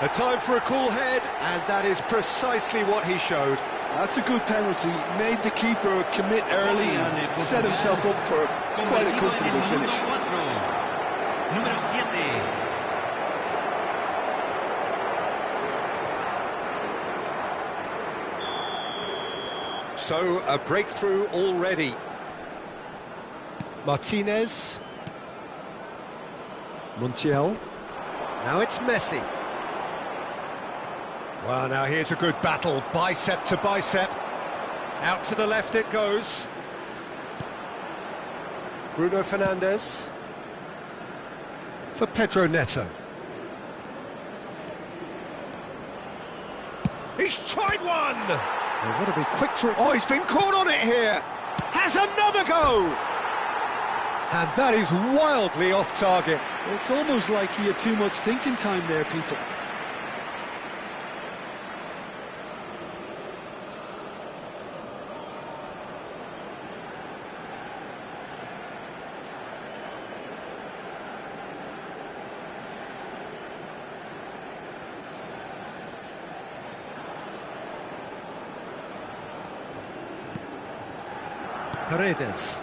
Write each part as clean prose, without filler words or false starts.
A time for a cool head, and that is precisely what he showed. That's a good penalty. Made the keeper commit early and set himself up for quite a comfortable finish. Número 7. So, a breakthrough already. Martinez. Montiel. Now it's Messi. Well, now here's a good battle, bicep to bicep. Out to the left it goes. Bruno Fernandes. For Pedro Neto. He's tried one! They've got to be quick to... Oh, he's been caught on it here! Has another go! And that is wildly off target. It's almost like he had too much thinking time there, Peter. Paredes.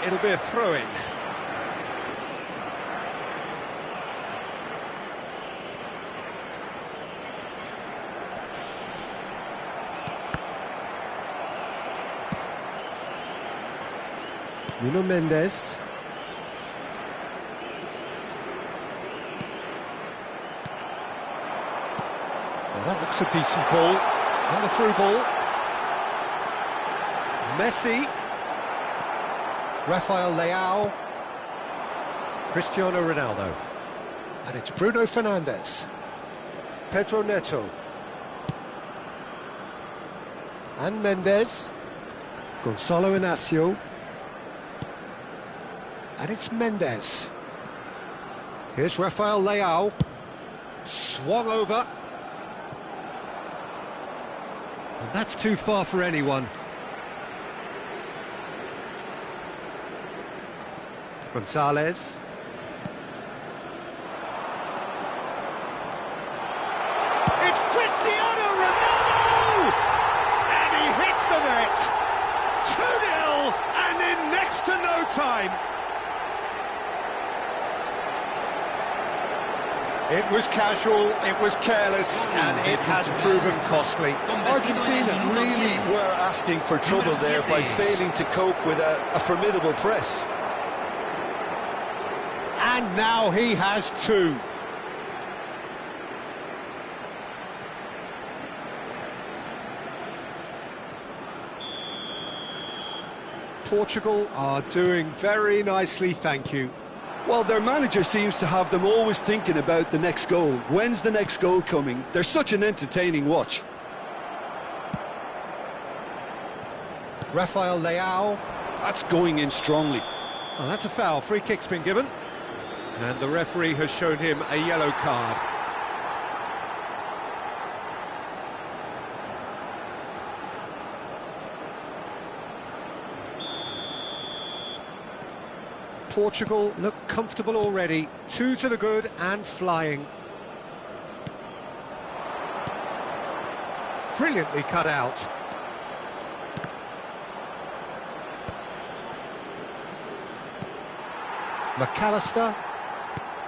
It'll be a throw-in. Nuno Mendes. Well, that looks a decent ball. And the through ball. Messi. Rafael Leao. Cristiano Ronaldo. And it's Bruno Fernandes. Pedro Neto. And Mendes. Gonzalo Inacio. And it's Mendes. Here's Rafael Leao. Swung over. And that's too far for anyone. Gonzalez. It's Cristiano Ronaldo! And he hits the net. 2-0 and in next to no time. It was casual, it was careless, and it has proven costly. Argentina really were asking for trouble there by failing to cope with a formidable press. And now he has two. Portugal are doing very nicely, thank you. Well, their manager seems to have them always thinking about the next goal. When's the next goal coming? They're such an entertaining watch. Rafael Leao. That's going in strongly. Oh, that's a foul. Free kick's been given. And the referee has shown him a yellow card. Portugal look comfortable already. 2 to the good and flying. Brilliantly cut out. McAllister.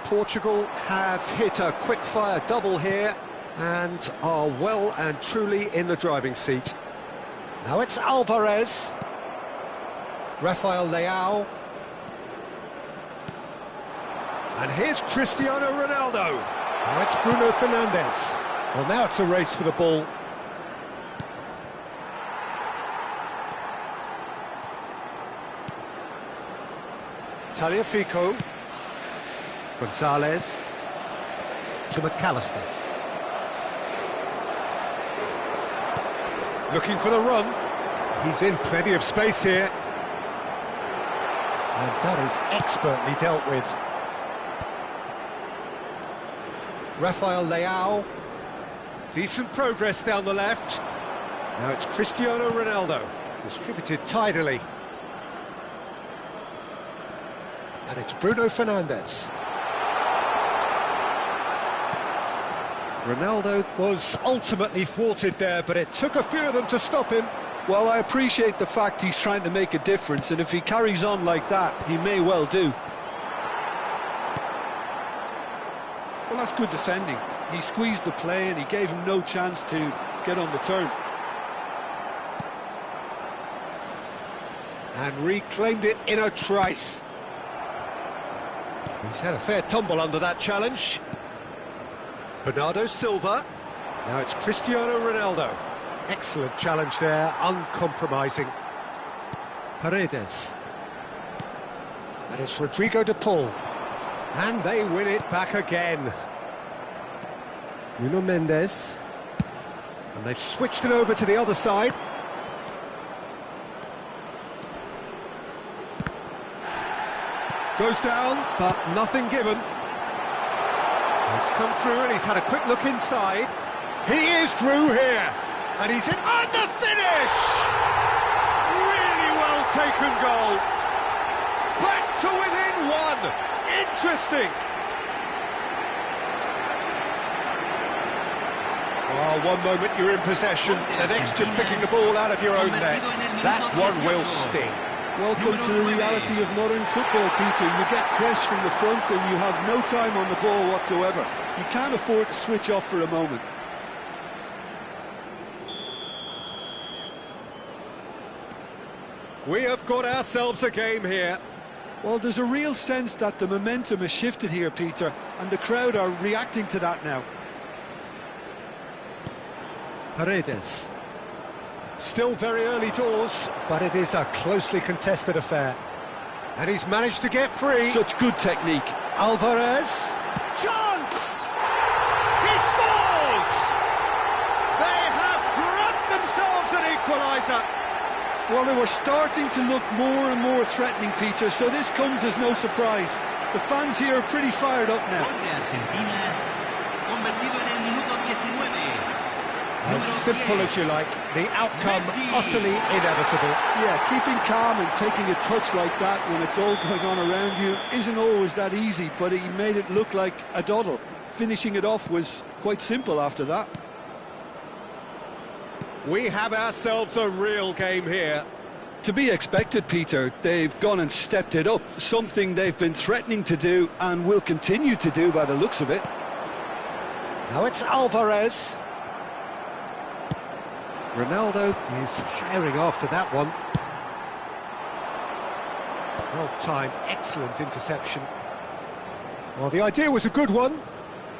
Portugal have hit a quick-fire double here and are well and truly in the driving seat. Now it's Alvarez. Rafael Leao. And here's Cristiano Ronaldo. Now it's Bruno Fernandes. Well, now it's a race for the ball. Tagliafico. Gonzalez. To McAllister. Looking for the run. He's in plenty of space here. And that is expertly dealt with. Rafael Leao. Decent progress down the left. Now it's Cristiano Ronaldo. Distributed tidily. And it's Bruno Fernandes. Ronaldo was ultimately thwarted there, but it took a few of them to stop him. Well, I appreciate the fact he's trying to make a difference, and if he carries on like that, he may well do. Well, that's good defending. He squeezed the play and he gave him no chance to get on the turn. And reclaimed it in a trice. He's had a fair tumble under that challenge. Bernardo Silva. Now it's Cristiano Ronaldo. Excellent challenge there, uncompromising. Paredes. And it's Rodrigo de Paul. And they win it back again. Nuno Mendes. And they've switched it over to the other side. Goes down, but nothing given. It's come through and he's had a quick look inside. He is through here. And he's in on the finish! Really well taken goal. Back to within one. Interesting. Oh, one moment you're in possession, the next you're picking the ball out of your own net. That one will sting. Welcome to the reality of modern football, Peter. You get press from the front and you have no time on the ball whatsoever. You can't afford to switch off for a moment. We have got ourselves a game here. Well, there's a real sense that the momentum has shifted here, Peter, and the crowd are reacting to that now. Paredes. Still very early doors, but it is a closely contested affair. And he's managed to get free. Such good technique. Alvarez. Chance! He scores! They have grabbed themselves an equaliser. Well, they were starting to look more and more threatening, Peter, so this comes as no surprise. The fans here are pretty fired up now. As simple as you like, the outcome utterly inevitable. Yeah, keeping calm and taking a touch like that when it's all going on around you isn't always that easy, but he made it look like a doddle. Finishing it off was quite simple after that. We have ourselves a real game here. To be expected, Peter. They've gone and stepped it up, something they've been threatening to do and will continue to do by the looks of it. Now it's Alvarez. Ronaldo is firing after that one. Well-timed, excellent interception. Well, the idea was a good one.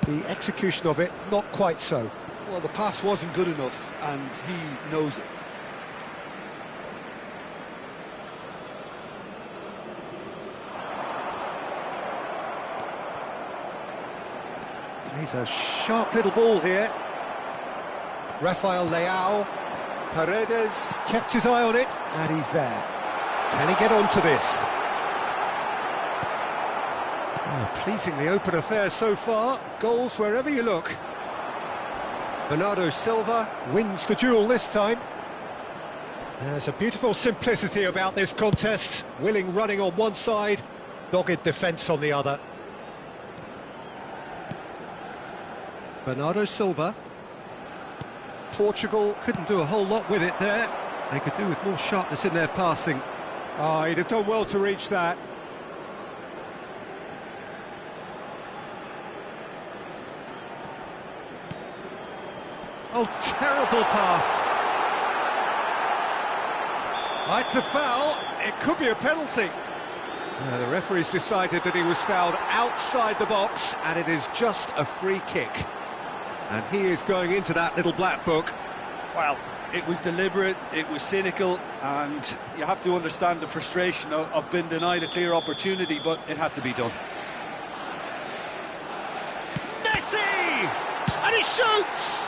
The execution of it, not quite so. Well, the pass wasn't good enough, and he knows it. He's a sharp little ball here. Rafael Leao. Paredes kept his eye on it, and he's there. Can he get onto this? Oh, pleasingly open affair so far. Goals wherever you look. Bernardo Silva wins the duel this time. There's a beautiful simplicity about this contest. Willing running on one side, dogged defence on the other. Bernardo Silva. Portugal couldn't do a whole lot with it there. They could do with more sharpness in their passing. Oh, he'd have done well to reach that. Oh, terrible pass. Oh, it's a foul. It could be a penalty. The referee's decided that he was fouled outside the box, and it is just a free kick. And he is going into that little black book. Well, it was deliberate, it was cynical, and you have to understand the frustration of being denied a clear opportunity, but it had to be done. Messi! And he shoots!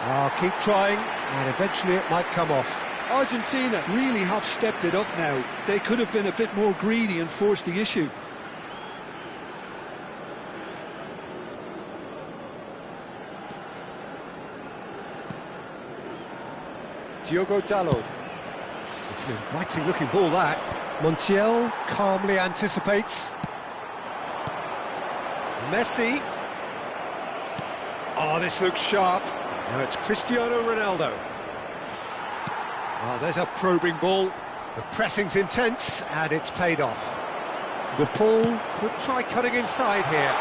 Oh, keep trying, and eventually it might come off. Argentina really have stepped it up now. They could have been a bit more greedy and forced the issue. Diogo Dalot. It's an inviting looking ball, that. Montiel calmly anticipates. Messi. Oh, this looks sharp. Now it's Cristiano Ronaldo. Oh, there's a probing ball. The pressing's intense, and it's paid off. De Paul could try cutting inside here.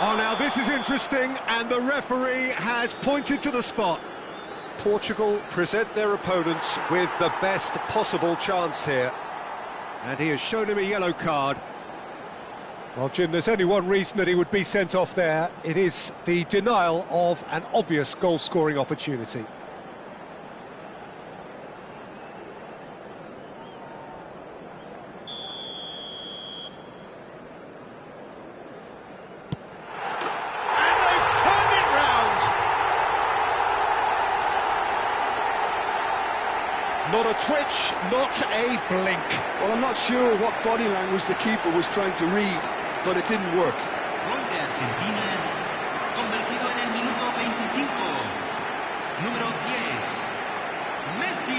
Oh, now this is interesting, and the referee has pointed to the spot. Portugal present their opponents with the best possible chance here. And he has shown him a yellow card. Well, Jim, there's only one reason that he would be sent off there. It is the denial of an obvious goal-scoring opportunity. Not a twitch, not a blink. Well, I'm not sure what body language the keeper was trying to read, but it didn't work. Gol de Argentina, convertido en el minuto 25. Número 10, Messi.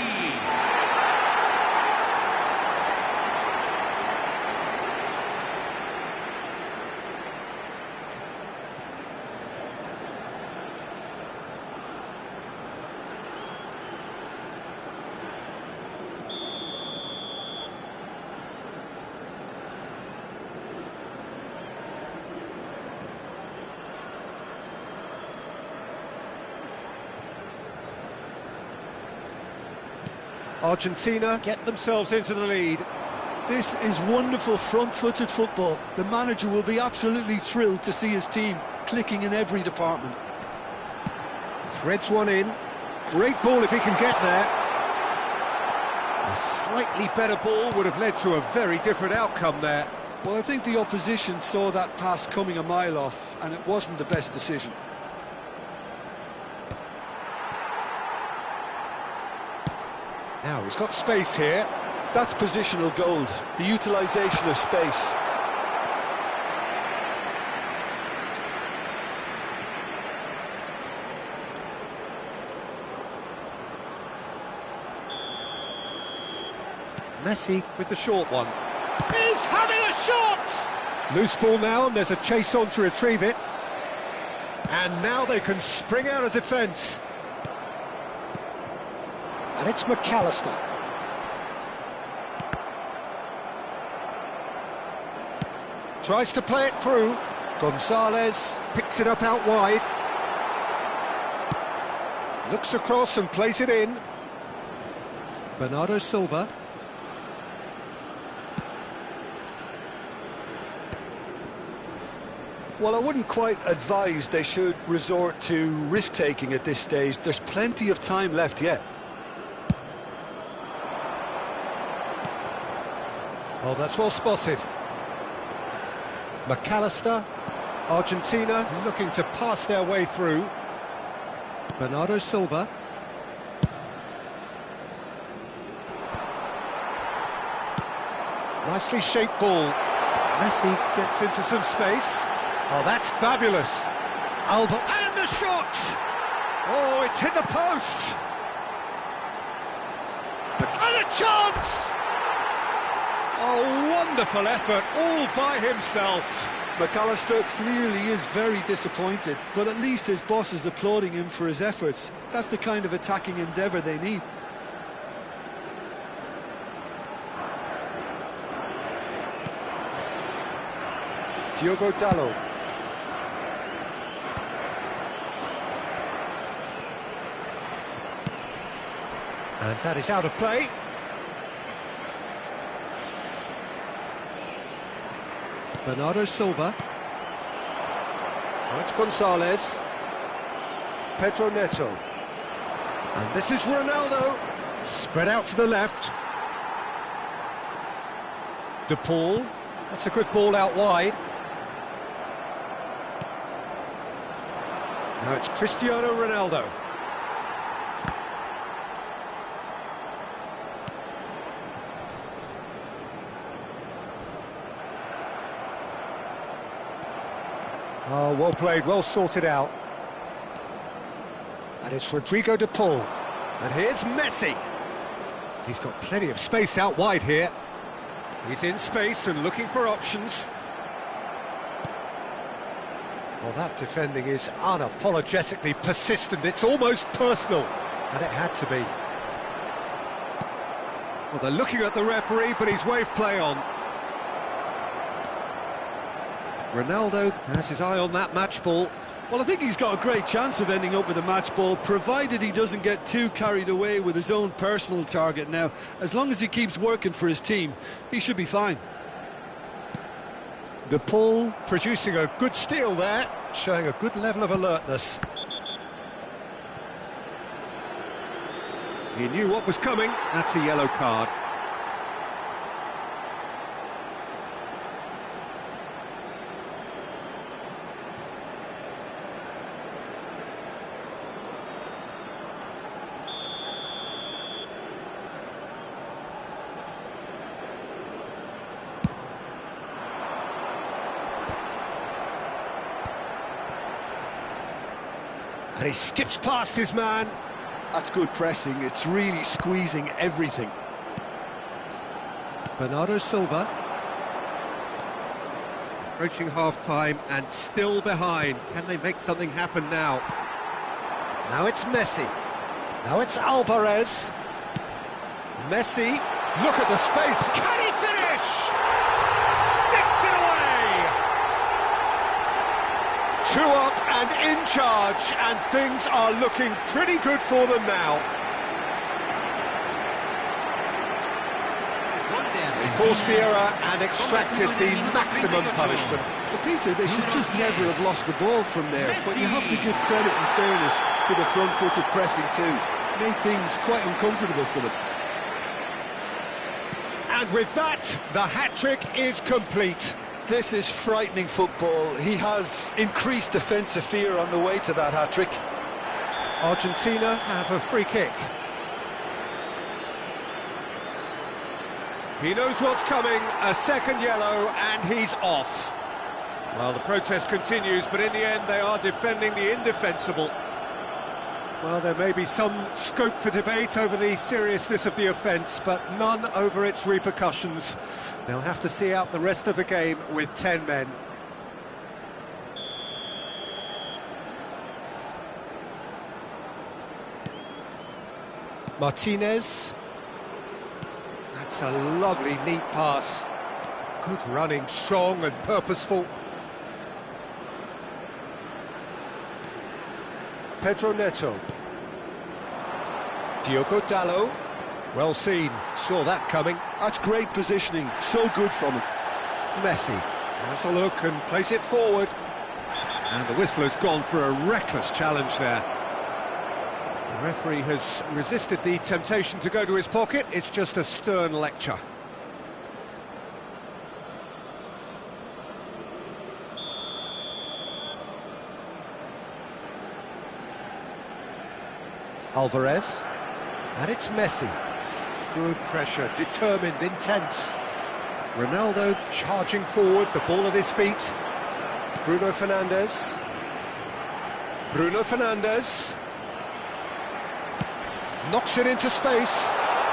Argentina get themselves into the lead. This is wonderful front-footed football. The manager will be absolutely thrilled to see his team clicking in every department. Threads one in. Great ball if he can get there. A slightly better ball would have led to a very different outcome there. Well, I think the opposition saw that pass coming a mile off, and it wasn't the best decision. Now he's got space here. That's positional gold, the utilisation of space. Messi with the short one. He's having a shot! Loose ball now, and there's a chase on to retrieve it. And now they can spring out of defence. And it's McAllister. Tries to play it through. Gonzalez picks it up out wide. Looks across and plays it in. Bernardo Silva. Well, I wouldn't quite advise they should resort to risk-taking at this stage. There's plenty of time left yet. Oh, that's well spotted. McAllister, Argentina looking to pass their way through. Bernardo Silva. Nicely shaped ball. Messi gets into some space. Oh, that's fabulous. Alba, and the shot! Oh, it's hit the post! And a chance! Oh, wonderful effort, all by himself. McAllister clearly is very disappointed, but at least his boss is applauding him for his efforts. That's the kind of attacking endeavour they need. Diogo Dalot. And that is out of play. Bernardo Silva. Oh, it's Gonzalez. Pedro Neto. And this is Ronaldo. Spread out to the left. De Paul. That's a good ball out wide. Now it's Cristiano Ronaldo. Oh, well played, well sorted out. And it's Rodrigo de Paul. And here's Messi. He's got plenty of space out wide here. He's in space and looking for options. Well, that defending is unapologetically persistent. It's almost personal, and it had to be. Well, they're looking at the referee, but he's waved play on. Ronaldo has his eye on that match ball. Well, I think he's got a great chance of ending up with a match ball, provided he doesn't get too carried away with his own personal target. Now, as long as he keeps working for his team, he should be fine. The pull producing a good steal there, showing a good level of alertness. He knew what was coming. That's a yellow card. And he skips past his man. That's good pressing. It's really squeezing everything. Bernardo Silva. Approaching half-time and still behind. Can they make something happen now? Now it's Messi. Now it's Alvarez. Messi. Look at the space. Can he finish? Sticks it away. 2 up and in charge, and things are looking pretty good for them now. They forced the error and extracted the maximum punishment. Well, Peter, they should just never have lost the ball from there, but you have to give credit and fairness to the front-footed pressing too. Made things quite uncomfortable for them. And with that, the hat-trick is complete. This is frightening football. He has increased defensive fear on the way to that hat-trick. Argentina have a free kick. He knows what's coming, a second yellow, and he's off. Well, the protest continues, but in the end they are defending the indefensible. Well, there may be some scope for debate over the seriousness of the offence, but none over its repercussions. They'll have to see out the rest of the game with 10 men. Martinez. That's a lovely, neat pass. Good running, strong and purposeful. Pedro Neto. Diogo Dalot. Well seen, saw that coming. That's great positioning, so good from him. Messi has a look and plays it forward. And the whistler's gone for a reckless challenge there. The referee has resisted the temptation to go to his pocket. It's just a stern lecture. Alvarez. And it's Messi. Good pressure, determined, intense. Ronaldo charging forward, the ball at his feet. Bruno Fernandes. Bruno Fernandes. Knocks it into space.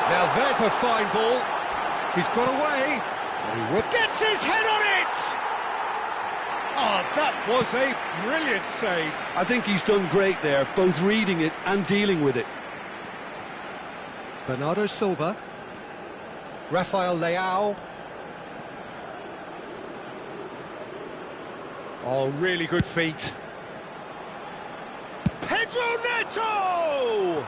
Now there's a fine ball. He's got away. But he gets his head on it! Oh, that was a brilliant save. I think he's done great there, both reading it and dealing with it. Bernardo Silva. Rafael Leao. Oh, really good feet. Pedro Neto!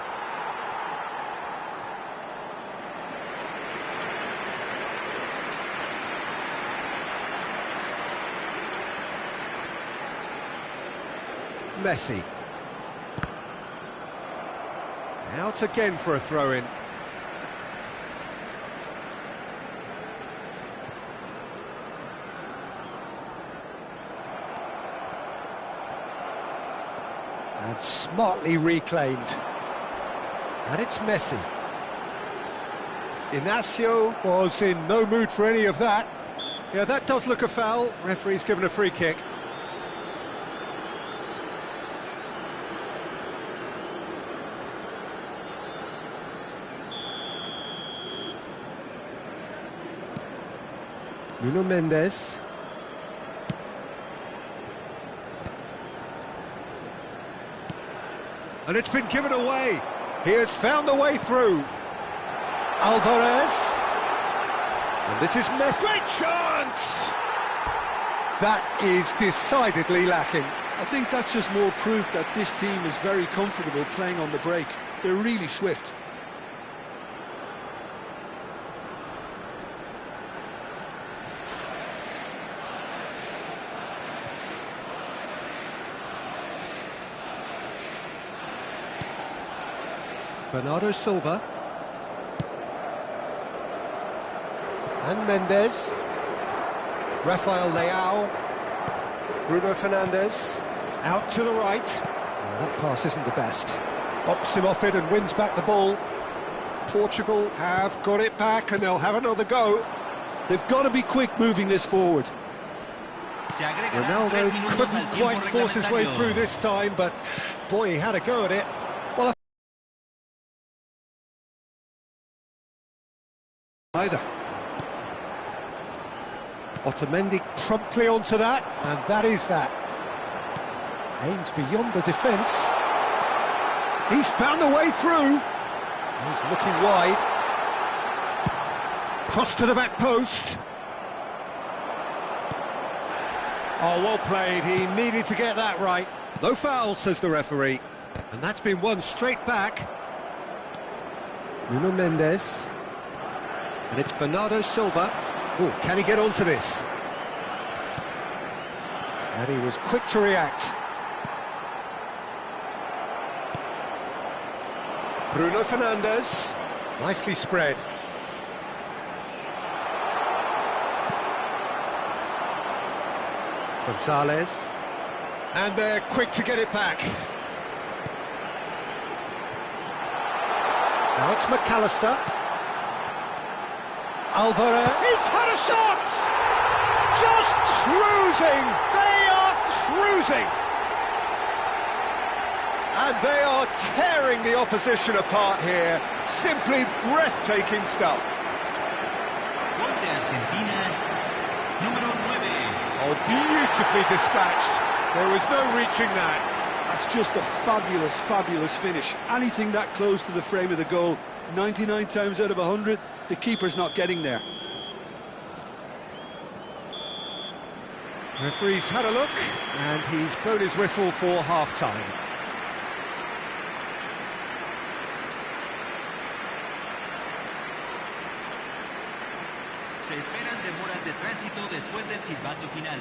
Messi. Out again for a throw-in. And smartly reclaimed. And it's Messi. Inacio was in no mood for any of that. Yeah, that does look a foul. Referee's given a free kick. Nuno Mendes. And it's been given away. He has found the way through. Alvarez. And this is Messi. Great chance! That is decidedly lacking. I think that's just more proof that this team is very comfortable playing on the break. They're really swift. Bernardo Silva. And Mendes. Rafael Leao. Bruno Fernandes. Out to the right. Oh, that pass isn't the best. Bumps him off it and wins back the ball. Portugal have got it back and they'll have another go. They've got to be quick moving this forward. Ronaldo couldn't quite force his way through this time, but boy, he had a go at it. Well, Either. Otamendi promptly onto that, and that is that. Aims beyond the defence. He's found the way through. He's looking wide. Cross to the back post. Oh, well played. He needed to get that right. No foul, says the referee. And that's been won straight back. Nuno Mendes. And it's Bernardo Silva. Oh, can he get onto this? And he was quick to react. Bruno Fernandes. Nicely spread. Gonzalez. And they're quick to get it back. Now it's McAllister. Alvarez. He's had a shot! Just cruising! They are cruising! And they are tearing the opposition apart here. Simply breathtaking stuff. Gol de Argentina, número 9. Oh, beautifully dispatched. There was no reaching that. That's just a fabulous, fabulous finish. Anything that close to the frame of the goal, 99 times out of 100, the keeper's not getting there. Referee's had a look, and he's blown his whistle for half-time. Se esperan demoras de tránsito después del silbato final.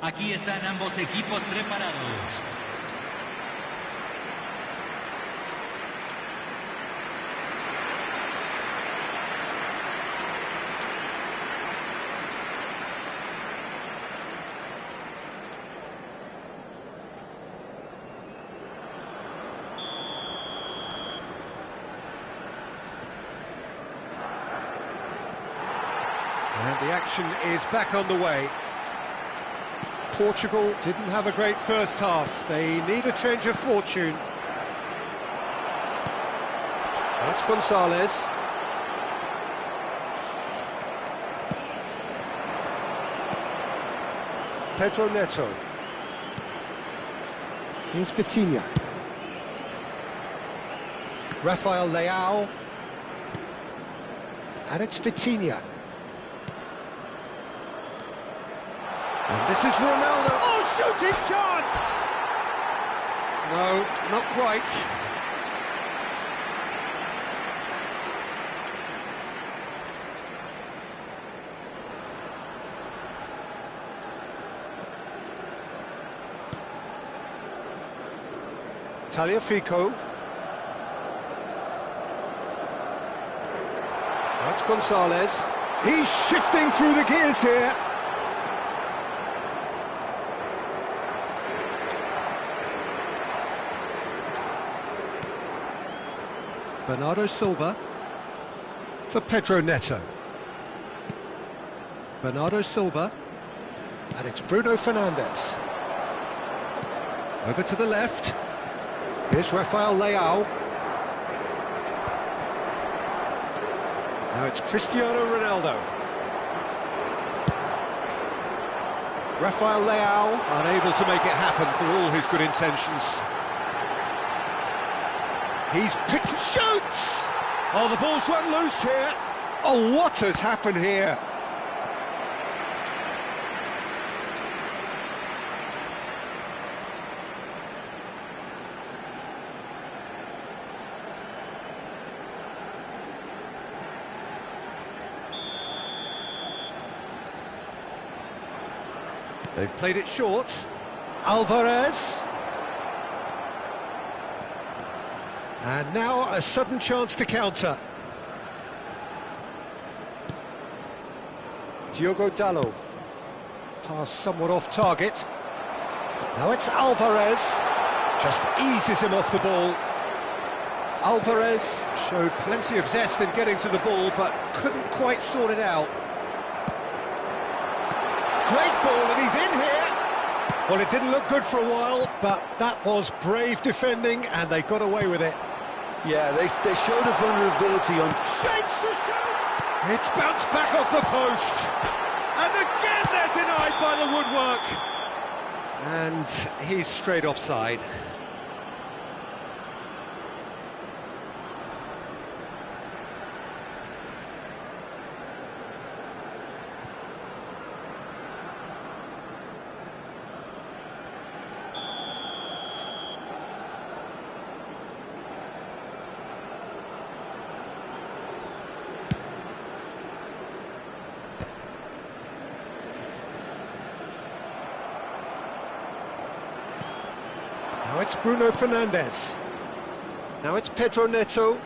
Aquí están ambos equipos preparados. action is back underway. Portugal didn't have a great first half. They need a change of fortune. That's Gonzalez. Pedro Neto. Here's Vitinha. Rafael Leao. And it's Vitinha. And this is Ronaldo. Oh, shooting chance! No, not quite. Tagliafico. That's Gonzalez. He's shifting through the gears here. Bernardo Silva for Pedro Neto. Bernardo Silva, and it's Bruno Fernandes. Over to the left. Here's Rafael Leao. Now it's Cristiano Ronaldo. Rafael Leao unable to make it happen for all his good intentions. He's picked, shoots! Oh, the ball's run loose here. Oh, what has happened here? They've played it short. Alvarez. And now a sudden chance to counter. Diogo Dalot. Pass somewhat off target. Now it's Alvarez. Just eases him off the ball. Alvarez showed plenty of zest in getting to the ball, but couldn't quite sort it out. Great ball, and he's in here. Well, it didn't look good for a while, but that was brave defending, and they got away with it. Yeah, they showed a vulnerability on... Shapes to shoot! It's bounced back off the post. And again they're denied by the woodwork. And he's straight offside. Now it's Bruno Fernandes. Now it's Pedro Neto.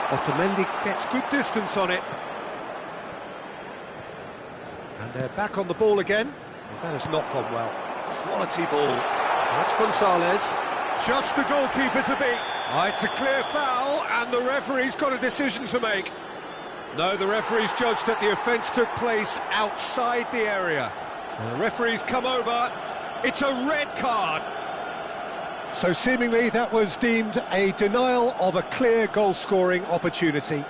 Otamendi gets good distance on it. And they're back on the ball again. Well, that has not gone well. Quality ball. That's Gonzalez. Just the goalkeeper to beat. Oh, it's a clear foul, and the referee's got a decision to make. No, the referee's judged that the offence took place outside the area. The referee's come over. It's a red card. So seemingly that was deemed a denial of a clear goal-scoring opportunity.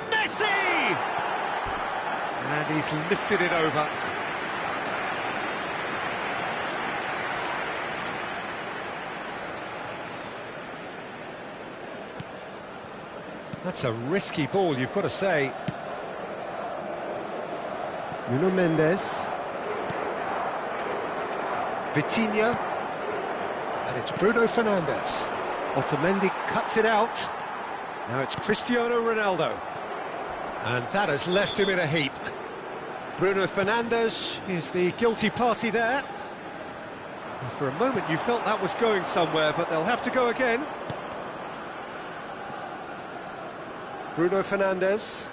Messi! And he's lifted it over. That's a risky ball, you've got to say. Nuno Mendes. Vitinha. And it's Bruno Fernandes. Otamendi cuts it out. Now it's Cristiano Ronaldo. And that has left him in a heap. Bruno Fernandes is the guilty party there. And for a moment you felt that was going somewhere, but they'll have to go again. Bruno Fernandes,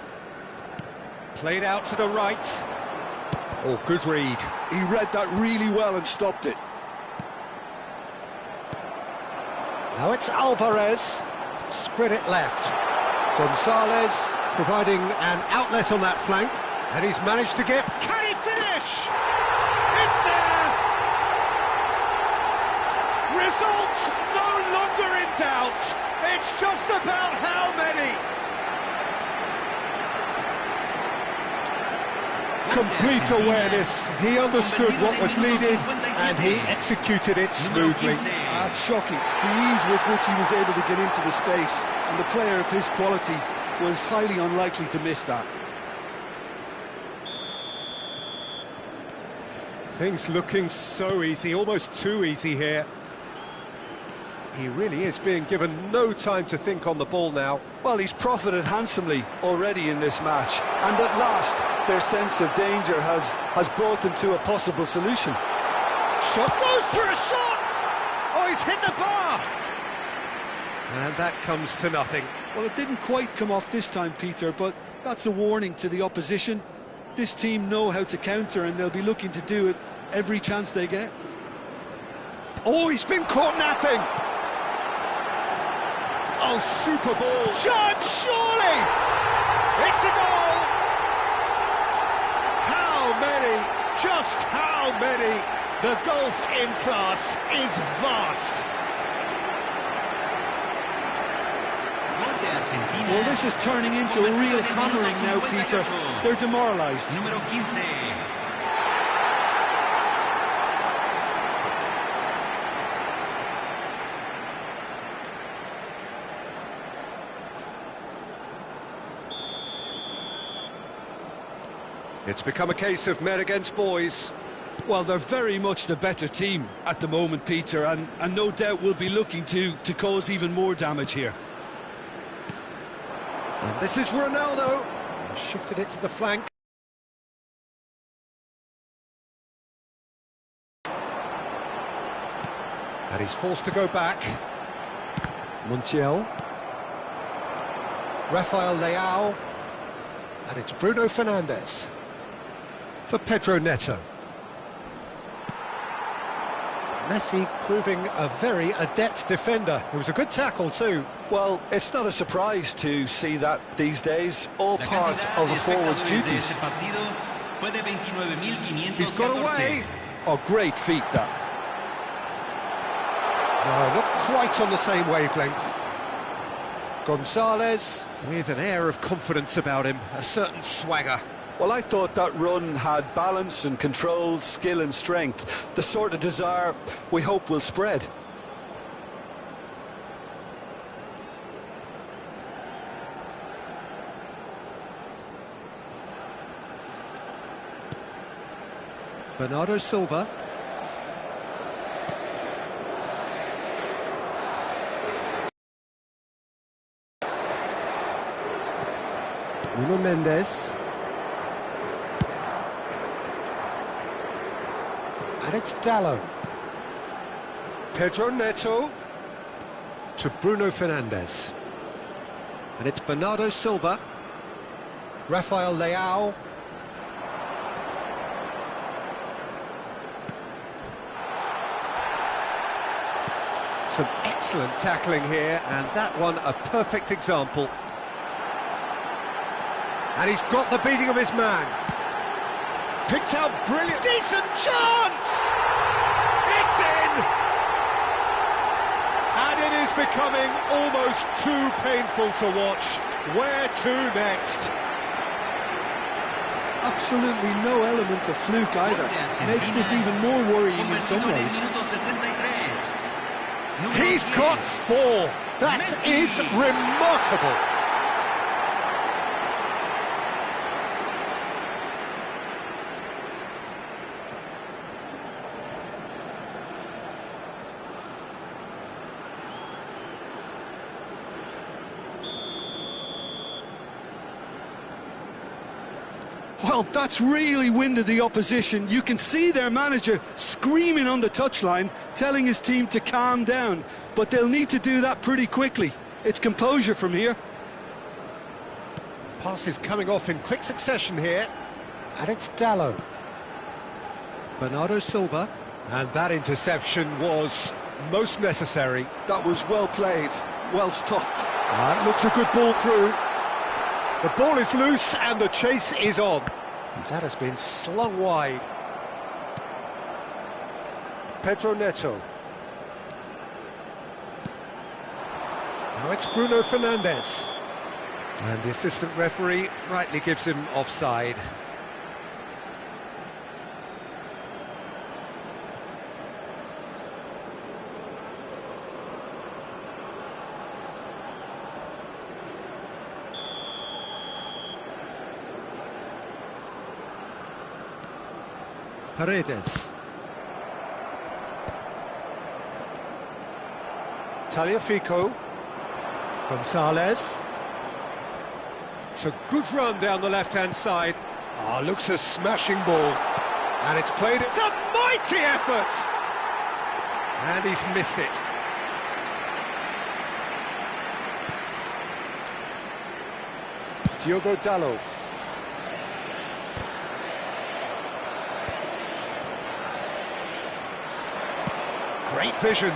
played out to the right. Oh, good read. He read that really well and stopped it. Now it's Alvarez. Spread it left. Gonzalez providing an outlet on that flank. And he's managed to get... Can he finish? It's there! Results no longer in doubt. It's just about how many. Complete awareness. He understood what was needed and he executed it smoothly. That's shocking. The ease with which he was able to get into the space, and the player of his quality was highly unlikely to miss that. Things looking so easy, almost too easy here. He really is being given no time to think on the ball now. Well, he's profited handsomely already in this match, and at last their sense of danger has brought them to a possible solution. Shot goes for a shot! Oh, he's hit the bar! And that comes to nothing. Well, it didn't quite come off this time, Peter, but that's a warning to the opposition. This team know how to counter, and they'll be looking to do it every chance they get. Oh, he's been caught napping! Oh, super ball! Judge, surely! It's a goal! How many? Just how many? The gulf in class is vast. Well, this is turning into a real hammering now, Peter. They're demoralised. Número 15. It's become a case of men against boys. Well, they're very much the better team at the moment, Peter, and no doubt will be looking to cause even more damage here. And this is Ronaldo. Shifted it to the flank. And he's forced to go back. Montiel. Rafael Leao. And it's Bruno Fernandes. For Pedro Neto. Messi proving a very adept defender. It was a good tackle too. Well, it's not a surprise to see that these days, all part of a forward's duties. He's got away. Oh, great feat that. No, not quite on the same wavelength. Gonzalez with an air of confidence about him, a certain swagger. Well, I thought that run had balance and control, skill and strength, the sort of desire we hope will spread. Bernardo Silva. Nuno Mendes. And it's Dallo. Pedro Neto to Bruno Fernandes. And it's Bernardo Silva. Rafael Leao. Some excellent tackling here, and that one a perfect example. And he's got the beating of his man. Picked out brilliant. Decent chance! It's in! And it is becoming almost too painful to watch. Where to next? Absolutely no element of fluke either. Makes this even more worrying in some ways. He's got 4. That is remarkable. Well, that's really winded the opposition. You can see their manager screaming on the touchline, telling his team to calm down. But they'll need to do that pretty quickly. It's composure from here. Passes coming off in quick succession here. And it's Dallo. Bernardo Silva. And that interception was most necessary. That was well played, well stopped. Looks a good ball through. The ball is loose and the chase is on. That has been slung wide. Pedro Neto. Now it's Bruno Fernandes. And the assistant referee rightly gives him offside. Paredes. Tagliafico. Gonzalez. It's a good run down the left-hand side. Looks a smashing ball. And it's played. It's a mighty effort! And he's missed it. Diogo Dalot. Great vision.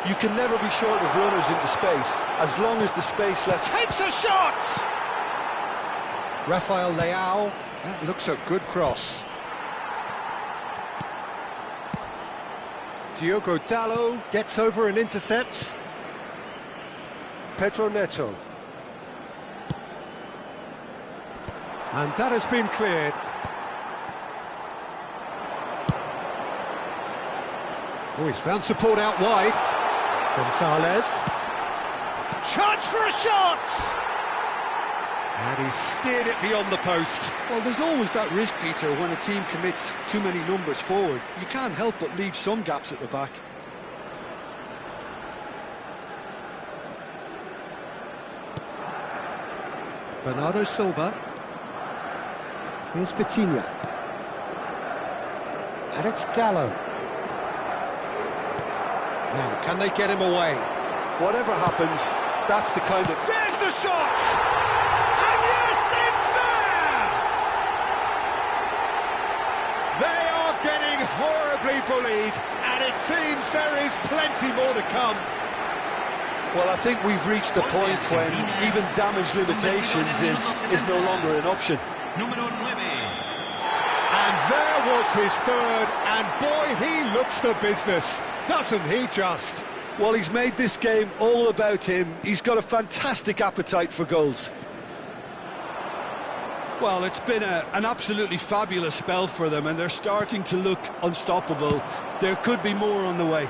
You can never be short of runners into space, as long as the space left... Takes a shot! Rafael Leao. That looks a good cross. Diogo Dalot gets over and intercepts. Pedro Neto. And that has been cleared. Oh, he's found support out wide. Gonzalez. Chance for a shot! And he's steered it beyond the post. Well, there's always that risk, Peter, when a team commits too many numbers forward. You can't help but leave some gaps at the back. Bernardo Silva. Here's Vitinha. And it's Dalot. Now, can they get him away? Whatever happens, that's the kind of... There's the shot! And yes, it's there! They are getting horribly bullied, and it seems there is plenty more to come. Well, I think we've reached the point when even damage limitations is no longer an option. And there was his third, and boy, he looks the business. Doesn't he just? Well, he's made this game all about him. He's got a fantastic appetite for goals. Well, it's been an absolutely fabulous spell for them, and they're starting to look unstoppable. There could be more on the way.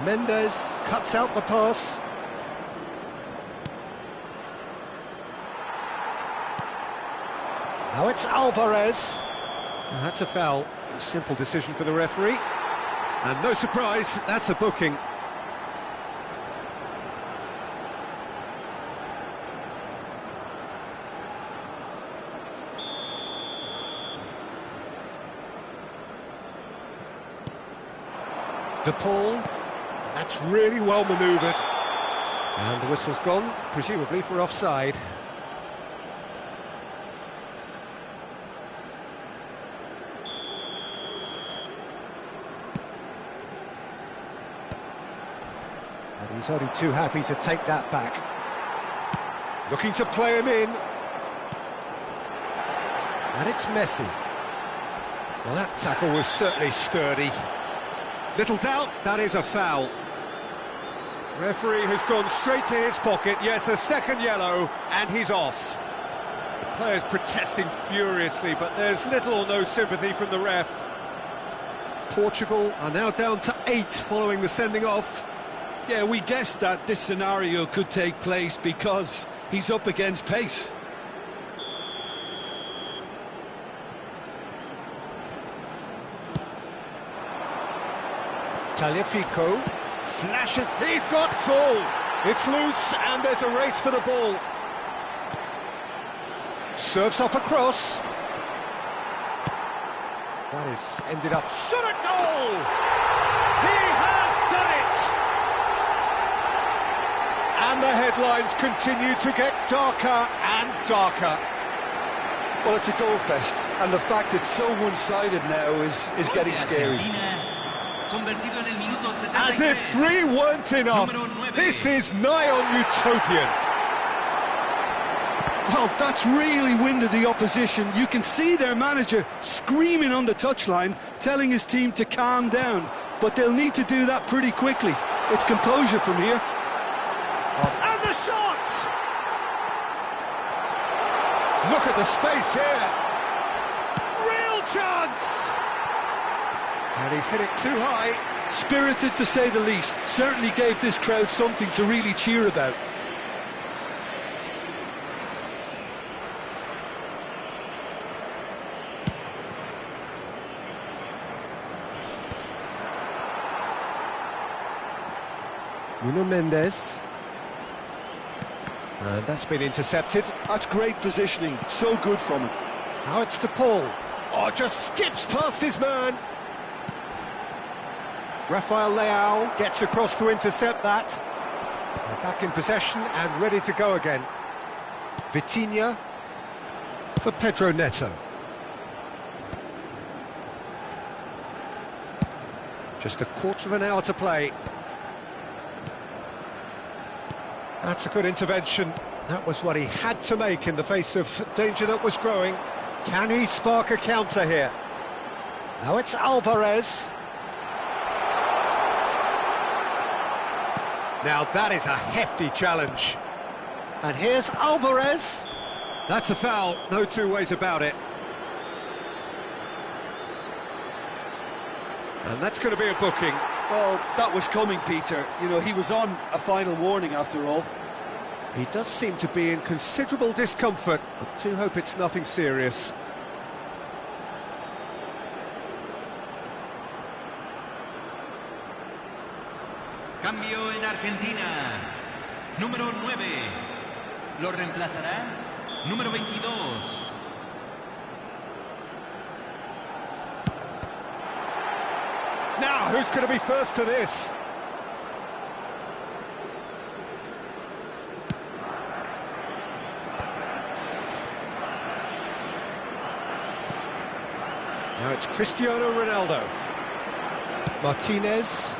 Mendes cuts out the pass. Now it's Alvarez. And that's a foul. A simple decision for the referee. And no surprise, that's a booking. De Paul, that's really well manoeuvred. And the whistle's gone, presumably for offside. And he's only too happy to take that back. Looking to play him in. And it's Messi. Well, that tackle was certainly sturdy. Little doubt, that is a foul. Referee has gone straight to his pocket. Yes, a second yellow, and he's off. The players protesting furiously, but there's little or no sympathy from the ref. Portugal are now down to 8 following the sending off. Yeah, we guessed that this scenario could take place because he's up against pace. Tagliafico flashes, he's got tall. It's loose and there's a race for the ball. Serves up across. That is ended up, shot a goal! He has done it! And the headlines continue to get darker and darker. Well, it's a goal fest, and the fact it's so one-sided now is getting scary. As if 3 weren't enough, this is nigh on utopian. Well, that's really winded the opposition. You can see their manager screaming on the touchline, telling his team to calm down, but they'll need to do that pretty quickly. It's composure from here. And the shot! Look at the space here. Real chance! And he's hit it too high. Spirited, to say the least. Certainly gave this crowd something to really cheer about. Nuno Mendes. And that's been intercepted. That's great positioning, so good from him. Now it's to Paul. Oh, just skips past his man. Rafael Leao gets across to intercept that. They're back in possession and ready to go again. Vitinha for Pedro Neto. Just a quarter of an hour to play. That's a good intervention. That was what he had to make in the face of danger that was growing. Can he spark a counter here? Now it's Alvarez. Now that is a hefty challenge. And here's Alvarez. That's a foul, no two ways about it. And that's going to be a booking. Well, that was coming, Peter. You know, he was on a final warning after all. He does seem to be in considerable discomfort, but do hope it's nothing serious. Cambio en Argentina. Número 9. Lo reemplazará número 22. Now, who's going to be first to this? Now it's Cristiano Ronaldo. Martinez,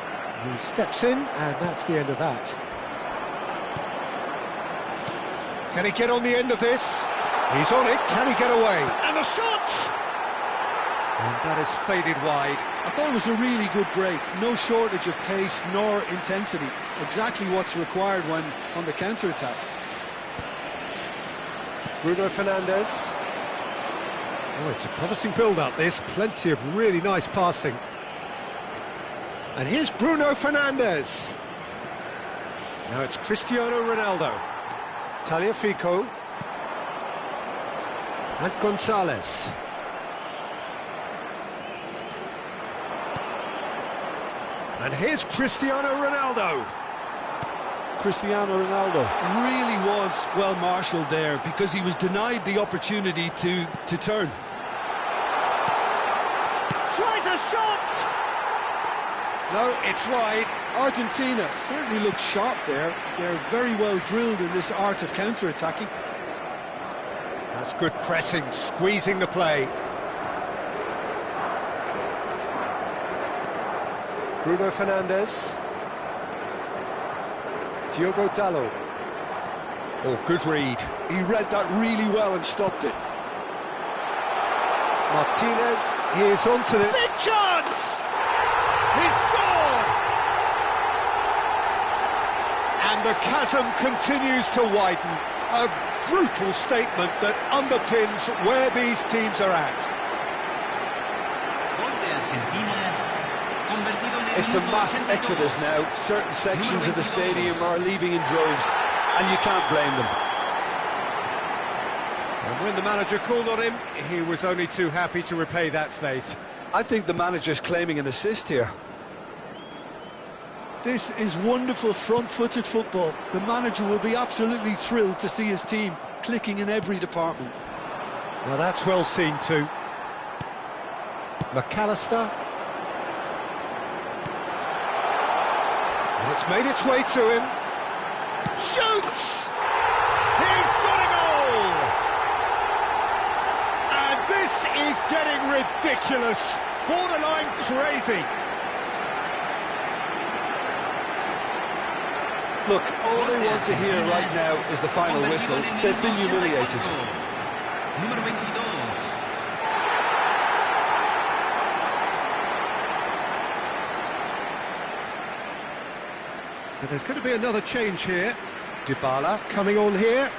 he steps in, and that's the end of that. Can he get on the end of this? He's on it, can he get away? And the shot! And that is faded wide. I thought it was a really good break. No shortage of pace nor intensity. Exactly what's required when on the counter-attack. Bruno Fernandes. Oh, it's a promising build-up, this. Plenty of really nice passing. And here's Bruno Fernandes. Now it's Cristiano Ronaldo. Tagliafico. And Gonzalez. And here's Cristiano Ronaldo. Cristiano Ronaldo really was well marshalled there because he was denied the opportunity to turn. Tries a shot! No, it's wide. Argentina certainly looked sharp there. They're very well drilled in this art of counter-attacking. That's good pressing, squeezing the play. Bruno Fernandes. Diogo Dalot. Oh, good read. He read that really well and stopped it. Martinez, he is onto the big chance! He scored! And the chasm continues to widen. A brutal statement that underpins where these teams are at. It's a mass exodus now. Certain sections of the stadium are leaving in droves, and you can't blame them. And when the manager called on him, he was only too happy to repay that faith. I think the manager's claiming an assist here. This is wonderful front-footed football. The manager will be absolutely thrilled to see his team clicking in every department. Well, that's well seen too. McAllister. And it's made its way to him. Shoots! He's got a goal! getting ridiculous, borderline crazy. Look, all they want to hear right now is the final whistle. They've been humiliated. Número 22. But there's going to be another change here. Dybala coming on here.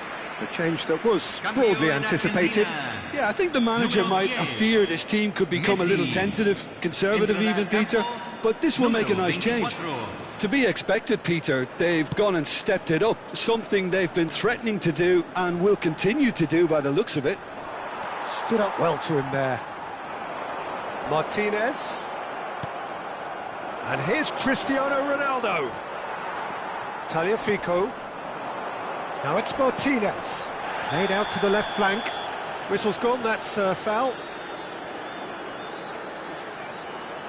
A change that was broadly anticipated. Yeah, I think the manager might have feared his team could become a little tentative, conservative even, Peter, but this will make a nice change. To be expected, Peter. They've gone and stepped it up, something they've been threatening to do and will continue to do by the looks of it. Stood up well to him there. Martinez. And here's Cristiano Ronaldo. Tagliafico. Now it's Martinez. Played out to the left flank. Whistle's gone, that's foul.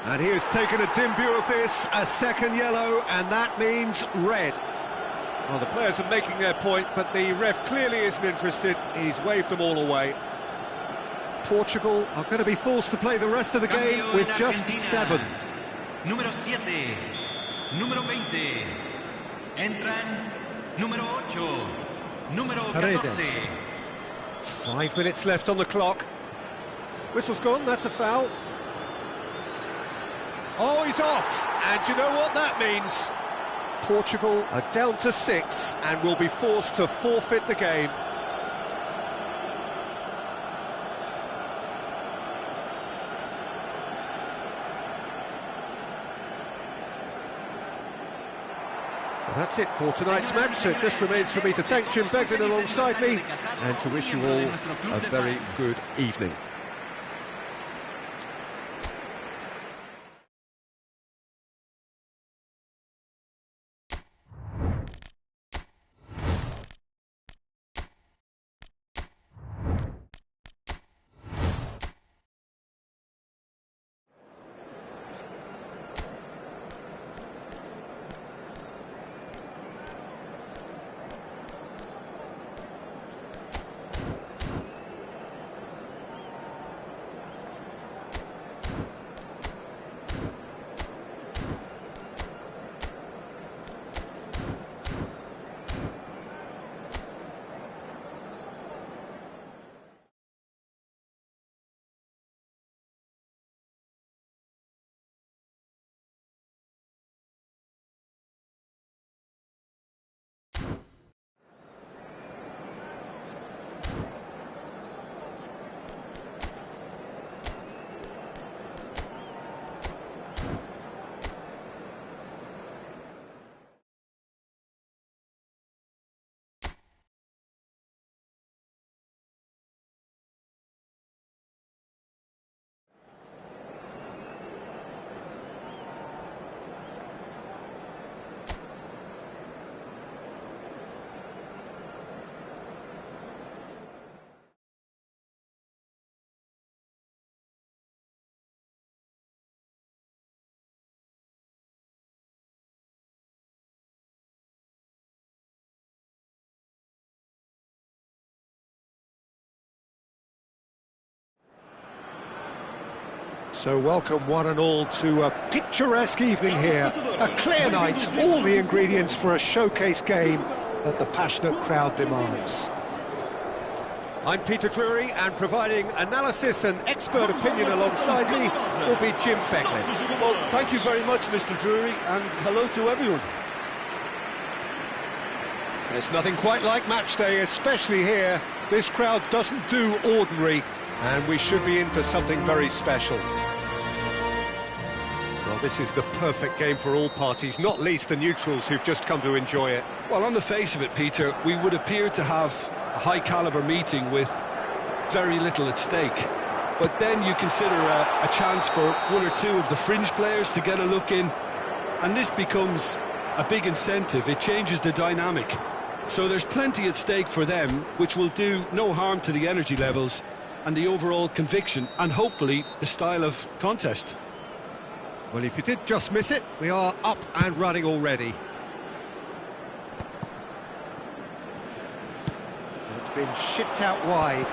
And he has taken a dim view of this, a second yellow, and that means red. Well, the players are making their point, but the ref clearly isn't interested. He's waved them all away. Portugal are going to be forced to play the rest of the game with just 7. Número 7. Número 20. Entran número 8. Número 14. Paredes. 5 minutes left on the clock. Whistle's gone, that's a foul. Oh, he's off! And you know what that means? Portugal are down to 6 and will be forced to forfeit the game. Well, that's it for tonight's match, so it just remains for me to thank Jim Beglin alongside me and to wish you all a very good evening. So welcome one and all to a picturesque evening here, a clear night, all the ingredients for a showcase game that the passionate crowd demands. I'm Peter Drury, and providing analysis and expert opinion alongside me will be Jim Beglin. Well, thank you very much, Mr. Drury, and hello to everyone. There's nothing quite like match day, especially here. This crowd doesn't do ordinary, and we should be in for something very special. Well, this is the perfect game for all parties, not least the neutrals who've just come to enjoy it. Well, on the face of it, Peter, we would appear to have a high-caliber meeting with very little at stake. But then you consider a chance for one or two of the fringe players to get a look in, and this becomes a big incentive. It changes the dynamic. So there's plenty at stake for them, which will do no harm to the energy levels and the overall conviction, and hopefully the style of contest. Well, if you did just miss it, we are up and running already. It's been shipped out wide.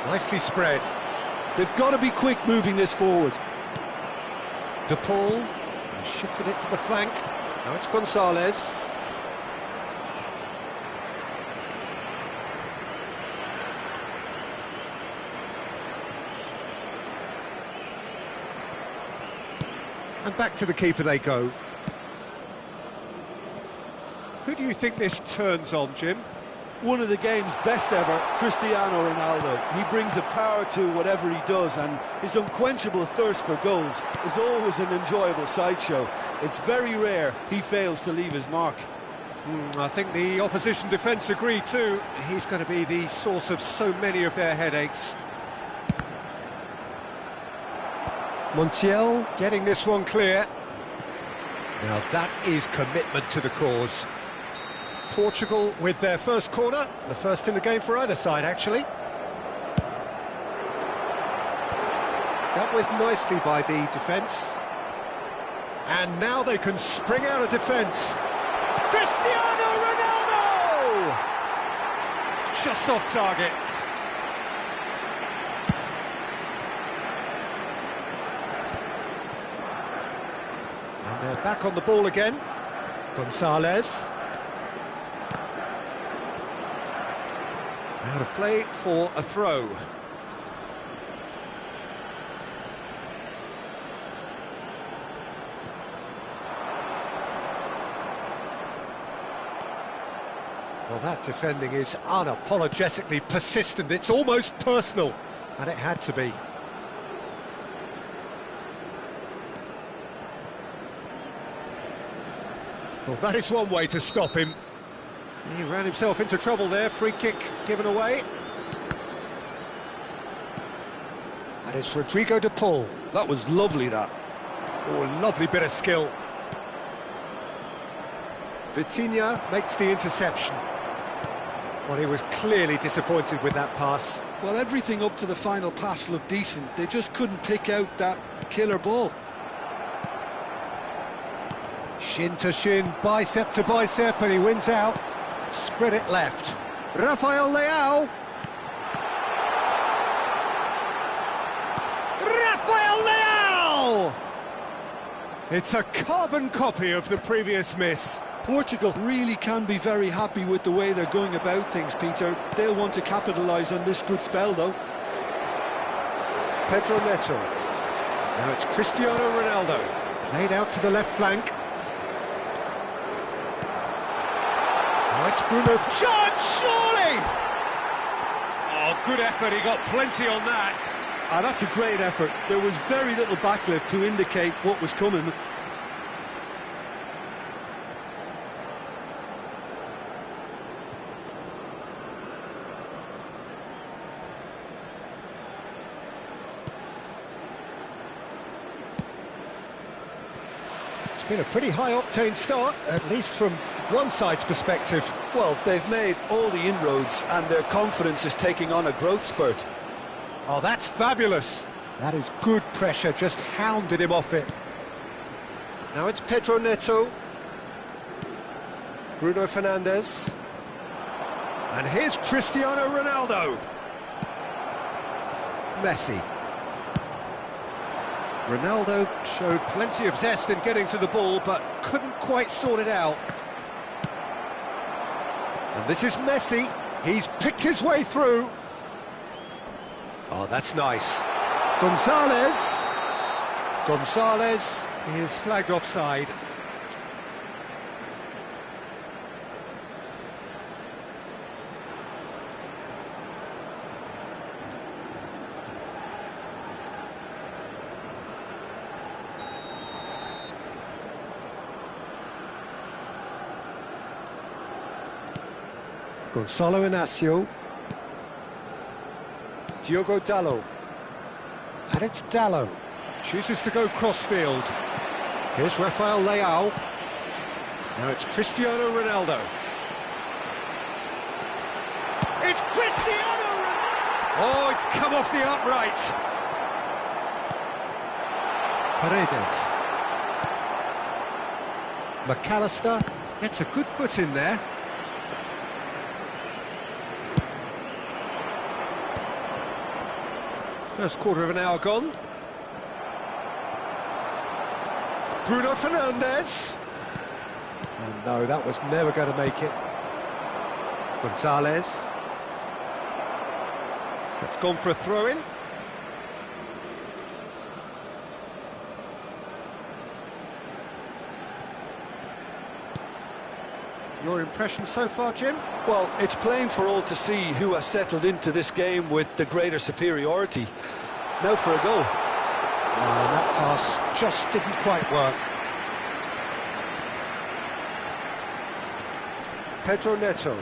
Nicely spread. They've got to be quick moving this forward. De Paul shifted it to the flank. Now it's Gonzalez. And back to the keeper they go. Who do you think this turns on, Jim? One of the game's best ever, Cristiano Ronaldo. He brings a power to whatever he does, and his unquenchable thirst for goals is always an enjoyable sideshow. It's very rare he fails to leave his mark. I think the opposition defence agree too. He's going to be the source of so many of their headaches. Montiel getting this one clear. Now that is commitment to the cause. Portugal with their first corner, the first in the game for either side actually. Dealt with nicely by the defence. And now they can spring out of defence. Cristiano Ronaldo! Just off target. And they're back on the ball again. Gonzalez. Out of play for a throw. Well, that defending is unapologetically persistent. It's almost personal, and it had to be. Well, that is one way to stop him. He ran himself into trouble there. Free kick given away. And it's Rodrigo de Paul. That was lovely, that. Oh, lovely bit of skill. Vitinha makes the interception. Well, he was clearly disappointed with that pass. Well, everything up to the final pass looked decent. They just couldn't pick out that killer ball. Shin to shin, bicep to bicep, and he wins out. Spread it left. Rafael Leao. Rafael Leao! It's a carbon copy of the previous miss. Portugal really can be very happy with the way they're going about things, Peter. They'll want to capitalise on this good spell, though. Pedro Neto. Now it's Cristiano Ronaldo. Played out to the left flank. Now it's Bruno. Shot, surely! Oh, good effort. He got plenty on that. That's a great effort. There was very little backlift to indicate what was coming. It's been a pretty high-octane start, at least from one side's perspective. Well, they've made all the inroads and their confidence is taking on a growth spurt. Oh, that's fabulous. That is good pressure, just hounded him off it. Now it's Pedro Neto. Bruno Fernandes. And here's Cristiano Ronaldo. Messi. Ronaldo showed plenty of zest in getting to the ball, but couldn't quite sort it out. And this is Messi. He's picked his way through. Oh, that's nice. Gonzalez. Gonzalez is flagged offside. Gonzalo Inacio. Diogo Dalot. And it's Dalot. Chooses to go crossfield. Here's Rafael Leao. Now it's Cristiano Ronaldo. It's Cristiano Ronaldo! Oh, it's come off the upright. Paredes. McAllister gets a good foot in there. First quarter of an hour gone. Bruno Fernandes. And no, that was never going to make it. Gonzalez. That's gone for a throw-in. Your impression so far, Jim? Well, it's plain for all to see who has settled into this game with the greater superiority. Now for a goal. That pass just didn't quite work. Pedro Neto.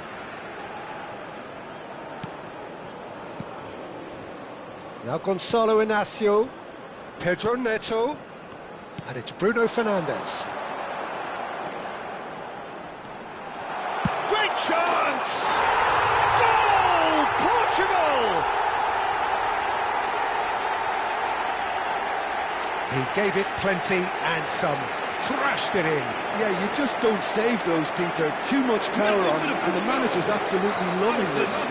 Now Gonzalo Inacio. Pedro Neto. And it's Bruno Fernandes. Great chance! Goal! Portugal! He gave it plenty and some. Thrashed it in. Yeah, you just don't save those, Peter. Too much power on, and the manager's absolutely loving this.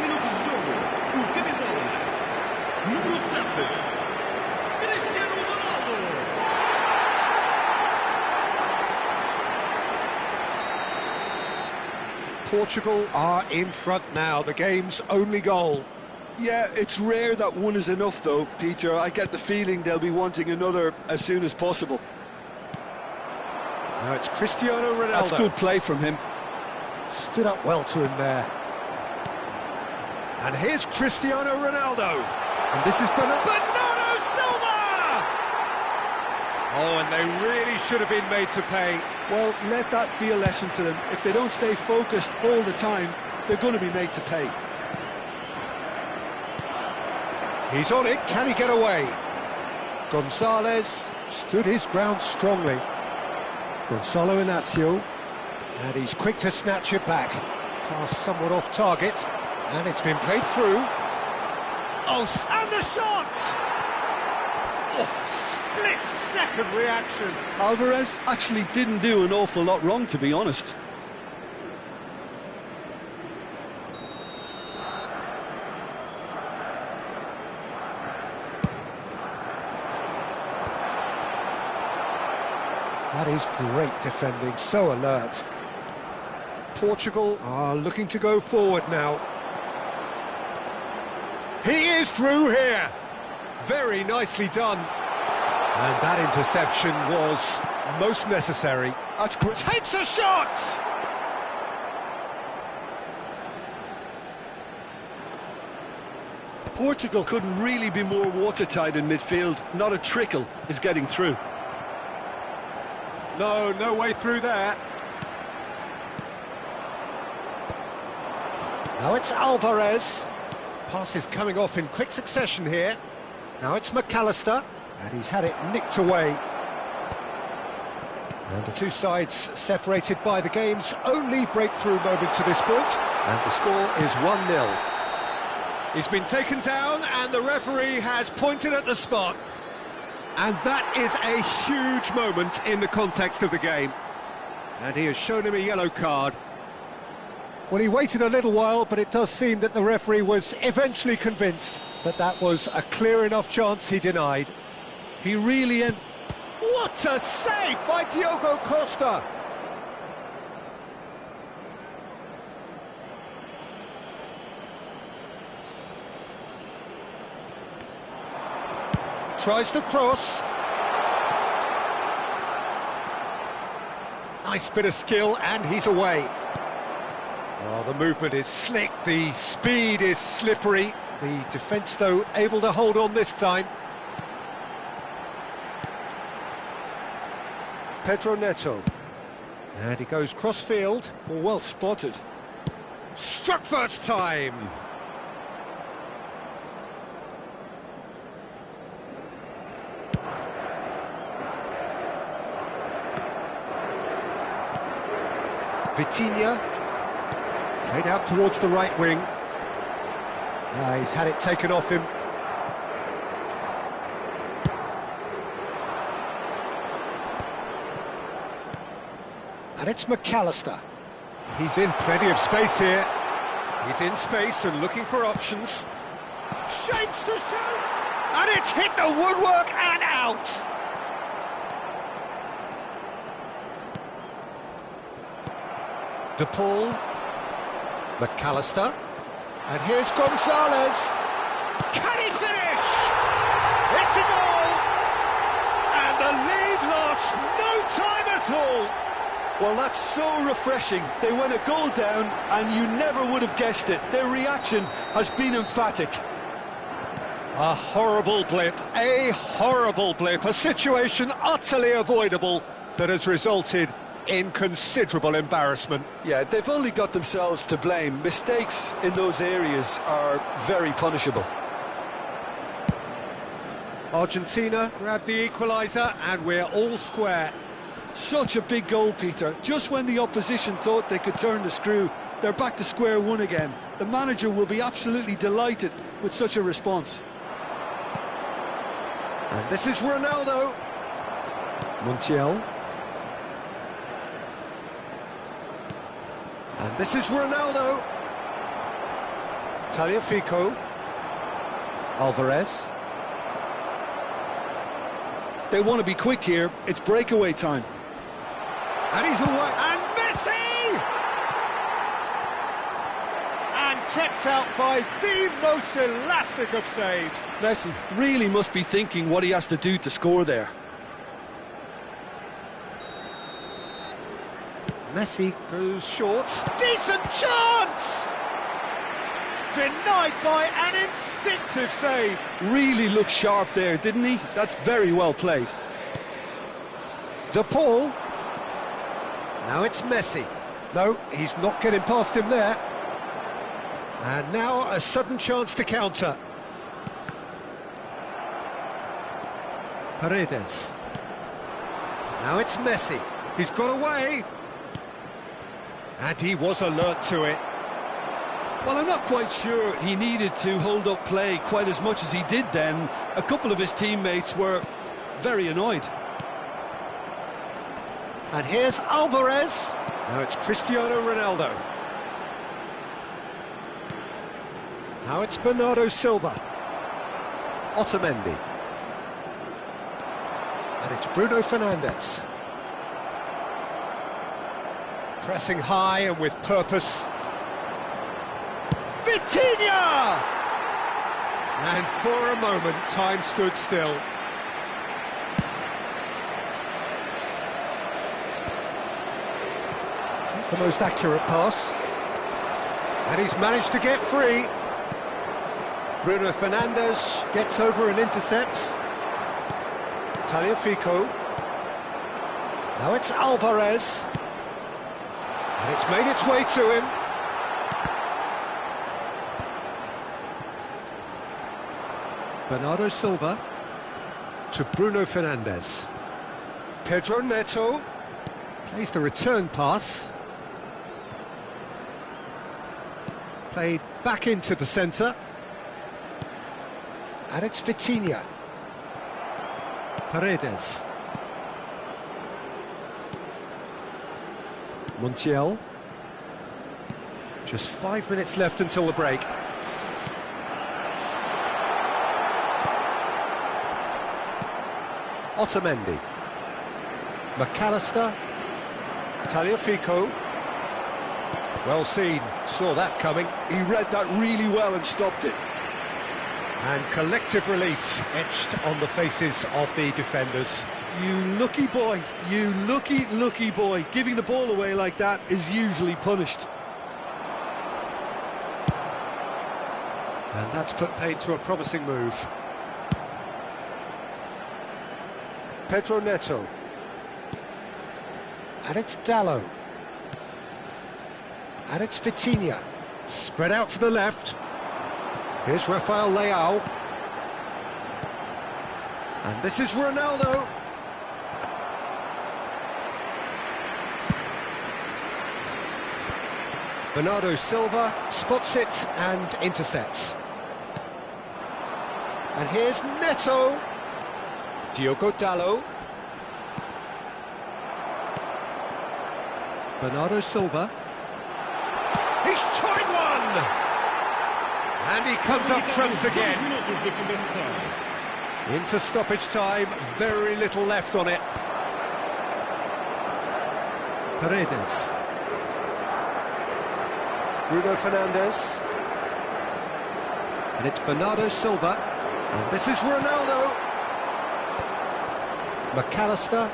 Portugal are in front now, the game's only goal. Yeah, it's rare that one is enough though, Peter. I get the feeling they'll be wanting another as soon as possible. Now it's Cristiano Ronaldo. That's good play from him. Stood up well to him there. And here's Cristiano Ronaldo. And this is Bernardo Silva! Oh, and they really should have been made to pay. Well, let that be a lesson to them. If they don't stay focused all the time, they're going to be made to pay. He's on it, can he get away? Gonzalez stood his ground strongly. Gonzalo Inacio, and he's quick to snatch it back. Pass somewhat off target, and it's been played through. Oh, and the shot! Oh, split-second reaction. Alvarez actually didn't do an awful lot wrong, to be honest. That is great defending, so alert. Portugal are looking to go forward now. He is through here. Very nicely done. And that interception was most necessary. That's great. Takes a shot! Portugal couldn't really be more watertight in midfield. Not a trickle is getting through. No way through there. Now it's Alvarez. Pass is coming off in quick succession here. Now it's McAllister, and he's had it nicked away. And the two sides separated by the game's only breakthrough moment to this point. And the score is 1-0. He's been taken down, and the referee has pointed at the spot. And that is a huge moment in the context of the game. And he has shown him a yellow card. Well, he waited a little while, but it does seem that the referee was eventually convinced that that was a clear enough chance he denied. He really... What a save by Diogo Costa! Tries to cross. Nice bit of skill, and he's away. Oh, the movement is slick, the speed is slippery. The defence, though, able to hold on this time. Pedro Neto. And he goes cross-field. Well spotted. Struck first time. Vitinha, played out towards the right wing. He's had it taken off him. And it's McAllister. He's in plenty of space here. He's in space and looking for options. Shapes to shoot! And it's hit the woodwork and out. De Paul. McAllister. And here's Gonzalez. Can he finish? It's a goal! And the lead lost no time at all. Well, that's so refreshing. They went a goal down, and you never would have guessed it. Their reaction has been emphatic. A horrible blip, a situation utterly avoidable that has resulted in considerable embarrassment. Yeah, they've only got themselves to blame. Mistakes in those areas are very punishable. Argentina grab the equaliser and we're all square. Such a big goal, Peter. Just when the opposition thought they could turn the screw, they're back to square one again. The manager will be absolutely delighted with such a response. And this is Ronaldo. Montiel. And this is Ronaldo. Tagliafico. Alvarez. They want to be quick here. It's breakaway time. And he's away. And Messi! And kept out by the most elastic of saves. Messi really must be thinking what he has to do to score there. Messi goes short. Decent chance! Denied by an instinctive save. Really looked sharp there, didn't he? That's very well played. De Paul. Now it's Messi. No, he's not getting past him there. And now a sudden chance to counter. Paredes. Now it's Messi. He's got away. And he was alert to it. Well, I'm not quite sure he needed to hold up play quite as much as he did then. A couple of his teammates were very annoyed. And here's Alvarez. Now it's Cristiano Ronaldo. Now it's Bernardo Silva. Otamendi. And it's Bruno Fernandes. Pressing high and with purpose. Vitinha! And for a moment, time stood still. The most accurate pass. And he's managed to get free. Bruno Fernandes gets over and intercepts. Tagliafico. Now it's Alvarez. And it's made its way to him. Bernardo Silva to Bruno Fernandes. Pedro Neto plays the return pass. Played back into the centre. And it's Vitinha. Paredes. Montiel. Just 5 minutes left until the break. Otamendi. McAllister. Tagliafico. Well seen, saw that coming. He read that really well and stopped it. And collective relief etched on the faces of the defenders. You lucky boy, you lucky boy. Giving the ball away like that is usually punished. And that's put paid to a promising move. Pedro Neto. And it's Dallo. And it's Vitinha. Spread out to the left. Here's Rafael Leao. And this is Ronaldo. Bernardo Silva spots it and intercepts. And here's Neto. Diogo Dallo. Bernardo Silva. He's tried one! And he comes up trumps again. Into stoppage time, very little left on it. Paredes. Bruno Fernandes. And it's Bernardo Silva. And this is Ronaldo. McAllister.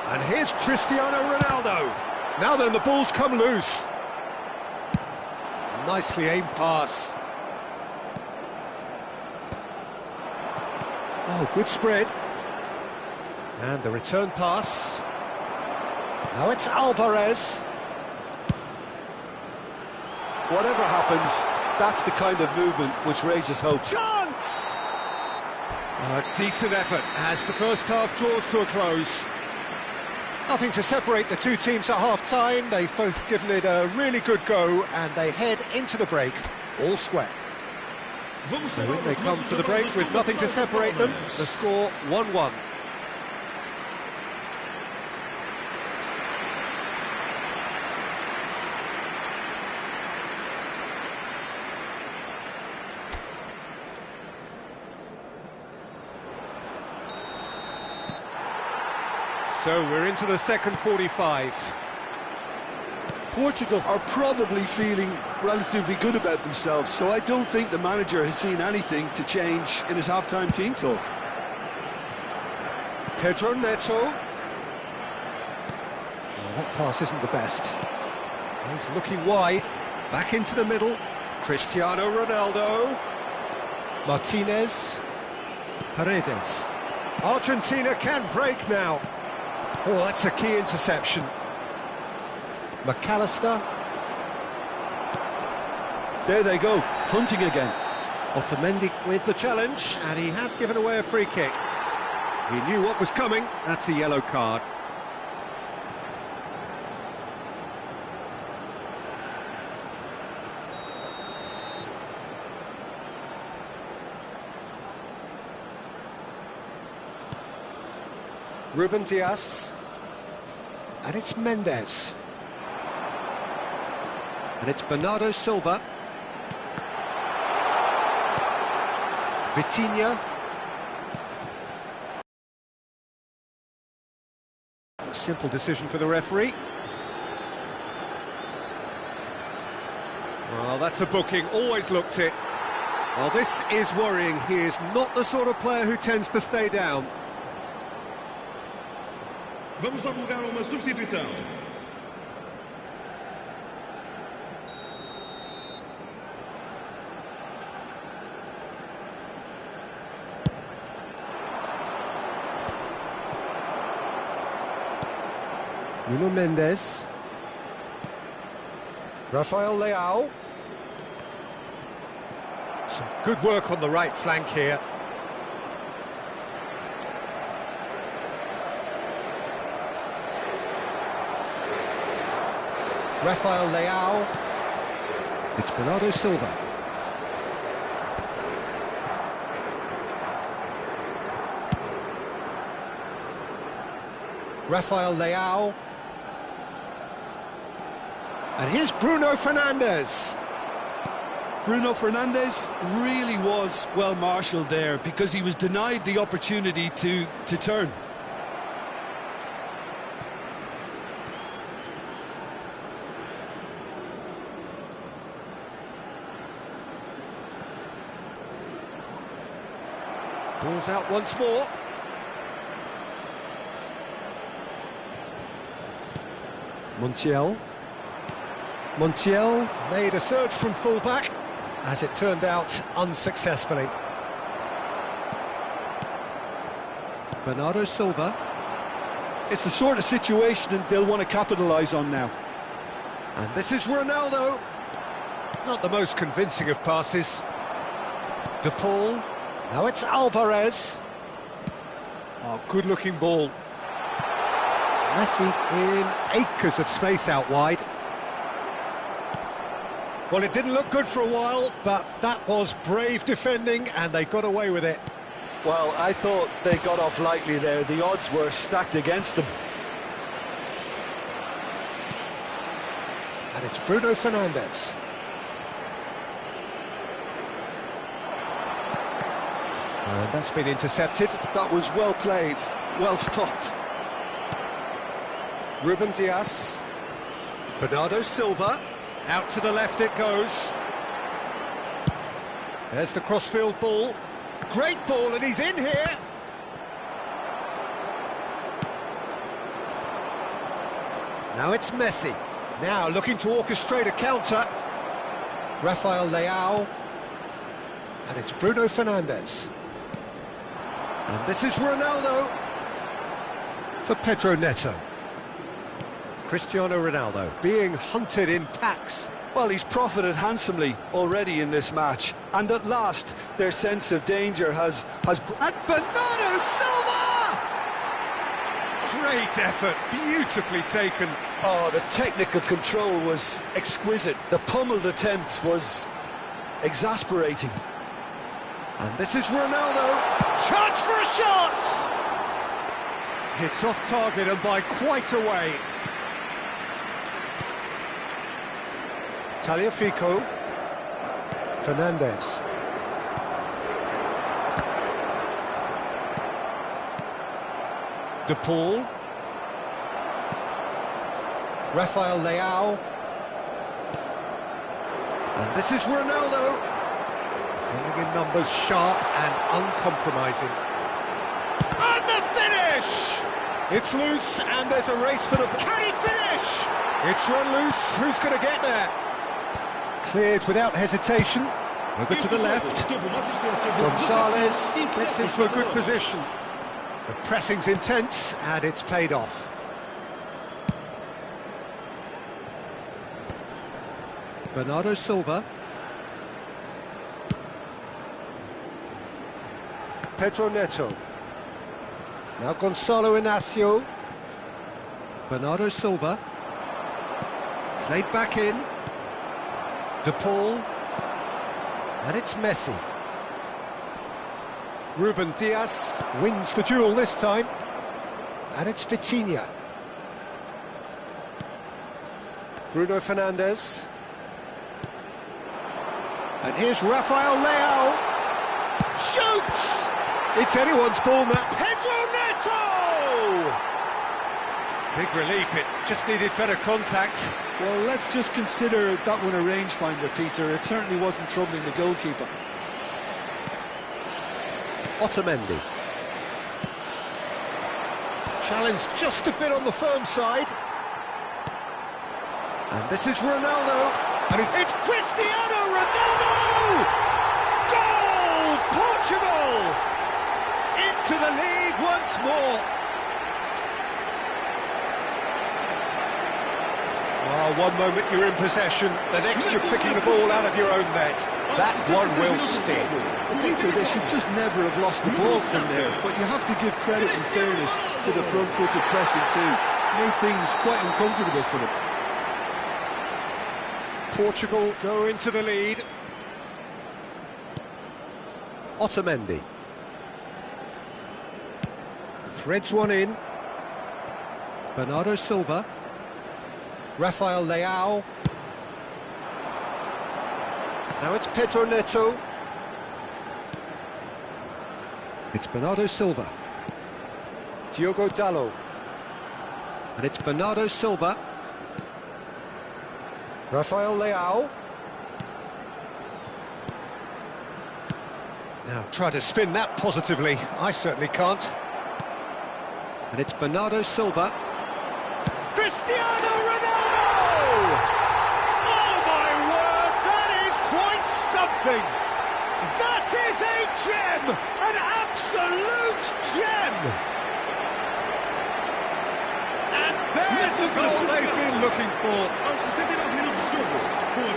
And here's Cristiano Ronaldo. Now then, the ball's come loose. Nicely aimed pass. Oh, good spread. And the return pass. Now it's Alvarez. Whatever happens, that's the kind of movement which raises hope. Chance! A decent effort as the first half draws to a close. Nothing to separate the two teams at half-time. They've both given it a really good go, and they head into the break all square. So in they come for the break with nothing to separate them. The score 1-1. So we're into the second 45. Portugal are probably feeling relatively good about themselves, so I don't think the manager has seen anything to change in his half-time team talk. Pedro Neto. Oh, that pass isn't the best. He's looking wide. Back into the middle. Cristiano Ronaldo. Martinez. Paredes. Argentina can break now. Oh, that's a key interception. McAllister. There they go, hunting again. Otamendi with the challenge, and he has given away a free kick. He knew what was coming. That's a yellow card. Ruben Dias. And it's Mendes. And it's Bernardo Silva. Vitinha. A simple decision for the referee. Well, that's a booking, always looked it. Well, this is worrying. He is not the sort of player who tends to stay down. Vamos dar lugar a uma substituição. Nuno Mendes. Rafael Leao. Some good work on the right flank here. Rafael Leao. It's Bernardo Silva. Rafael Leao. And here's Bruno Fernandes. Bruno Fernandes really was well marshalled there because he was denied the opportunity to turn. Ball's out once more. Montiel. Montiel made a surge from fullback, as it turned out unsuccessfully. Bernardo Silva. It's the sort of situation that they'll want to capitalise on now. And this is Ronaldo. Not the most convincing of passes. De Paul. Now it's Alvarez. Oh, good-looking ball. Messi in acres of space out wide. Well, it didn't look good for a while, but that was brave defending, and they got away with it. Well, I thought they got off lightly there. The odds were stacked against them. And it's Bruno Fernandes. And that's been intercepted. That was well played, well stopped. Ruben Dias. Bernardo Silva. Out to the left it goes. There's the crossfield ball. Great ball, and he's in here. Now it's Messi. Now looking to orchestrate a counter. Rafael Leao. And it's Bruno Fernandes. And this is Ronaldo for Pedro Neto. Cristiano Ronaldo being hunted in packs. Well, he's profited handsomely already in this match, and at last their sense of danger has... And Bernardo Silva! Great effort, beautifully taken. Oh, the technical control was exquisite. The pummeled attempt was exasperating. And this is Ronaldo. Chance for a shot! Hits off target and by quite a way. Tagliafico. Fernandes. De Paul. Rafael Leao. And this is Ronaldo. Filling in numbers, sharp and uncompromising. And the finish! It's loose and there's a race for the... Can he finish? It's run loose. Who's going to get there? Cleared without hesitation. Over to the left. Gonzalez gets into a good position. The pressing's intense and it's paid off. Bernardo Silva. Pedro Neto. Now Gonzalo Inacio. Bernardo Silva. Played back in. De Paul. And it's Messi. Ruben Dias wins the duel this time. And it's Vitinha. Bruno Fernandes. And here's Rafael Leao. Shoots! It's anyone's ball now. Pedro Neto! Big relief, it just needed better contact. Well, let's just consider that one a rangefinder, Peter. It certainly wasn't troubling the goalkeeper. Otamendi. Challenged just a bit on the firm side. And this is Ronaldo. And it's Cristiano Ronaldo! Goal! Portugal! Into the lead once more. Well, one moment you're in possession, the next you're picking the ball out of your own net. That one will sting. Peter, they should just never have lost the ball from there, but you have to give credit and fairness to the front-footed pressing too. Made things quite uncomfortable for them. Portugal go into the lead. Otamendi. Threads one in. Bernardo Silva. Rafael Leao. Now it's Pedro Neto. It's Bernardo Silva. Diogo Dalot. And it's Bernardo Silva. Rafael Leao. Now try to spin that positively. I certainly can't. And it's Bernardo Silva. Cristiano Ronaldo! Oh my word, that is quite something! That is a gem! An absolute gem! And there's the goal they've been looking for.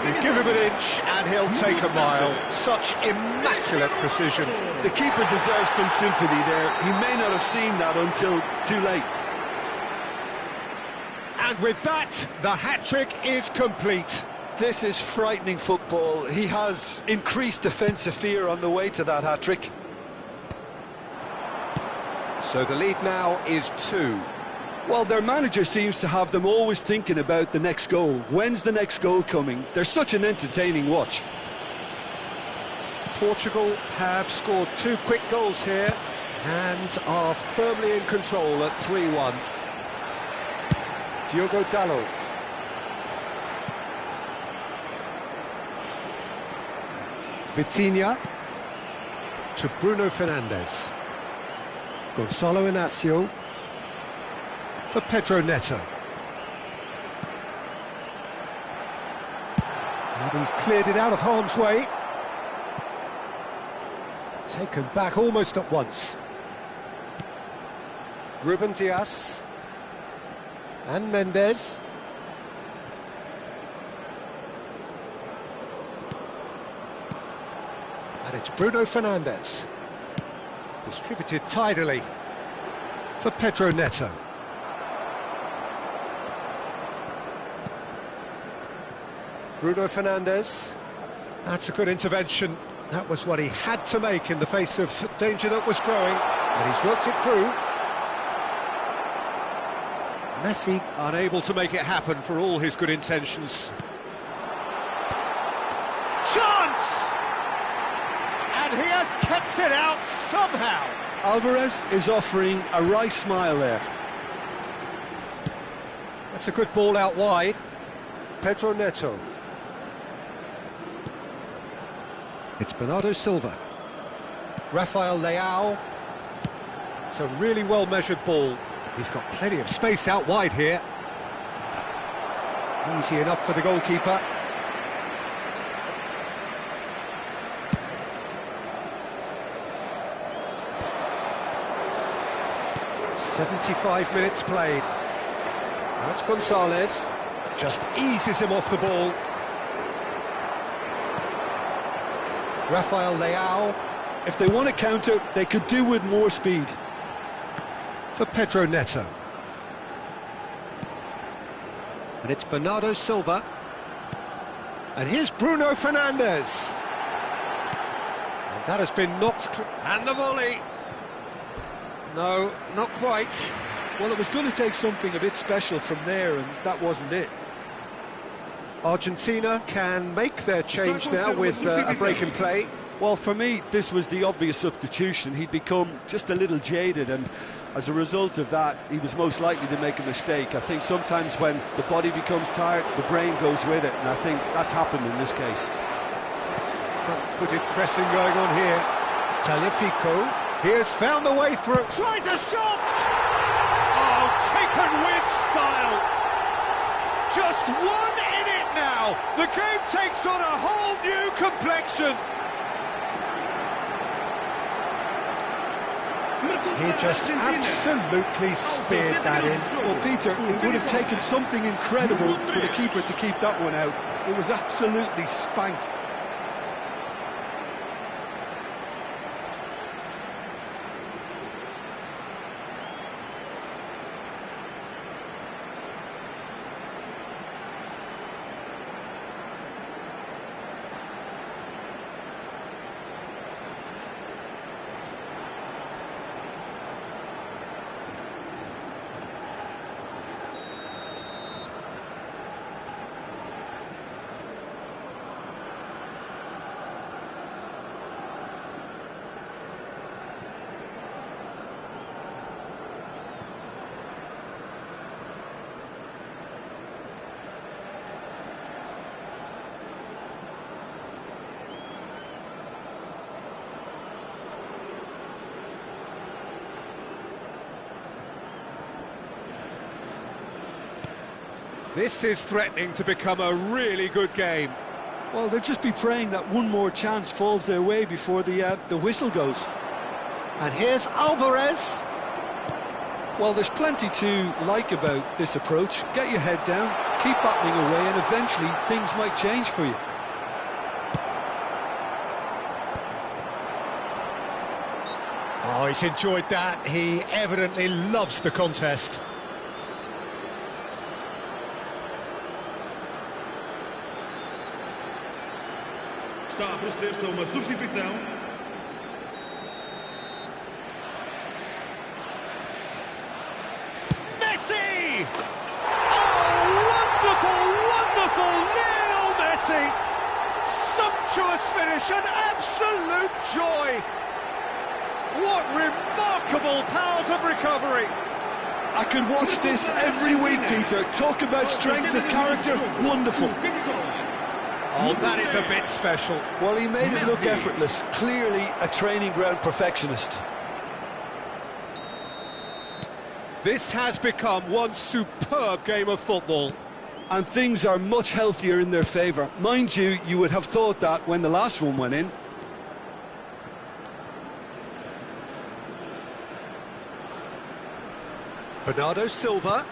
You give him an inch and he'll take a mile. Such immaculate precision. The keeper deserves some sympathy there. He may not have seen that until too late. And with that, the hat-trick is complete. This is frightening football. He has increased defensive fear on the way to that hat-trick. So the lead now is 2. Well, their manager seems to have them always thinking about the next goal. When's the next goal coming? They're such an entertaining watch. Portugal have scored 2 quick goals here and are firmly in control at 3-1. Diogo Dalot. Vitinha to Bruno Fernandes. Gonzalo Inacio for Pedro Neto. And he's cleared it out of harm's way. Taken back almost at once. Ruben Dias and Mendes. And it's Bruno Fernandes. Distributed tidily for Pedro Neto. Bruno Fernandes. That's a good intervention. That was what he had to make in the face of danger that was growing, and he's worked it through. Messi unable to make it happen for all his good intentions. Chance! And he has kept it out somehow. Alvarez is offering a wry smile there. That's a good ball out wide. Pedro Neto. It's Bernardo Silva. Rafael Leao. It's a really well-measured ball. He's got plenty of space out wide here. Easy enough for the goalkeeper. "75 minutes played. That's Gonzalez. Just eases him off the ball. Rafael Leao. If they want to counter, they could do with more speed. For Pedro Neto. And it's Bernardo Silva. And here's Bruno Fernandes. And that has been knocked... And the volley! No, not quite. Well, it was going to take something a bit special from there, and that wasn't it. Argentina can make their change now with a break in play. Well, for me, this was the obvious substitution. He'd become just a little jaded, and as a result of that, he was most likely to make a mistake. I think sometimes when the body becomes tired, the brain goes with it, and I think that's happened in this case. Front-footed pressing going on here. Tagliafico, he has found the way through. Tries a shot! Oh, taken with style! Just one in it now! The game takes on a whole new complexion! He just absolutely speared that in. Well, Peter, it would have taken something incredible for the keeper to keep that one out. It was absolutely spanked. This is threatening to become a really good game. Well, they'll just be praying that one more chance falls their way before the whistle goes. And here's Alvarez. Well, there's plenty to like about this approach. Get your head down, keep battling away, and eventually things might change for you. Oh, he's enjoyed that. He evidently loves the contest. Está a proceder-se a uma substituição. Messi! Oh, wonderful, wonderful Lionel Messi! sumptuous finish, an absolute joy. What remarkable powers of recovery. I could watch this every week, Peter. Talk about strength of character, wonderful. Oh, that is a bit special. Well, he made it look effortless. Clearly a training ground perfectionist. This has become one superb game of football. And things are much healthier in their favour. Mind you, you would have thought that when the last one went in. Bernardo Silva.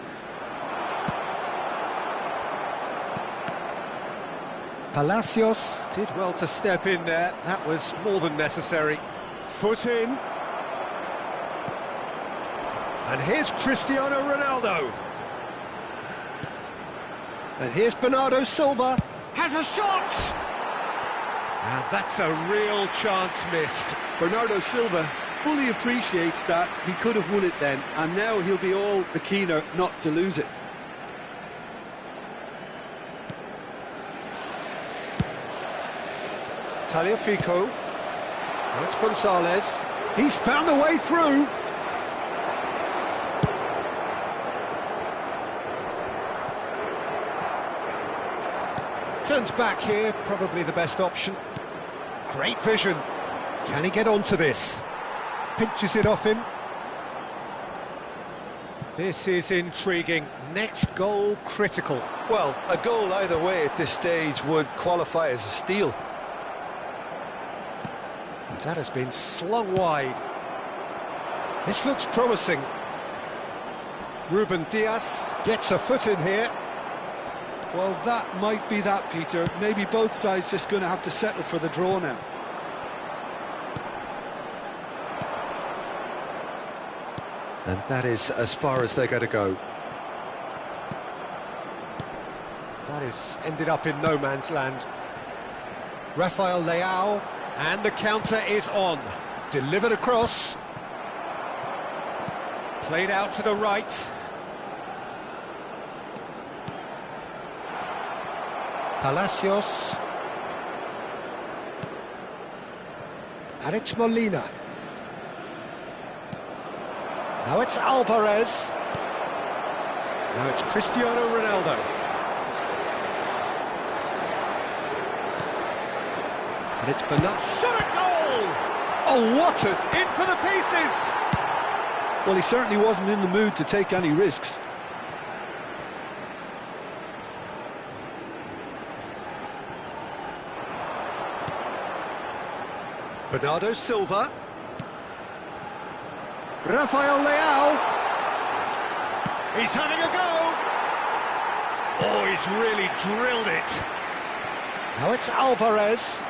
Palacios did well to step in there. That was more than necessary. Foot in. And here's Cristiano Ronaldo. And here's Bernardo Silva. Has a shot! And that's a real chance missed. Bernardo Silva fully appreciates that he could have won it then, and now he'll be all the keener not to lose it. Tagliafico. Now it's Gonzalez. He's found a way through. Turns back here, probably the best option. Great vision. Can he get onto this? Pinches it off him. This is intriguing. Next goal critical. Well, a goal either way at this stage would qualify as a steal. And that has been slung wide. This looks promising. Ruben Diaz gets a foot in here. Well, that might be that, Peter. Maybe both sides just going to have to settle for the draw now. And that is as far as they're going to go. That is ended up in no man's land. Rafael Leao, and the counter is on. Delivered across. Played out to the right. Palacios. And it's Molina. Now it's Alvarez. Now it's Cristiano Ronaldo. And it's Bernardo. Shot a goal! Oh, Waters in for the pieces! Well, he certainly wasn't in the mood to take any risks. Bernardo Silva. Rafael Leao. He's having a go. Oh, he's really drilled it. Now it's Alvarez.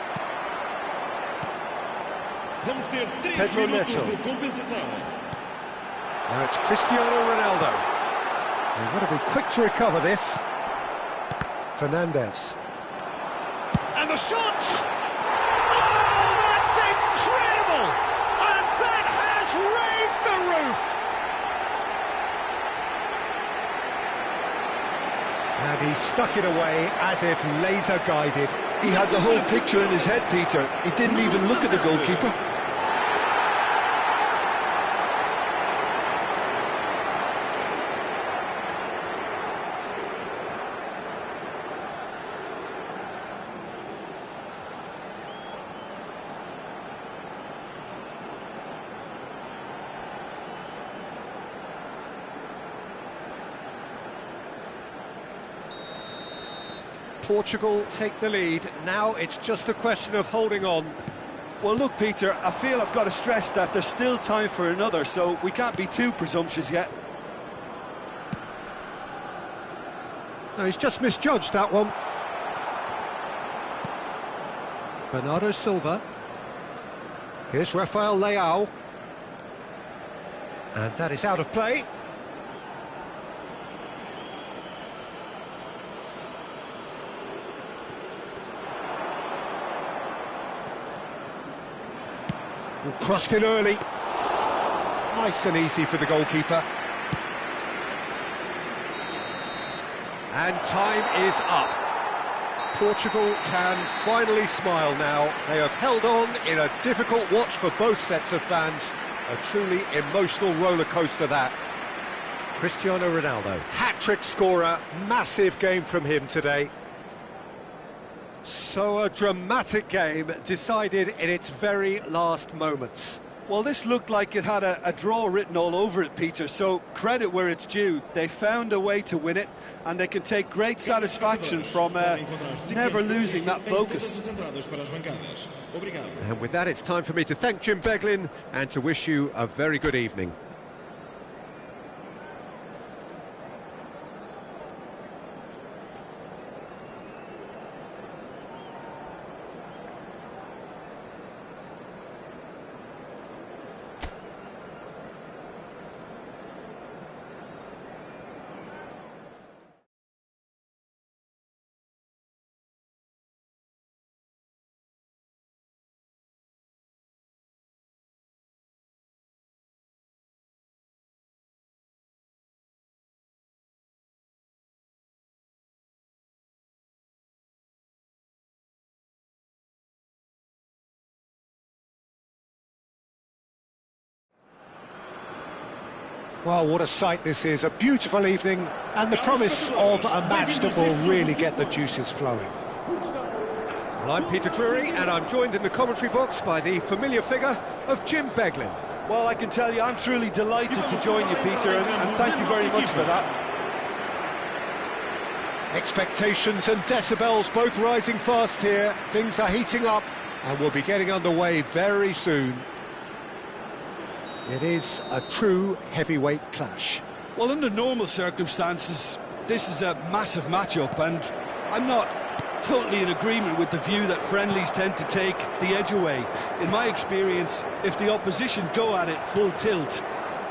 Pedro Neto. Now it's Cristiano Ronaldo. They've got to be quick to recover this. Fernandez. And the shot! Oh, that's incredible! And that has raised the roof! And he stuck it away as if laser guided. He had the whole picture in his head, Peter. He didn't even look at the goalkeeper. Portugal take the lead. Now it's just a question of holding on. Well, look, Peter, I feel I've got to stress that there's still time for another, so we can't be too presumptuous yet. No, he's just misjudged that one. Bernardo Silva. Here's Rafael Leao. And that is out of play. Crossed in early. Nice and easy for the goalkeeper. And time is up. Portugal can finally smile now. They have held on in a difficult watch for both sets of fans. A truly emotional roller coaster that. Cristiano Ronaldo, hat-trick scorer, massive game from him today. So a dramatic game decided in its very last moments. Well, this looked like it had a draw written all over it, Peter, so credit where it's due. They found a way to win it, and they can take great satisfaction from never losing that focus. And with that, it's time for me to thank Jim Beglin and to wish you a very good evening. Well, what a sight this is, a beautiful evening, and the promise of a match that will really get the juices flowing. Well, I'm Peter Drury, and I'm joined in the commentary box by the familiar figure of Jim Beglin. Well, I can tell you, I'm truly delighted to join you, Peter, and thank you very much for that. Expectations and decibels both rising fast here. Things are heating up, and we'll be getting underway very soon. It is a true heavyweight clash. Well, under normal circumstances, this is a massive matchup, and I'm not totally in agreement with the view that friendlies tend to take the edge away. In my experience, if the opposition go at it full tilt,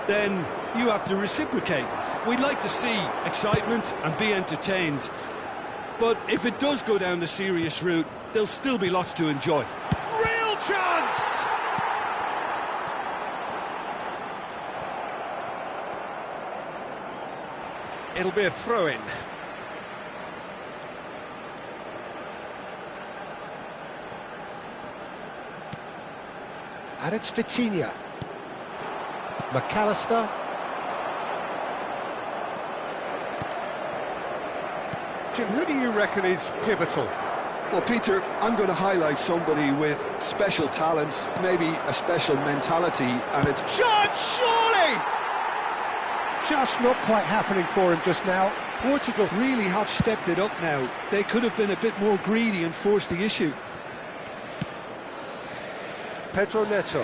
then you have to reciprocate. We'd like to see excitement and be entertained, but if it does go down the serious route, there'll still be lots to enjoy. Real chance! It'll be a throw-in. And it's Vitinha. McAllister. Jim, who do you reckon is pivotal? Well, Peter, I'm going to highlight somebody with special talents, maybe a special mentality, and it's... Shot, surely! Just not quite happening for him just now. Portugal really have stepped it up now. They could have been a bit more greedy and forced the issue. Pedro Neto.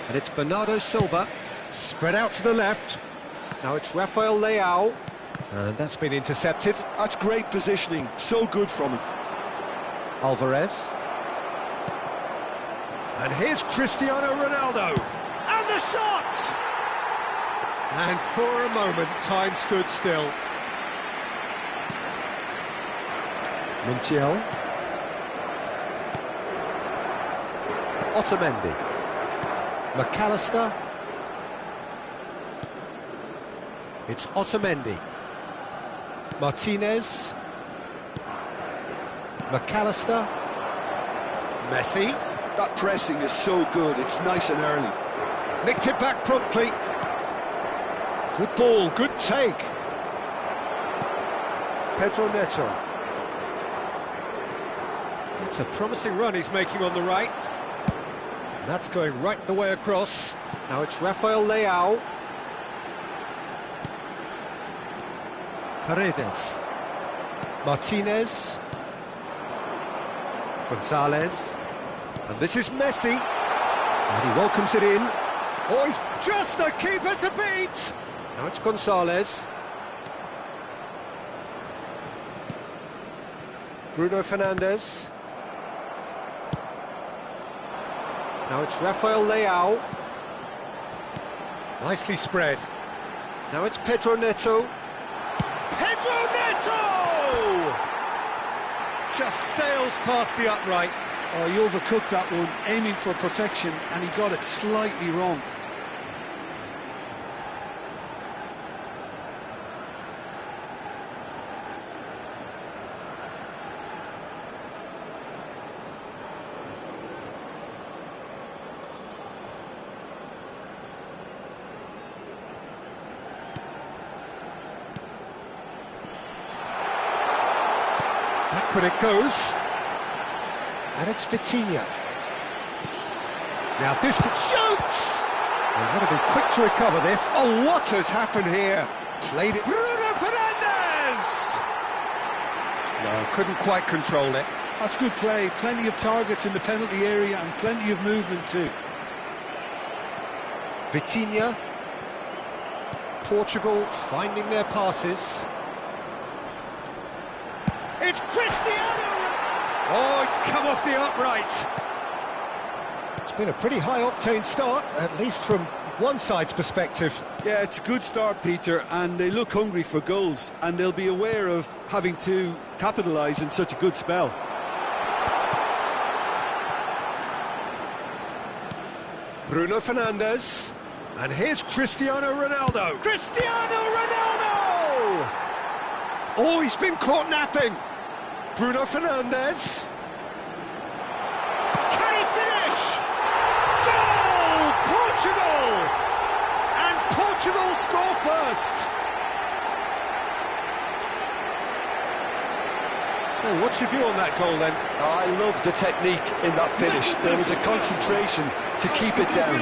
And it's Bernardo Silva, spread out to the left. Now it's Rafael Leao, and that's been intercepted. That's great positioning, so good from him. Alvarez. And here's Cristiano Ronaldo. And the shot! And for a moment, time stood still. Montiel. Otamendi. McAllister. It's Otamendi. Martinez. McAllister. Messi. That pressing is so good, it's nice and early. Nicked it back promptly. Good ball, good take. Pedro Neto. It's a promising run he's making on the right. And that's going right the way across. Now it's Rafael Leao. Paredes. Martinez. Gonzalez. And this is Messi. And he welcomes it in. Oh, he's just the keeper to beat! Now it's Gonzalez. Bruno Fernandes. Now it's Rafael Leao. Nicely spread. Now it's Pedro Neto. Pedro Neto! Just sails past the upright. Oh, he overcooked that one, aiming for perfection, and he got it slightly wrong. Open it goes. And it's Vitinha. Now this could shoots! They've got to be quick to recover this. Oh, what has happened here? Played it. Bruno Fernandes! No, couldn't quite control it. That's good play. Plenty of targets in the penalty area and plenty of movement too. Vitinha. Portugal finding their passes. It's Cristiano! Oh, it's come off the upright. It's been a pretty high-octane start, at least from one side's perspective. Yeah, it's a good start, Peter, and they look hungry for goals, and they'll be aware of having to capitalise in such a good spell. Bruno Fernandes. And here's Cristiano Ronaldo. Cristiano Ronaldo! Oh, he's been caught napping. Bruno Fernandes. Can he finish? Goal! Portugal! And Portugal score first. So what's your view on that goal then? I love the technique in that finish. There was a concentration to keep it down.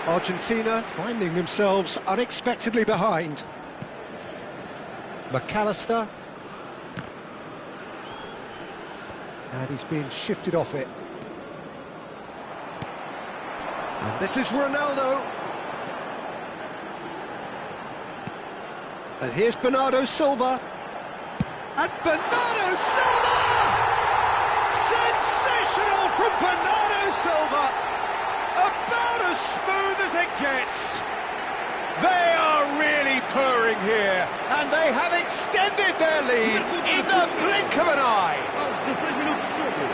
Argentina finding themselves unexpectedly behind. McAllister. And he's being shifted off it. And this is Ronaldo. And here's Bernardo Silva. And Bernardo Silva! Sensational from Bernardo Silva! About as smooth as it gets. They are really purring here, and they have extended their lead in the blink of an eye.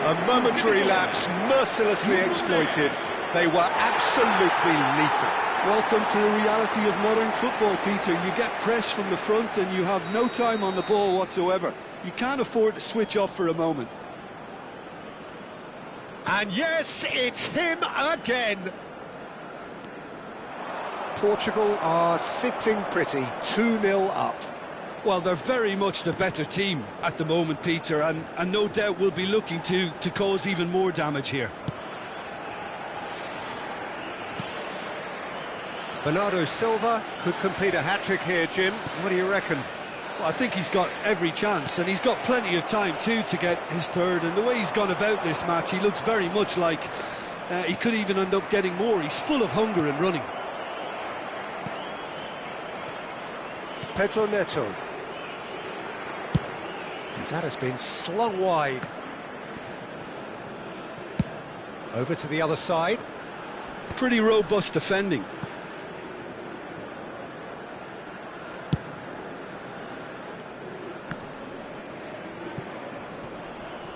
A momentary lapse mercilessly exploited. They were absolutely lethal. Welcome to the reality of modern football, Peter. You get press from the front and you have no time on the ball whatsoever. You can't afford to switch off for a moment. And yes, it's him again. Portugal are sitting pretty, 2-0 up. Well, they're very much the better team at the moment, Peter, and no doubt will be looking to cause even more damage here. Bernardo Silva could complete a hat-trick here, Jim. What do you reckon? Well, I think he's got every chance, and he's got plenty of time too to get his third, and the way he's gone about this match, he looks very much like he could even end up getting more. He's full of hunger and running. Pedro Neto. That has been slung wide. Over to the other side. Pretty robust defending.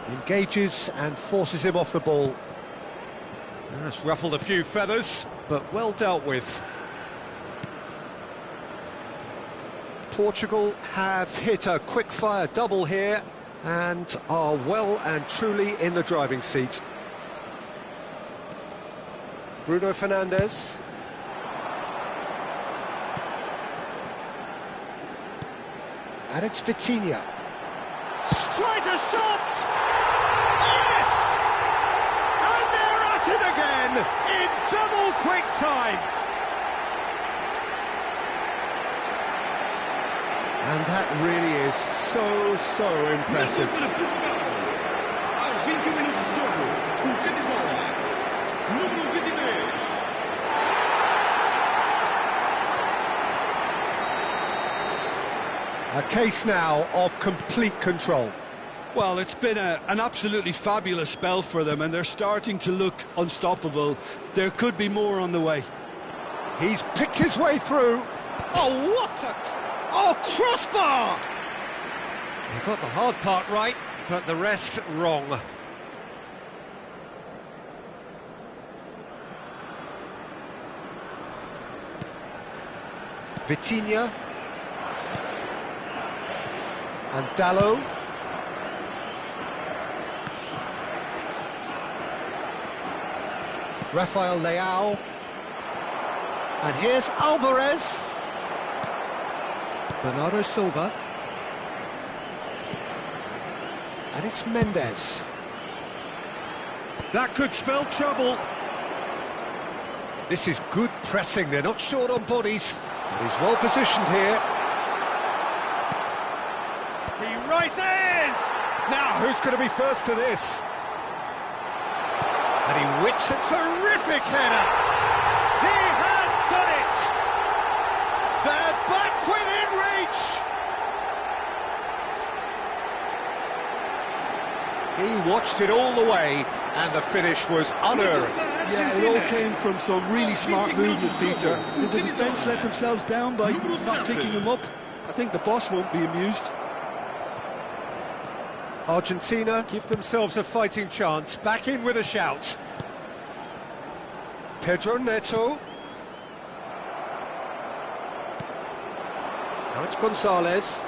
Engages and forces him off the ball. That's ruffled a few feathers, but well dealt with. Portugal have hit a quick-fire double here and are well and truly in the driving seat. Bruno Fernandes. And it's Vitinha. Tries a shot! Yes! And they're at it again in double quick time. And that really is so impressive. A case now of complete control. Well, it's been an absolutely fabulous spell for them, and they're starting to look unstoppable. There could be more on the way. He's picked his way through. Oh, what a... Oh, crossbar! He got the hard part right, but the rest wrong. Vitinha. And Dallo. Rafael Leao. And here's Alvarez. Bernardo Silva. And it's Mendes. That could spell trouble. This is good pressing, they're not short on bodies. But he's well positioned here. He rises! Now, who's going to be first to this? And he whips a terrific header. He has done it! They're back within reach! He watched it all the way, and the finish was unerring. Yeah, it all came from some really smart movement, Peter. Did the defence let themselves down by not picking him up? I think the boss won't be amused. Argentina give themselves a fighting chance, back in with a shout. Pedro Neto. Now it's Gonzalez.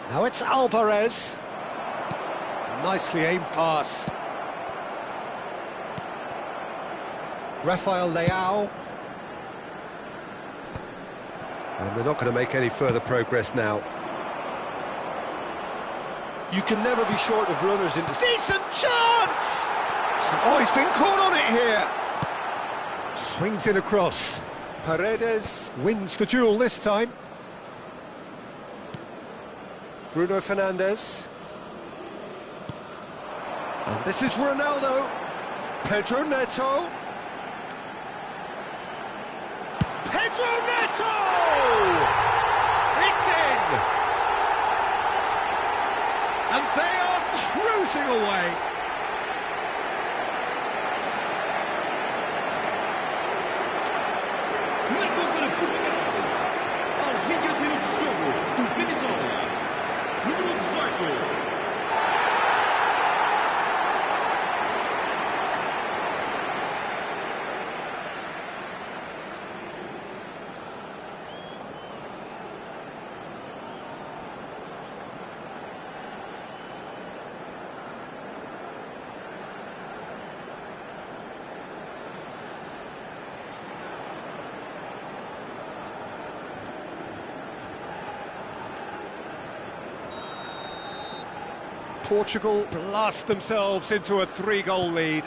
Now it's Alvarez. Nicely aimed pass. Rafael Leao. And they're not going to make any further progress now. You can never be short of runners in this. Decent chance! Oh, he's been caught on it here. Swings in across. Paredes wins the duel this time. Bruno Fernandes. And this is Ronaldo. Pedro Neto. Pedro Neto! It's in! And they are cruising away. Marcou para Portugal. Aos 28 minutos de jogo, o camisola número 18. Portugal blast themselves into a 3-goal lead.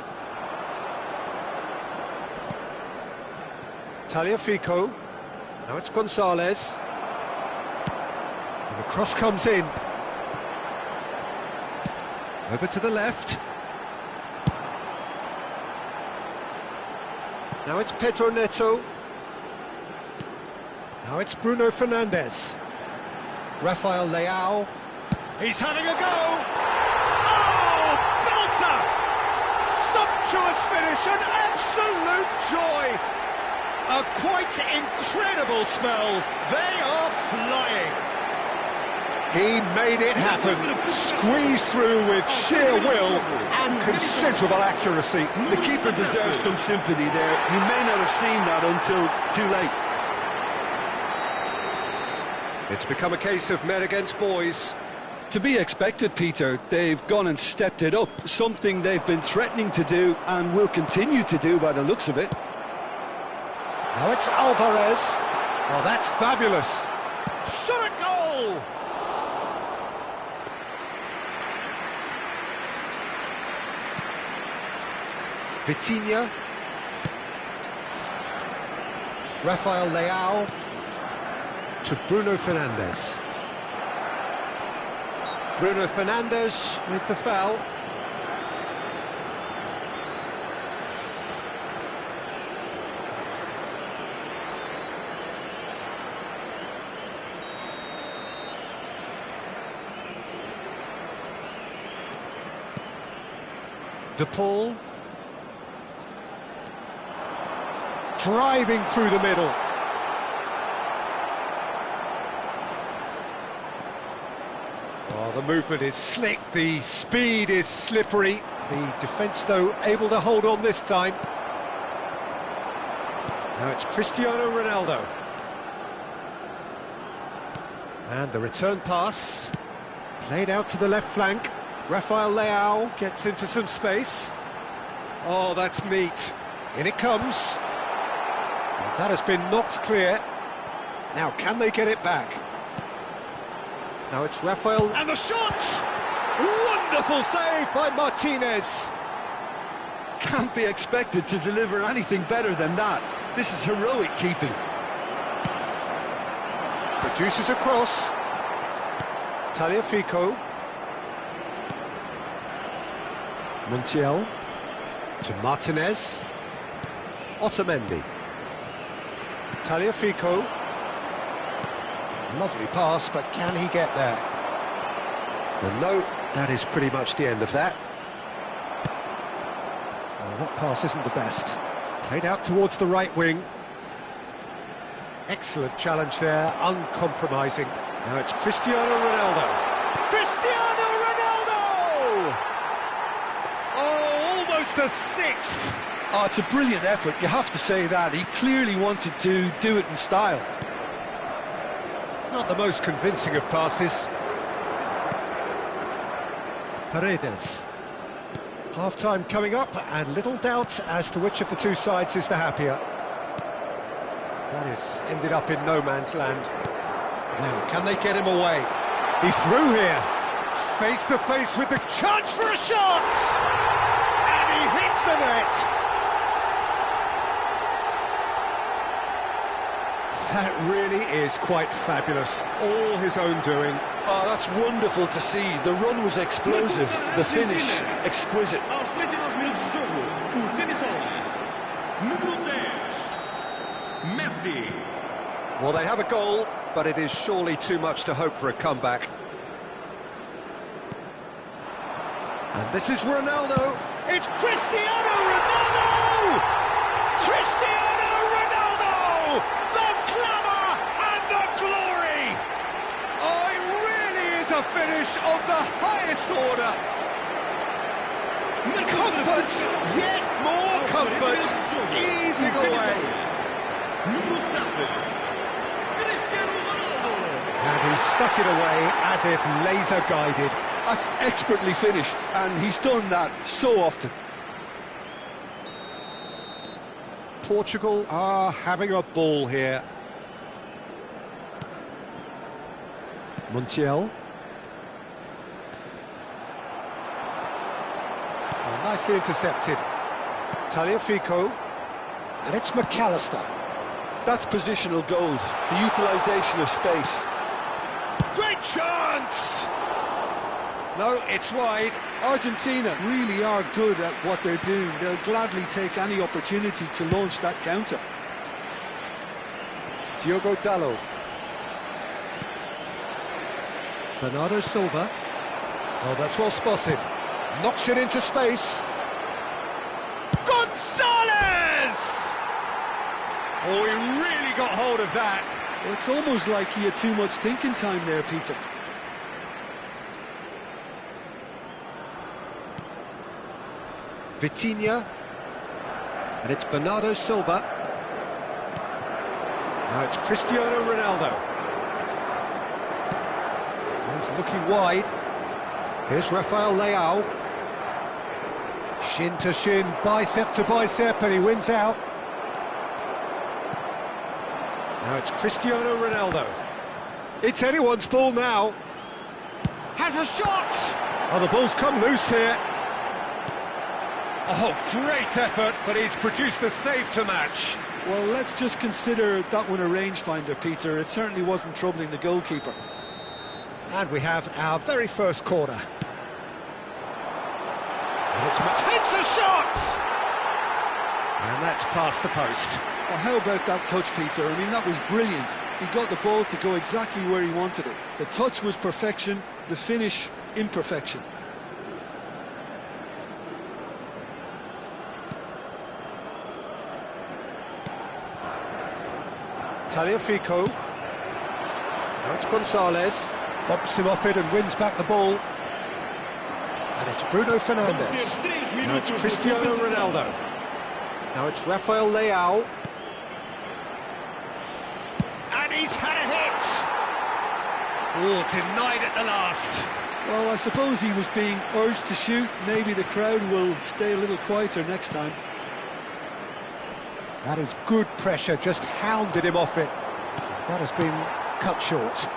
Tagliafico. Now it's Gonzalez. And the cross comes in. Over to the left. Now it's Pedro Neto. Now it's Bruno Fernandes. Rafael Leao. He's having a go! Oh, belter! Sumptuous finish, an absolute joy! A quite incredible spell. They are flying. He made it happen, squeezed through with sheer will and considerable accuracy. The keeper deserves some sympathy there. He may not have seen that until too late. It's become a case of men against boys. To be expected, Peter. They've gone and stepped it up, something they've been threatening to do and will continue to do by the looks of it. Now it's Alvarez. Oh, that's fabulous. Shot a goal! Vitinha. Rafael Leao to Bruno Fernandes. Bruno Fernandes with the foul. De Paul. Driving through the middle. Oh, the movement is slick, the speed is slippery. The defence, though, able to hold on this time. Now it's Cristiano Ronaldo. And the return pass, played out to the left flank. Rafael Leao gets into some space. Oh, that's neat. In it comes. That has been knocked clear. Now, can they get it back? Now it's Rafael, and the shot! Wonderful save by Martinez. Can't be expected to deliver anything better than that. This is heroic keeping. Produces a cross. Tagliafico. Montiel. To Martinez. Otamendi. Tagliafico. Lovely pass, but can he get there? And no, that is pretty much the end of that. Well, that pass isn't the best. Played out towards the right wing. Excellent challenge there, uncompromising. Now it's Cristiano Ronaldo. Cristiano Ronaldo! Oh, almost a sixth. Oh, it's a brilliant effort, you have to say that. He clearly wanted to do it in style. Not the most convincing of passes. Paredes. Half-time coming up, and little doubt as to which of the two sides is the happier. That has ended up in no man's land. Now, can they get him away? He's through here. Face to face with the chance for a shot! And he hits the net! That really is quite fabulous. All his own doing. Oh, that's wonderful to see. The run was explosive, the finish exquisite. Aos 32 minutos de jogo, o camisola número 10, Messi. Well, they have a goal, but it is surely too much to hope for a comeback. And this is Ronaldo. It's Cristiano Ronaldo! Cristiano Ronaldo! The glamour and the glory! Oh, it really is a finish of the highest order. Comfort, yet more comfort, easing away. Número 7, Cristiano Ronaldo. And he stuck it away as if laser-guided. That's expertly finished, and he's done that so often. Portugal are having a ball here. Montiel. Oh, nicely intercepted. Tagliafico. And it's McAllister. That's positional goals, the utilisation of space. Great chance! No, it's wide. Argentina really are good at what they're doing. They'll gladly take any opportunity to launch that counter. Diogo Dalot. Bernardo Silva. Oh, that's well spotted. Knocks it into space. Gonzalez! Oh, he really got hold of that. Well, it's almost like he had too much thinking time there, Peter. Vitinha, and it's Bernardo Silva. Now it's Cristiano Ronaldo. He's looking wide. Here's Rafael Leao. Shin to shin, bicep to bicep, and he wins out. Now it's Cristiano Ronaldo. It's anyone's ball now. Has a shot! Oh, the ball's come loose here. Oh, great effort, but he's produced a save to match. Well, let's just consider that one a rangefinder, Peter. It certainly wasn't troubling the goalkeeper. And we have our very first corner. And it's takes a shot! And that's past the post. Well, how about that touch, Peter? I mean, that was brilliant. He got the ball to go exactly where he wanted it. The touch was perfection, the finish, imperfection. Tagliafico. Now it's Gonzalez. Bumps him off it and wins back the ball. And it's Bruno Fernandes. Now it's Cristiano Ronaldo. Now it's Rafael Leao. And he's had a hit! Oh, denied at the last. Well, I suppose he was being urged to shoot. Maybe the crowd will stay a little quieter next time. That is good pressure, just hounded him off it. That has been cut short.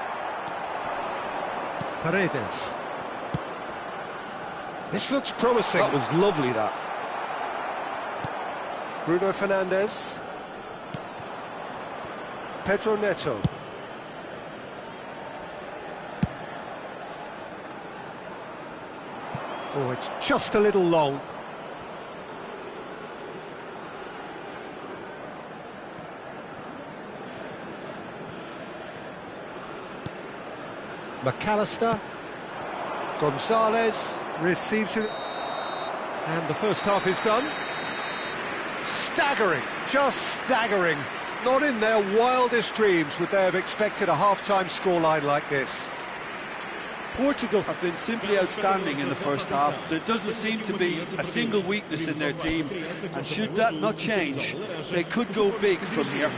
Paredes. This looks promising. That was lovely, that. Bruno Fernandes. Pedro Neto. Oh, it's just a little long. McAllister. Gonzalez receives it. And the first half is done. Staggering, just staggering. Not in their wildest dreams would they have expected a half-time scoreline like this. Portugal have been simply outstanding in the first half. There doesn't seem to be a single weakness in their team, and should that not change, they could go big from here.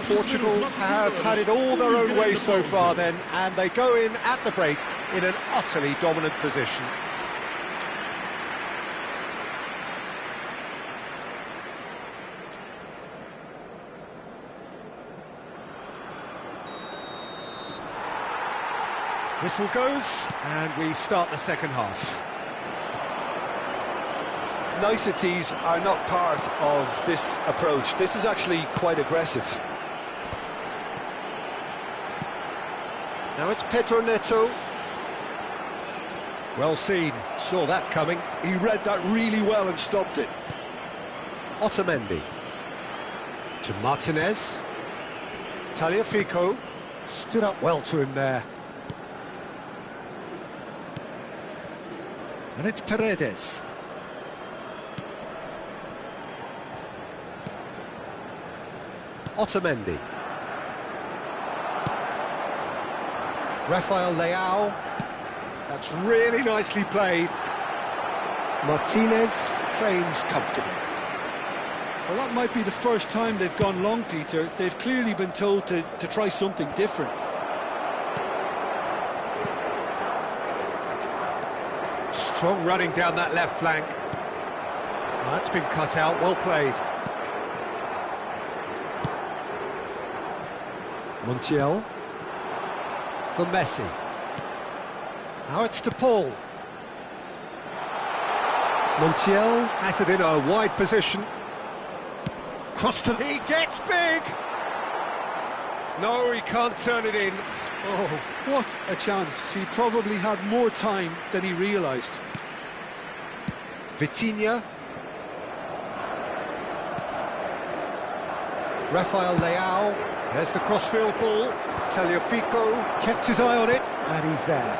Portugal have had it all their own way so far then, and they go in at the break in an utterly dominant position. Whistle goes, and we start the second half. Niceties are not part of this approach. This is actually quite aggressive. Now it's Pedro Neto. Well seen, saw that coming. He read that really well and stopped it. Otamendi. To Martinez. Tagliafico. Stood up well to him there. And it's Paredes. Otamendi. Rafael Leao. That's really nicely played. Martinez claims comfortably. Well, that might be the first time they've gone long, Peter. They've clearly been told to try something different. Strong running down that left flank. Oh, that's been cut out, well played. Montiel. For Messi. Now it's to Paul. Montiel has it in a wide position. Cross to... He gets big! No, he can't turn it in. Oh, what a chance. He probably had more time than he realised. Vitinha. Rafael Leao. There's the crossfield ball. Tagliafico kept his eye on it, and he's there.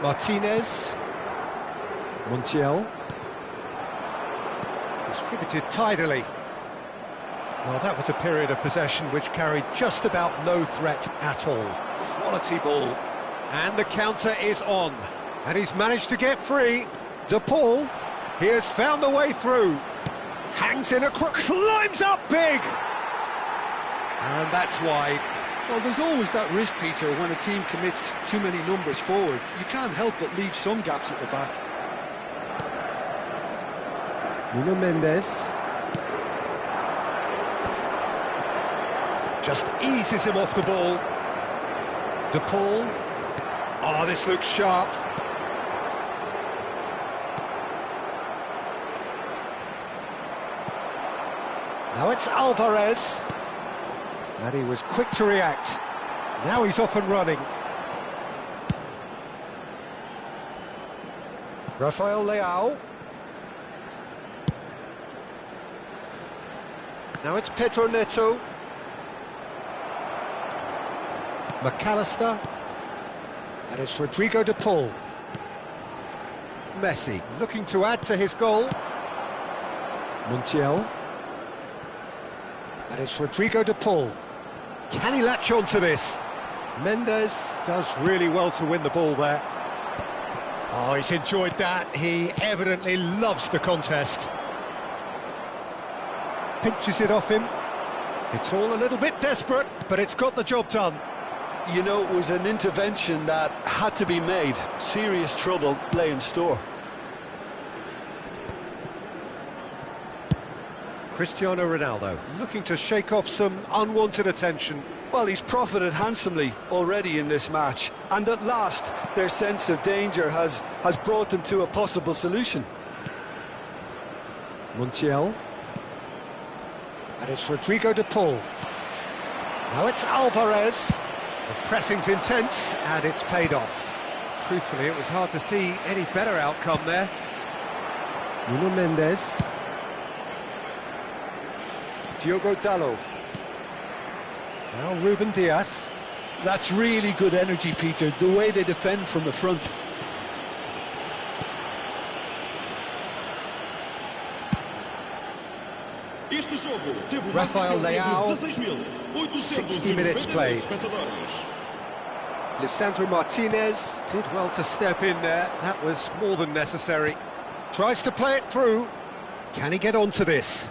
Martinez. Montiel. Distributed tidily. Well, that was a period of possession which carried just about no threat at all. Quality ball. And the counter is on. And he's managed to get free. De Paul, he has found the way through. Hangs in a crook, climbs up big! And that's wide. Well, there's always that risk, Peter, when a team commits too many numbers forward. You can't help but leave some gaps at the back. Nuno Mendes. Just eases him off the ball. De Paul. Oh, this looks sharp. Now it's Alvarez. And he was quick to react. Now he's off and running. Rafael Leao. Now it's Pedro Neto. McAllister. And it's Rodrigo de Paul. Messi looking to add to his goal. Montiel. And it's Rodrigo de Paul. Can he latch on to this? Mendes does really well to win the ball there. Oh, he's enjoyed that. He evidently loves the contest. Pinches it off him. It's all a little bit desperate, but it's got the job done. You know, it was an intervention that had to be made. Serious trouble lay in store. Cristiano Ronaldo. Looking to shake off some unwanted attention. Well, he's profited handsomely already in this match, and at last their sense of danger has brought them to a possible solution. Montiel. And it's Rodrigo de Paul. Now it's Alvarez. The pressing's intense, and it's paid off. Truthfully, it was hard to see any better outcome there. Nuno Mendes. Diogo Dalot. Now Ruben Dias. That's really good energy, Peter, the way they defend from the front. Rafael Leao, 60 minutes played. Lisandro Martinez did well to step in there. That was more than necessary. Tries to play it through. Can he get onto this?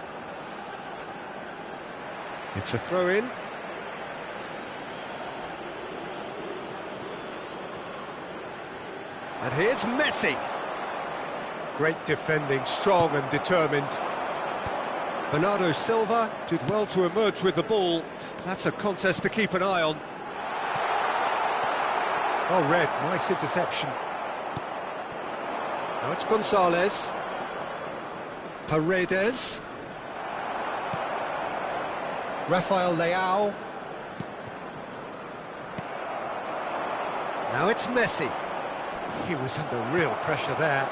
It's a throw-in. And here's Messi. Great defending, strong and determined. Bernardo Silva did well to emerge with the ball. That's a contest to keep an eye on. Oh, Red, nice interception. Now it's Gonzalez. Paredes. Rafael Leao. Now it's Messi. He was under real pressure there.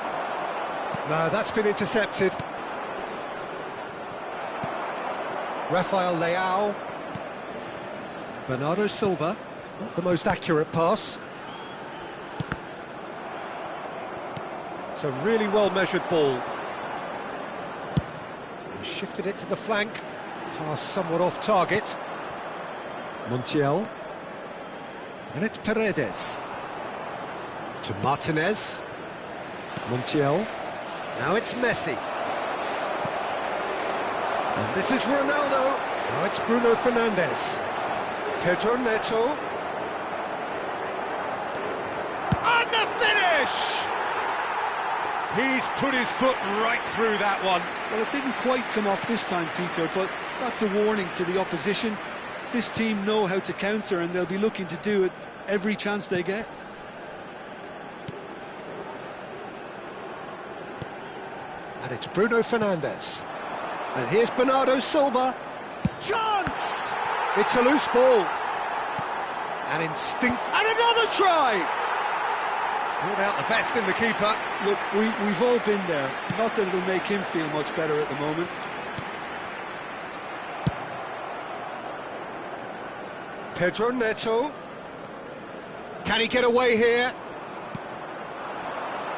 No, that's been intercepted. Rafael Leao. Bernardo Silva. Not the most accurate pass. It's a really well-measured ball. He shifted it to the flank. Pass somewhat off target. Montiel. And it's Paredes. To Martinez. Montiel. Now it's Messi. And this is Ronaldo. Now it's Bruno Fernandes. Pedro Neto. And the finish! He's put his foot right through that one. Well, it didn't quite come off this time, Peter, but that's a warning to the opposition. This team know how to counter, and they'll be looking to do it every chance they get. And it's Bruno Fernandes. And here's Bernardo Silva. Chance! It's a loose ball. An instinct. And another try! Brought out the best in the keeper. Look, we've all been there. Not that it'll make him feel much better at the moment. Pedro Neto. Can he get away here?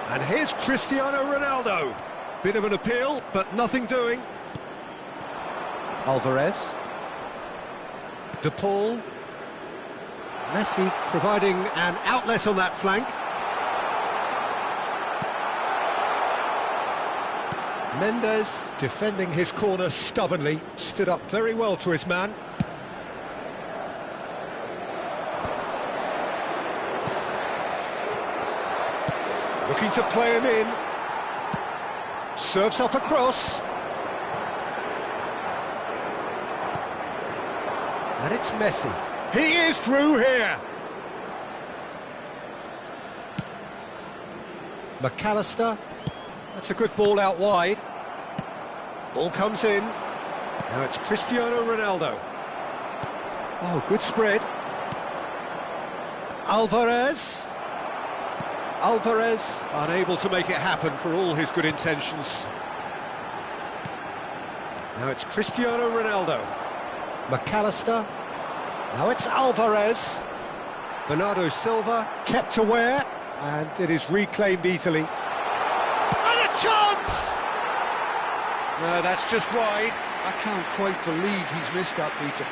And here's Cristiano Ronaldo. Bit of an appeal, but nothing doing. Alvarez. De Paul. Messi providing an outlet on that flank. Mendes defending his corner stubbornly, stood up very well to his man. Looking to play him in. Serves up across. And it's Messi. He is through here. McAllister. That's a good ball out wide. Ball comes in. Now it's Cristiano Ronaldo. Oh, good spread. Alvarez. Alvarez unable to make it happen for all his good intentions. Now it's Cristiano Ronaldo. McAllister. Now it's Alvarez. Bernardo Silva Kept aware, and it is reclaimed easily. and a chance! No, that's just wide. I can't quite believe he's missed that, Peter.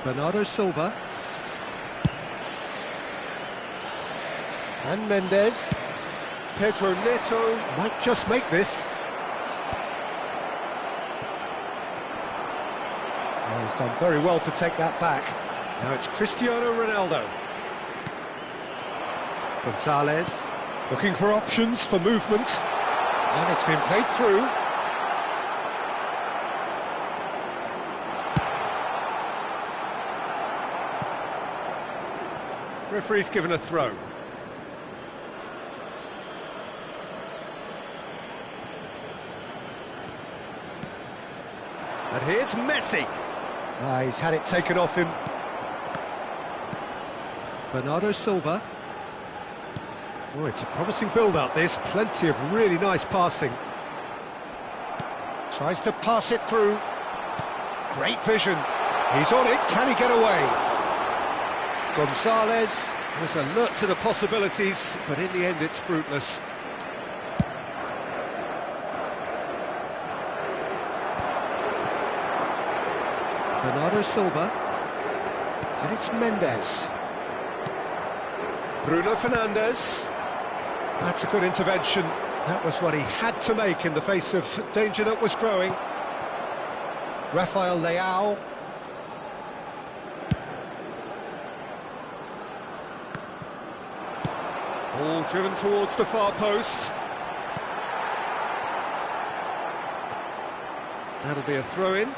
Bernardo Silva. And Mendes Pedro Neto. might just make this. Oh, he's done very well to take that back. Now it's Cristiano Ronaldo. Gonzalez, looking for options for movement. And it's been played through. Referee's given a throw. And here's Messi. He's had it taken off him. Bernardo Silva. Oh, it's a promising build-up, this. Plenty of really nice passing. Tries to pass it through. Great vision. He's on it. Can he get away? Gonzalez was alert to the possibilities, but in the end it's fruitless. Bernardo Silva. And it's Mendes. Bruno Fernandes. That's a good intervention. That was what he had to make in the face of danger that was growing. Rafael Leao. Ball driven towards the far post. That'll be a throw-in.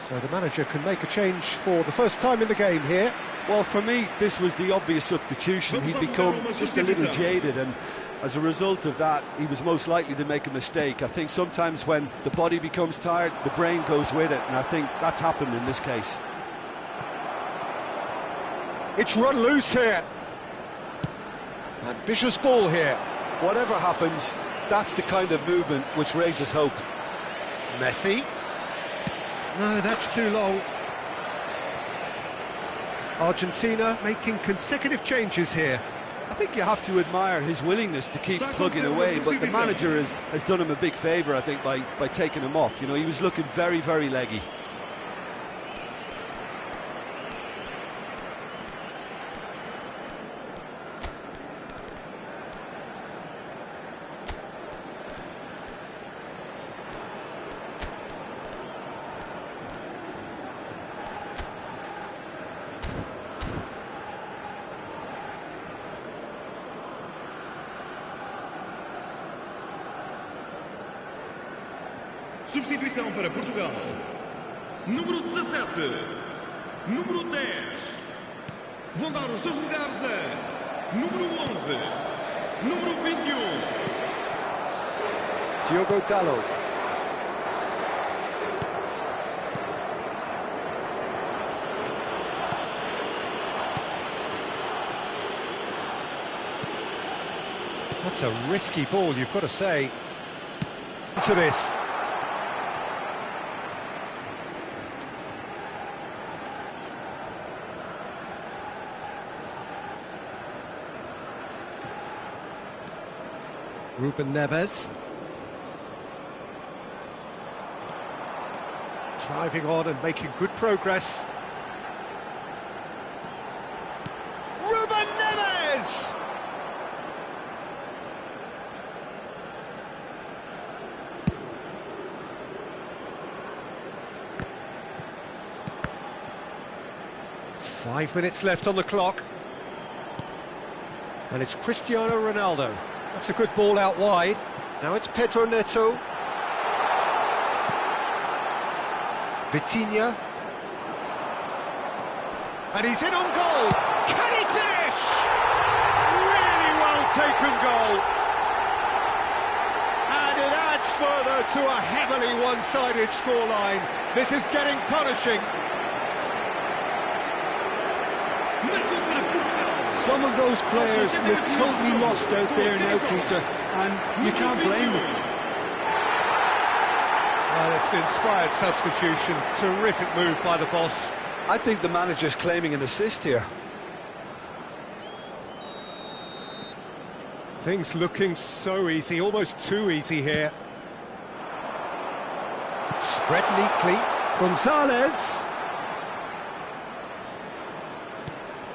So the manager can make a change for the first time in the game here. Well, for me, this was the obvious substitution. He'd become just a little jaded, and as a result of that, he was most likely to make a mistake. I think sometimes when the body becomes tired, the brain goes with it, and I think that's happened in this case. It's run loose here. Ambitious ball here. Whatever happens, that's the kind of movement which raises hope. Messi. No, that's too long. Argentina making consecutive changes here. I think you have to admire his willingness to keep plugging away, but the manager has done him a big favour, I think, by taking him off. You know, he was looking very, very leggy. Substituição para Portugal. Número 17. Número 10. Vão dar os seus lugares a número 11. Número 21. Diogo Dalot. That's a risky ball, you've got to say. To this. Ruben Neves. Driving on and making good progress. Ruben Neves! Five minutes left on the clock. And it's Cristiano Ronaldo. That's a good ball out wide. Now it's Pedro Neto. Vitinha. And he's in on goal. Can he finish? Really well taken goal. And it adds further to a heavily one-sided scoreline. This is getting punishing. Some of those players look totally lost out there now, Peter, and you can't blame them. Well, it's an inspired substitution. Terrific move by the boss. I think the manager's claiming an assist here. Things looking so easy, almost too easy here. Spread neatly. Gonzalez.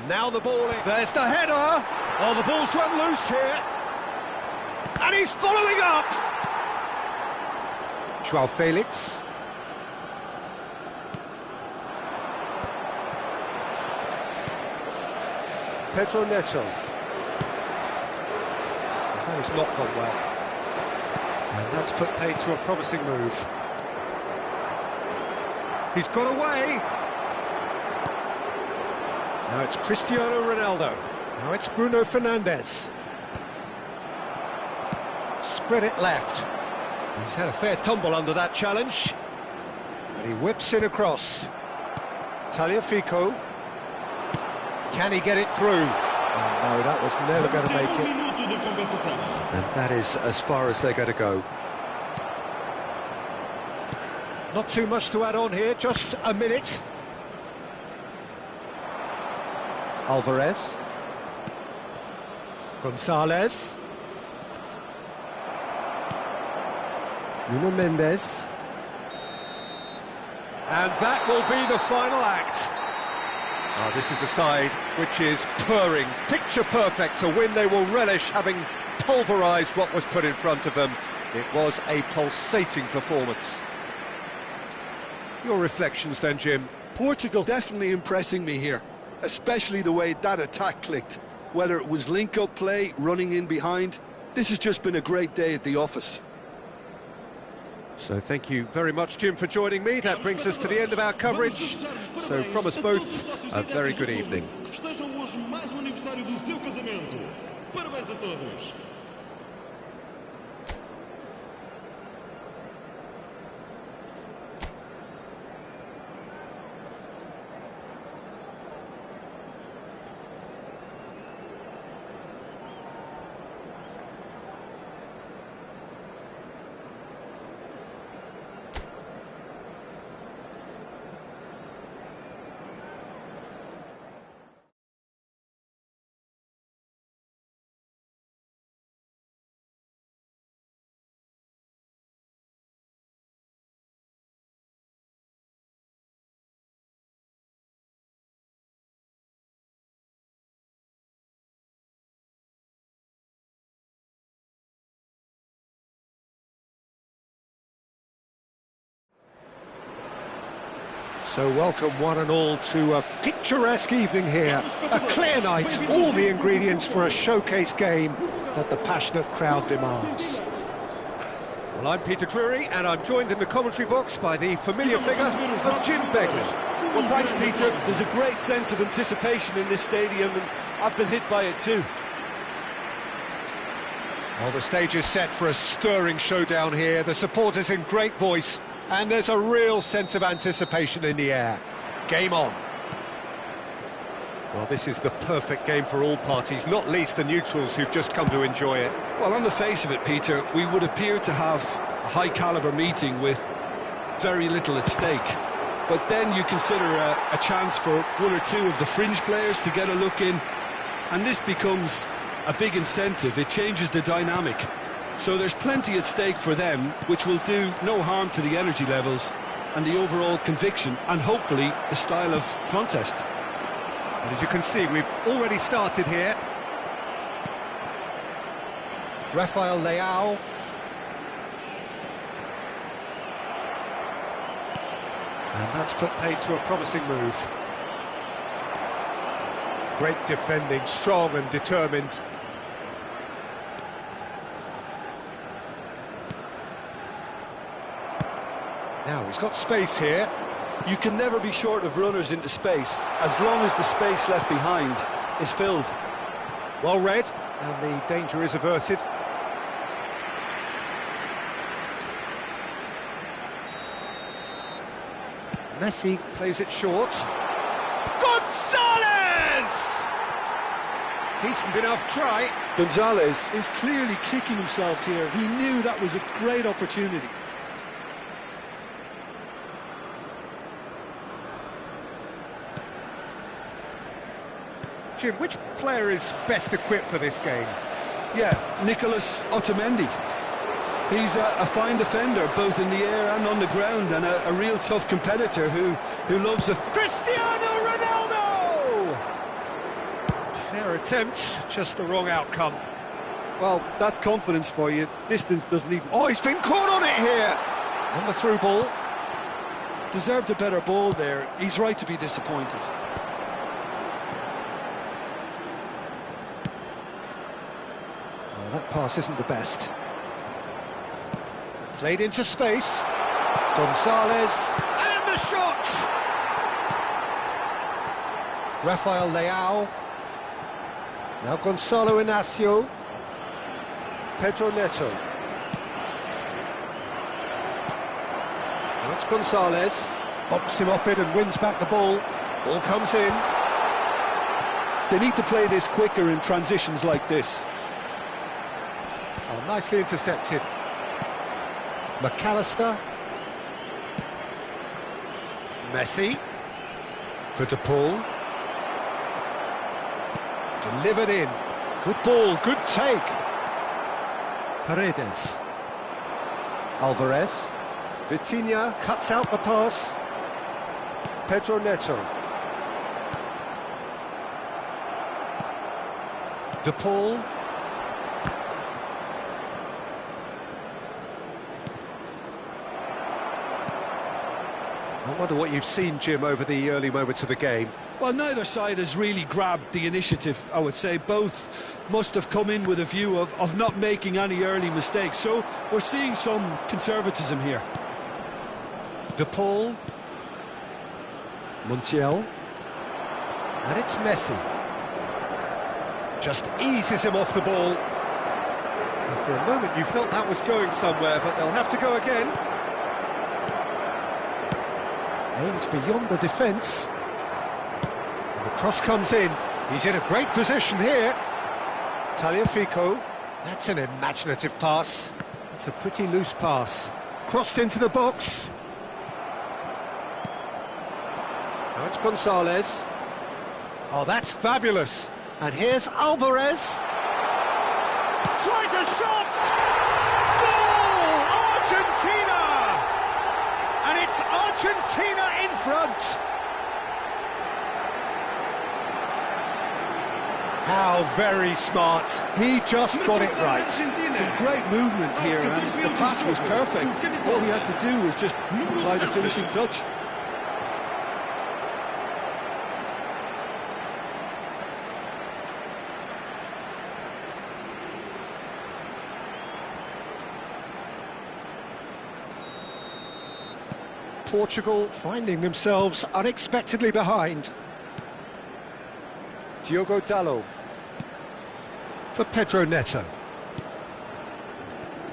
Now the ball in. There's the header. Oh, the ball's run loose here. And he's following up. Joao Felix. Pedro Neto. That has not gone well. And that's put paid to a promising move. He's got away. Now it's Cristiano Ronaldo. Now it's Bruno Fernandes. Spread it left. He's had a fair tumble under that challenge. And he whips in across. Tagliafico. Can he get it through? Oh, no, that was never going to make it. And that is as far as they're going to go. Not too much to add on here, just a minute. Alvarez. Gonzalez. Nuno Mendes. And that will be the final act. Oh, this is a side which is purring, picture perfect, a win they will relish, having pulverised what was put in front of them. It was a pulsating performance. Your reflections then, Jim? Portugal definitely impressing me here, especially the way that attack clicked. Whether it was link-up play, running in behind, this has just been a great day at the office. So thank you very much, Jim, for joining me. That brings us to the end of our coverage. So from us both, a very good evening. Parabéns a todos. So welcome one and all to a picturesque evening here, a clear night, all the ingredients for a showcase game that the passionate crowd demands. Well, I'm Peter Drury, and I'm joined in the commentary box by the familiar figure of Jim Begley. Well, thanks, Peter. There's a great sense of anticipation in this stadium, and I've been hit by it too. Well, the stage is set for a stirring showdown here, the supporters in great voice, and there's a real sense of anticipation in the air. Game on. Well, this is the perfect game for all parties, not least the neutrals who've just come to enjoy it. Well, on the face of it, Peter, we would appear to have a high-caliber meeting with very little at stake. But then you consider a chance for one or two of the fringe players to get a look in, and this becomes a big incentive. It changes the dynamic. So there's plenty at stake for them, which will do no harm to the energy levels and the overall conviction, and hopefully the style of contest. And as you can see, we've already started here. Rafael Leao. And that's put paid to a promising move. Great defending, strong and determined. Now he's got space here. You can never be short of runners into space, as long as the space left behind is filled. Well read, and the danger is averted. Messi plays it short. Gonzalez! Decent enough try. Gonzalez is clearly kicking himself here. He knew that was a great opportunity. Jim, which player is best equipped for this game? Yeah, Nicolas Otamendi. He's a fine defender, both in the air and on the ground, and a real tough competitor who loves a... Cristiano Ronaldo! Fair attempt, just the wrong outcome. Well, that's confidence for you. Distance doesn't even... Oh, he's been caught on it here! And the through ball. Deserved a better ball there. He's right to be disappointed. That pass isn't the best. Played into space. Gonzalez. And the shot! Rafael Leao. Now Gonzalo Inacio. Pedro Neto. Now it's Gonzalez. Bumps him off it and wins back the ball. Ball comes in. They need to play this quicker in transitions like this. Oh, nicely intercepted. McAllister. Messi. For De Paul. Delivered in. Good ball, good take. Paredes. Alvarez. Vitinha cuts out the pass. Pedro Neto. De Paul. I wonder what you've seen, Jim, over the early moments of the game. Well, neither side has really grabbed the initiative, I would say. Both must have come in with a view of not making any early mistakes. So we're seeing some conservatism here. De Paul. Montiel. And it's Messi. Just eases him off the ball. And for a moment you felt that was going somewhere, but they'll have to go again. Aimed beyond the defence. And the cross comes in. He's in a great position here. Tagliafico. That's an imaginative pass. It's a pretty loose pass. Crossed into the box. Now it's Gonzalez. Oh, that's fabulous. And here's Alvarez. Tries a shot! Goal! Argentina! And it's Argentina in front. How very smart. He just got it right. Some great movement here, and the pass was perfect. All he had to do was just apply the finishing touch. Portugal finding themselves unexpectedly behind. Diogo Dalot for Pedro Neto.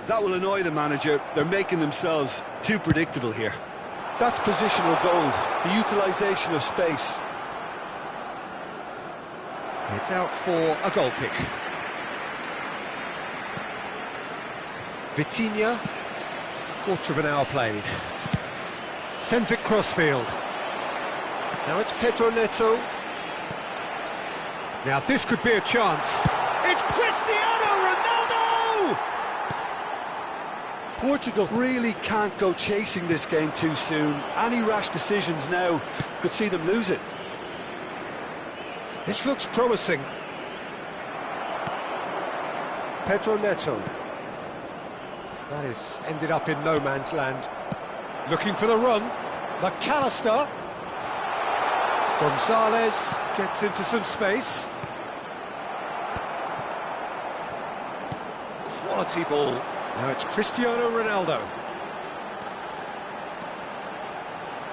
That will annoy the manager. They're making themselves too predictable here. That's positional gold, the utilisation of space. It's out for a goal kick. Vitinha, quarter of an hour played. Sends it crossfield. Now it's Pedro Neto. Now this could be a chance. It's Cristiano Ronaldo! Portugal really can't go chasing this game too soon. Any rash decisions now could see them lose it. This looks promising. Pedro Neto. That is ended up in no man's land. Looking for the run. McAllister. Gonzalez gets into some space. Quality ball. Now it's Cristiano Ronaldo.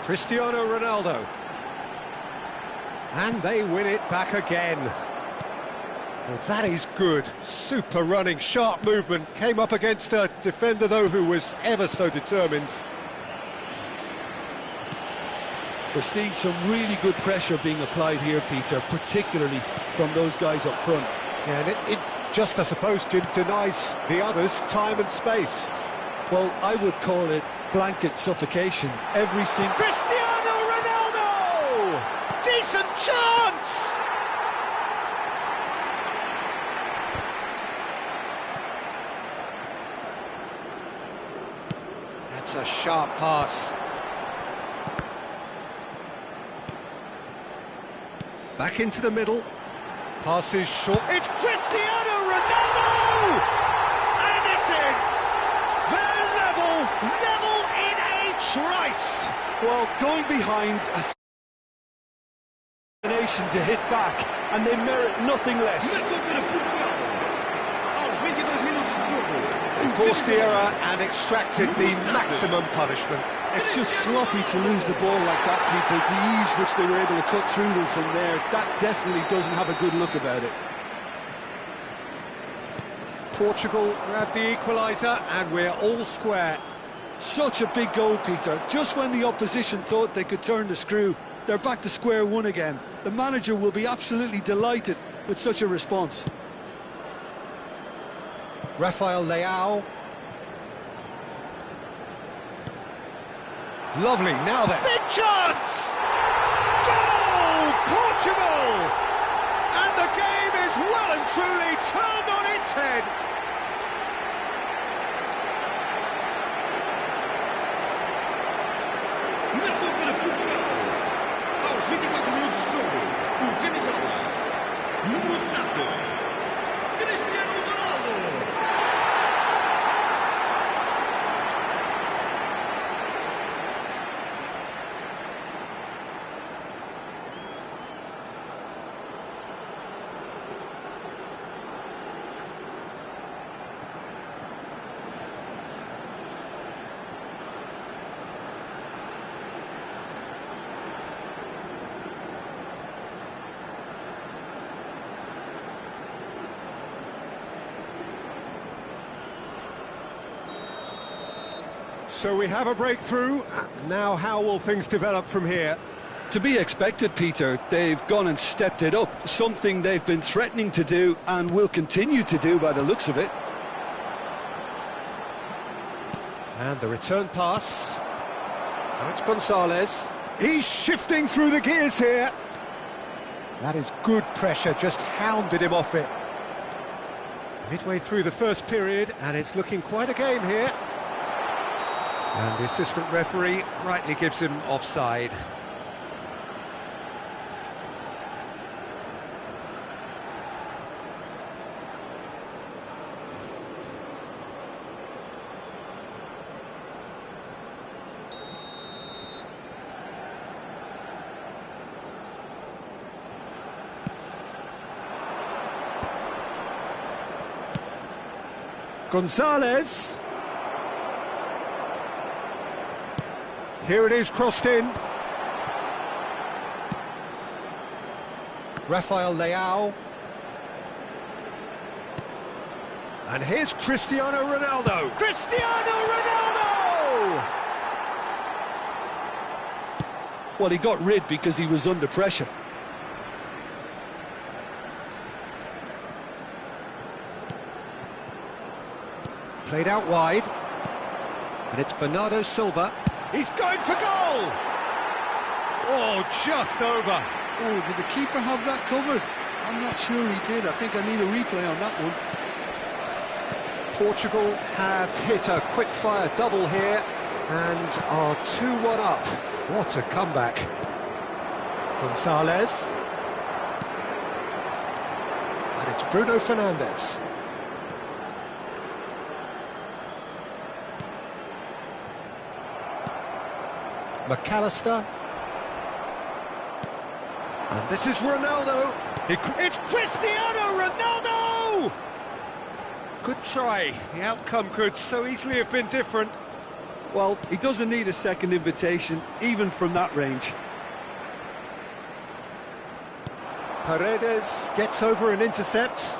Cristiano Ronaldo. And they win it back again. Well, that is good. Super running, sharp movement. Came up against a defender, though, who was ever so determined. We're seeing some really good pressure being applied here, Peter, particularly from those guys up front. Yeah, and it just, I suppose, denies the others time and space. Well, I would call it blanket suffocation. Every single... Cristiano Ronaldo! Decent chance! That's a sharp pass. Back into the middle. Pass is short. It's Cristiano Ronaldo! And it's in! They're level in a trice! Well, going behind a nation to hit back, and they merit nothing less. Marcou para Portugal. Aos 22 forced the error and extracted the maximum punishment. It's just sloppy to lose the ball like that, Peter. The ease which they were able to cut through them from there, that definitely doesn't have a good look about it. Portugal grab the equaliser and we're all square. Such a big goal, Peter. Just when the opposition thought they could turn the screw, they're back to square one again. The manager will be absolutely delighted with such a response. Rafael Leao. Lovely, now then. Big chance! Goal! Portugal! And the game is well and truly turned on its head. Marcou para Portugal. Aos 24 minutos de jogo, o camisola número 7, Cristiano Ronaldo. So we have a breakthrough. Now how will things develop from here? To be expected, Peter. They've gone and stepped it up, something they've been threatening to do and will continue to do by the looks of it. And the return pass. Now it's Gonzalez. He's shifting through the gears here. That is good pressure, just hounded him off it. Midway through the first period, and it's looking quite a game here. And the assistant referee rightly gives him offside. Gonzalez. Here it is, crossed in. Rafael Leao. And here's Cristiano Ronaldo. Cristiano Ronaldo! Well, he got rid because he was under pressure. Played out wide. And it's Bernardo Silva. He's going for goal! Oh, just over. Oh, did the keeper have that covered? I'm not sure he did. I think I need a replay on that one. Portugal have hit a quick-fire double here and are 2-1 up. What a comeback. Gonzalez. And it's Bruno Fernandes. McAllister. And this is Ronaldo. It's Cristiano Ronaldo! Good try. The outcome could so easily have been different. Well, he doesn't need a second invitation, even from that range. Paredes gets over and intercepts.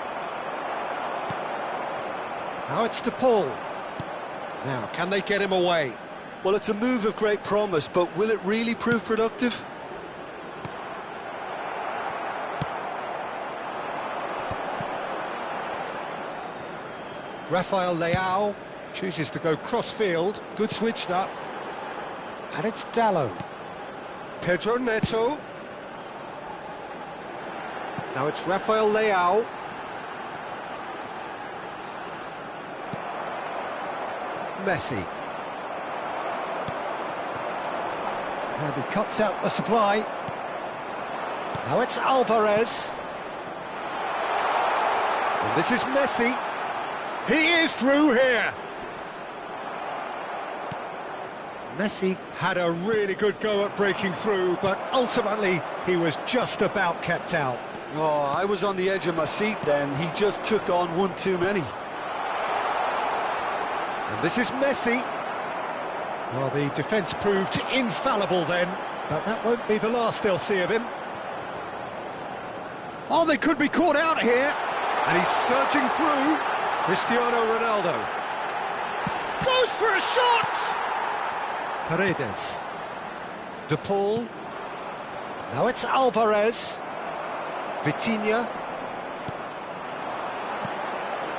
Now it's to Paul. Now, can they get him away? Well, it's a move of great promise, but will it really prove productive? Rafael Leao chooses to go cross-field. Good switch, that. And it's Dallo. Pedro Neto. Now it's Rafael Leao. Messi. And he cuts out the supply. Now it's Alvarez. And this is Messi. He is through here. Messi had a really good go at breaking through, but ultimately he was just about kept out. Oh, I was on the edge of my seat then. He just took on one too many. And this is Messi. Well, the defence proved infallible then, but that won't be the last they'll see of him. Oh, they could be caught out here. And he's surging through. Cristiano Ronaldo. Goes for a shot! Paredes. De Paul. Now it's Alvarez. Vitinha.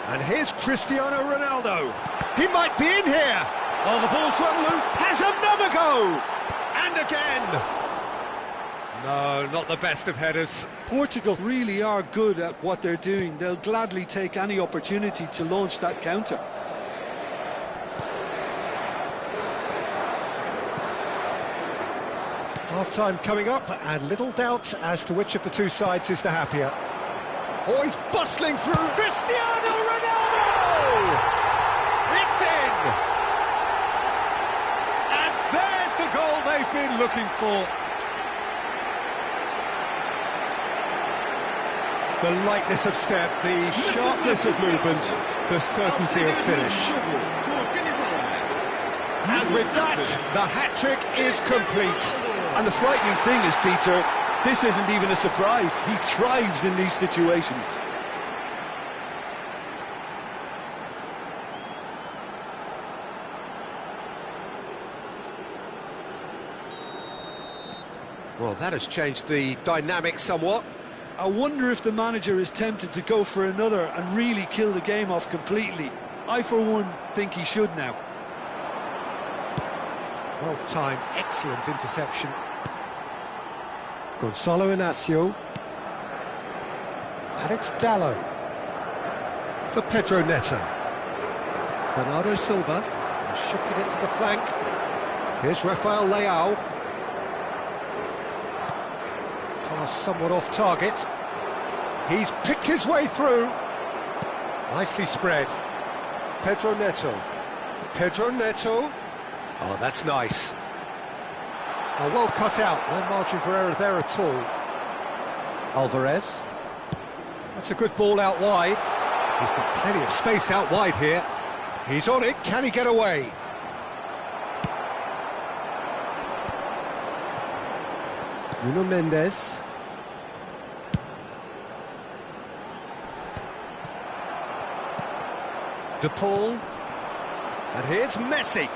And here's Cristiano Ronaldo. He might be in here. Oh, the ball's run loose. Has another go. And again. No, not the best of headers. Portugal really are good at what they're doing. They'll gladly take any opportunity to launch that counter. Half-time coming up, and little doubt as to which of the two sides is the happier. Oh, he's bustling through. Cristiano Ronaldo! It's in! And there's the goal they've been looking for. The lightness of step, the sharpness of movement, the certainty of finish. And with that, the hat-trick is complete. And the frightening thing is, Peter, this isn't even a surprise. He thrives in these situations. Well, that has changed the dynamic somewhat. I wonder if the manager is tempted to go for another and really kill the game off completely. I, for one, think he should now. Well timed, excellent interception. Gonzalo Inacio. And it's Dallo. For Pedro Neto. Bernardo Silva. Shifted it to the flank. Here's Rafael Leao. Pass somewhat off target. He's picked his way through. Nicely spread. Pedro Neto. Pedro Neto. Oh, that's nice. Oh, well cut out. No margin for error there at all. Alvarez. That's a good ball out wide. He's got plenty of space out wide here. He's on it. Can he get away? Nuno Mendes. De Paul. And here's Messi.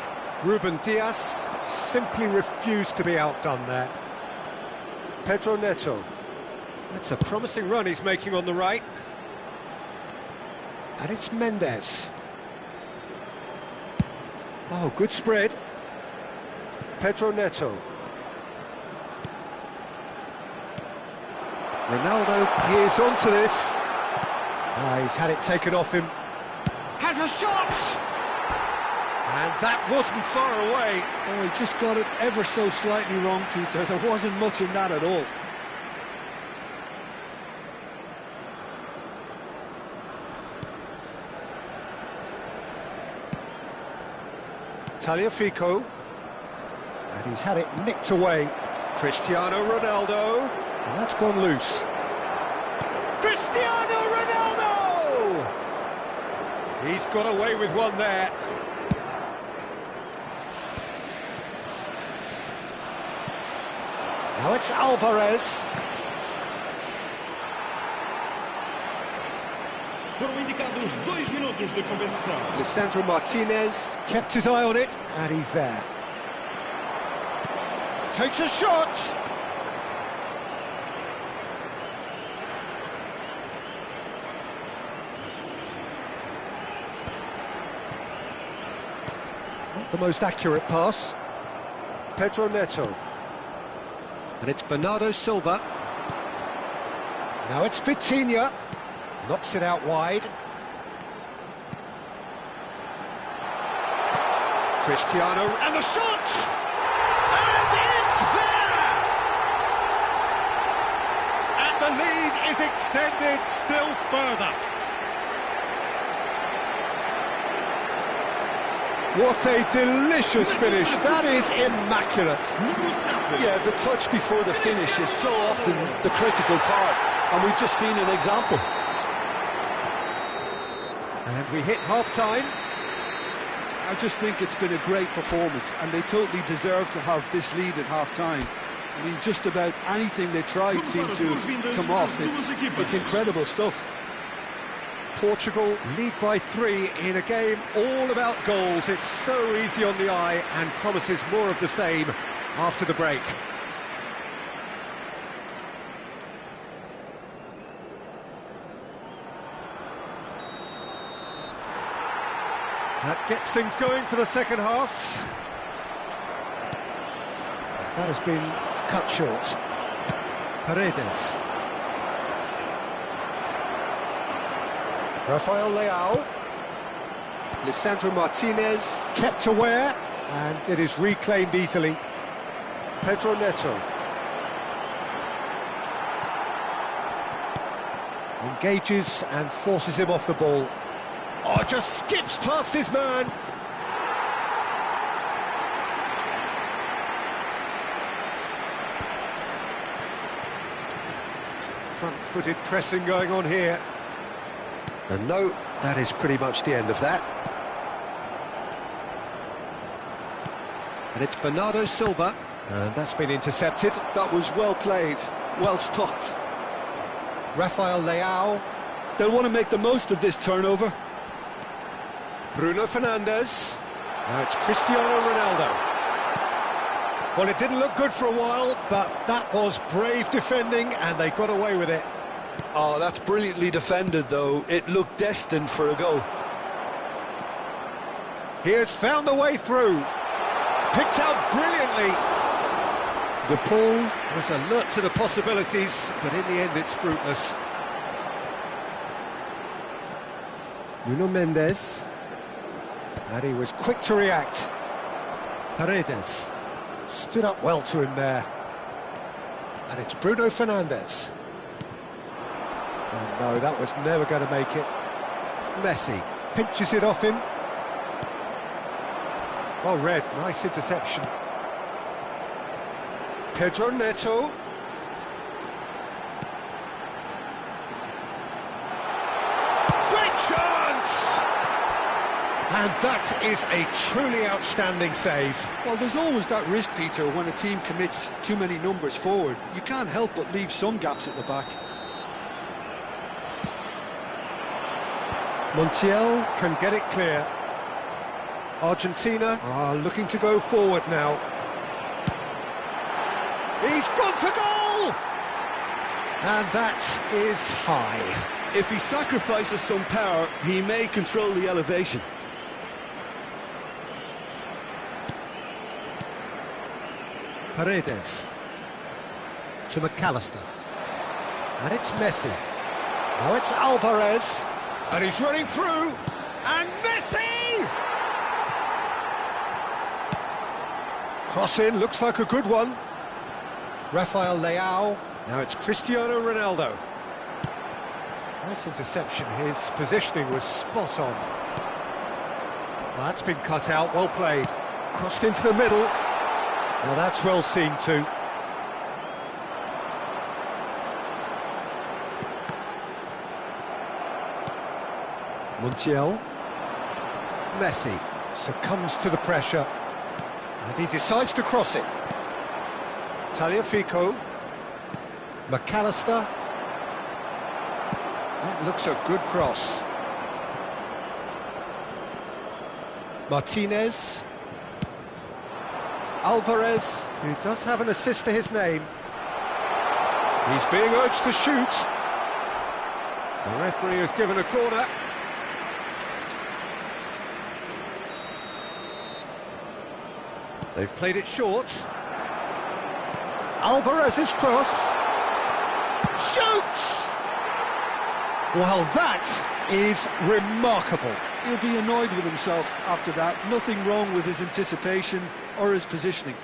Ruben Dias simply refused to be outdone there. Pedro Neto. That's a promising run he's making on the right. And it's Mendes. Oh, good spread. Pedro Neto. Ronaldo, he is onto this. He's had it taken off him. Has a shot! And that wasn't far away. Oh, he just got it ever so slightly wrong, Peter. There wasn't much in that at all. Tagliafico. And he's had it nicked away. Cristiano Ronaldo. And that's gone loose. Cristiano Ronaldo! He's got away with one there. Now it's Alvarez. Foram indicados 2 minutos de compensação. Lisandro Martinez kept his eye on it, and he's there. Takes a shot. Not the most accurate pass. Pedro Neto. And it's Bernardo Silva. Now it's Vitinha. Knocks it out wide. Cristiano, and the shot! And it's there! And the lead is extended still further. What a delicious finish. That is immaculate. Yeah, the touch before the finish is so often the critical part, and we've just seen an example. And we hit half-time. I just think it's been a great performance, and they totally deserve to have this lead at half-time. I mean, just about anything they tried seemed to have come off. It's incredible stuff. Portugal lead by 3 in a game all about goals. It's so easy on the eye and promises more of the same after the break. That gets things going for the second half. That has been cut short. Paredes. Rafael Leao. Lisandro Martinez kept aware, and it is reclaimed easily. Pedro Neto. Engages and forces him off the ball. Oh, just skips past his man. Front-footed pressing going on here. And no, that is pretty much the end of that. And it's Bernardo Silva, and that's been intercepted. That was well played, well stopped. Rafael Leao. They'll want to make the most of this turnover. Bruno Fernandes. Now it's Cristiano Ronaldo. Well, it didn't look good for a while, but that was brave defending, and they got away with it. Oh, that's brilliantly defended, though. It looked destined for a goal. He has found the way through. Picked out brilliantly. De Paul was alert to the possibilities, but in the end it's fruitless. Nuno Mendes. And he was quick to react. Paredes stood up well to him there. And it's Bruno Fernandes. And no, that was never going to make it. Messi pinches it off him. Well read, nice interception. Pedro Neto. Great chance! And that is a truly outstanding save. Well, there's always that risk, Peter, when a team commits too many numbers forward. You can't help but leave some gaps at the back. Montiel can get it clear. Argentina are looking to go forward now. He's gone for goal! And that is high. If he sacrifices some power, he may control the elevation. Paredes. To McAllister. And it's Messi. Now it's Alvarez. And he's running through. And Messi! Cross in, looks like a good one. Rafael Leao. Now it's Cristiano Ronaldo. Nice interception. His positioning was spot on. Well, that's been cut out, well played. Crossed into the middle. Now that's well seen too. Montiel. Messi succumbs to the pressure. And he decides to cross it. Tagliafico. McAllister. That looks a good cross. Martinez. Alvarez, who does have an assist to his name. He's being urged to shoot. The referee has given a corner. They've played it short. Alvarez's cross. Shoots! Well, that is remarkable. He'll be annoyed with himself after that. Nothing wrong with his anticipation or his positioning.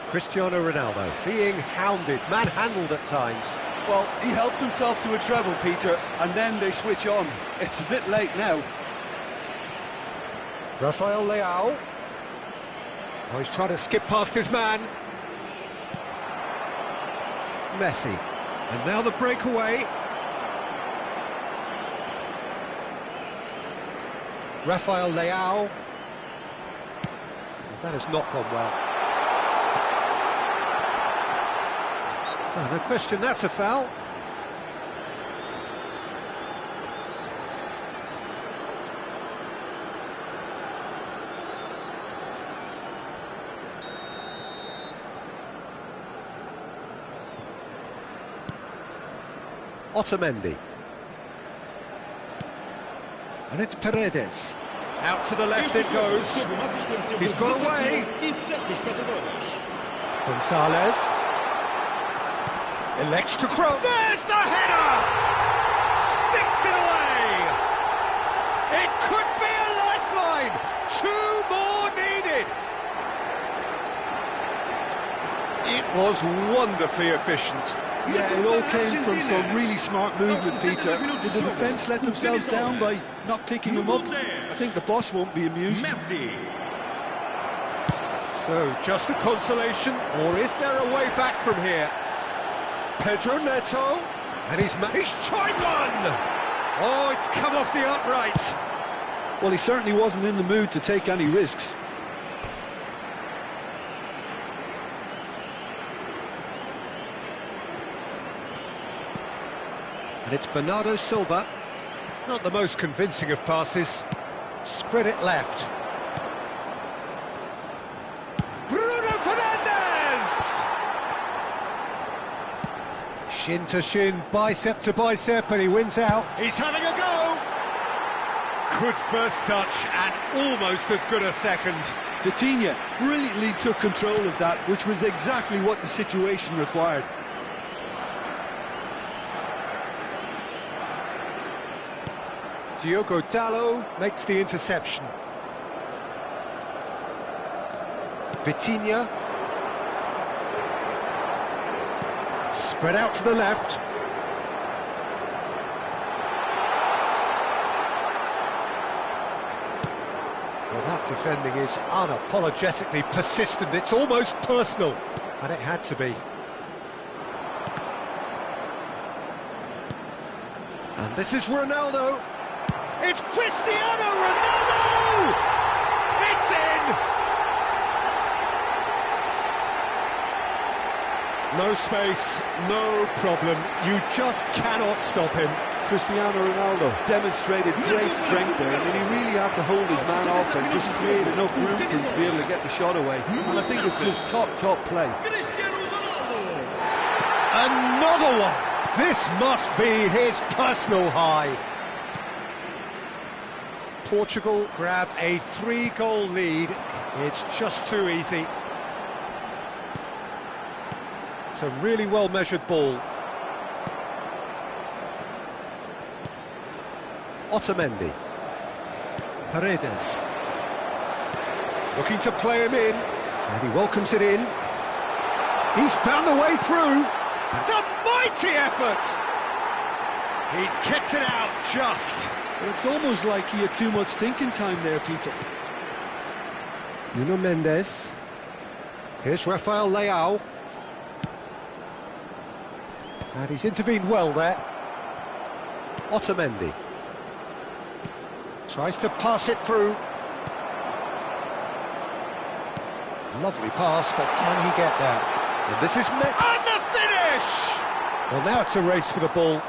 Cristiano Ronaldo being hounded, manhandled at times. Well, he helps himself to a treble, Peter, and then they switch on. It's a bit late now. Rafael Leao. Oh, he's trying to skip past his man. Messi. And now the breakaway. Rafael Leao. That has not gone well. No question, that's a foul. Otamendi. And it's Paredes. Out to the left it goes. He's got away. Gonzalez. Elects to cross. There's the header! Sticks it away! It could be a lifeline! 2 more needed! It was wonderfully efficient. Yeah, it all came from some really smart movement, Peter. Did the defence let themselves down by not picking him up? I think the boss won't be amused. So, just a consolation, or is there a way back from here? Pedro Neto, and he's tried one! Oh, it's come off the upright. Well, he certainly wasn't in the mood to take any risks. And it's Bernardo Silva. Not the most convincing of passes. Spread it left. Bruno Fernandes! Shin to shin, bicep to bicep, and he wins out. He's having a go! Good first touch, and almost as good a second. Vitinha brilliantly took control of that, which was exactly what the situation required. Diogo Dalot makes the interception. Vitinha. Spread out to the left. Well, that defending is unapologetically persistent. It's almost personal, and it had to be. And this is Ronaldo. It's Cristiano Ronaldo! It's in! No space, no problem. You just cannot stop him. Cristiano Ronaldo demonstrated great strength there. I mean, he really had to hold his man off and just create enough room for him to be able to get the shot away. And I think it's just top play. Another one! This must be his personal high. Portugal grab a 3-goal lead. It's just too easy. It's a really well-measured ball. Otamendi. Paredes. Looking to play him in. And he welcomes it in. He's found the way through. It's a mighty effort. He's kept it out just. But it's almost like he had too much thinking time there, Peter. Nuno Mendes. Here's Rafael Leao. And he's intervened well there. Otamendi. Tries to pass it through. Lovely pass, but can he get there? And this is... And the finish! Well, now it's a race for the ball.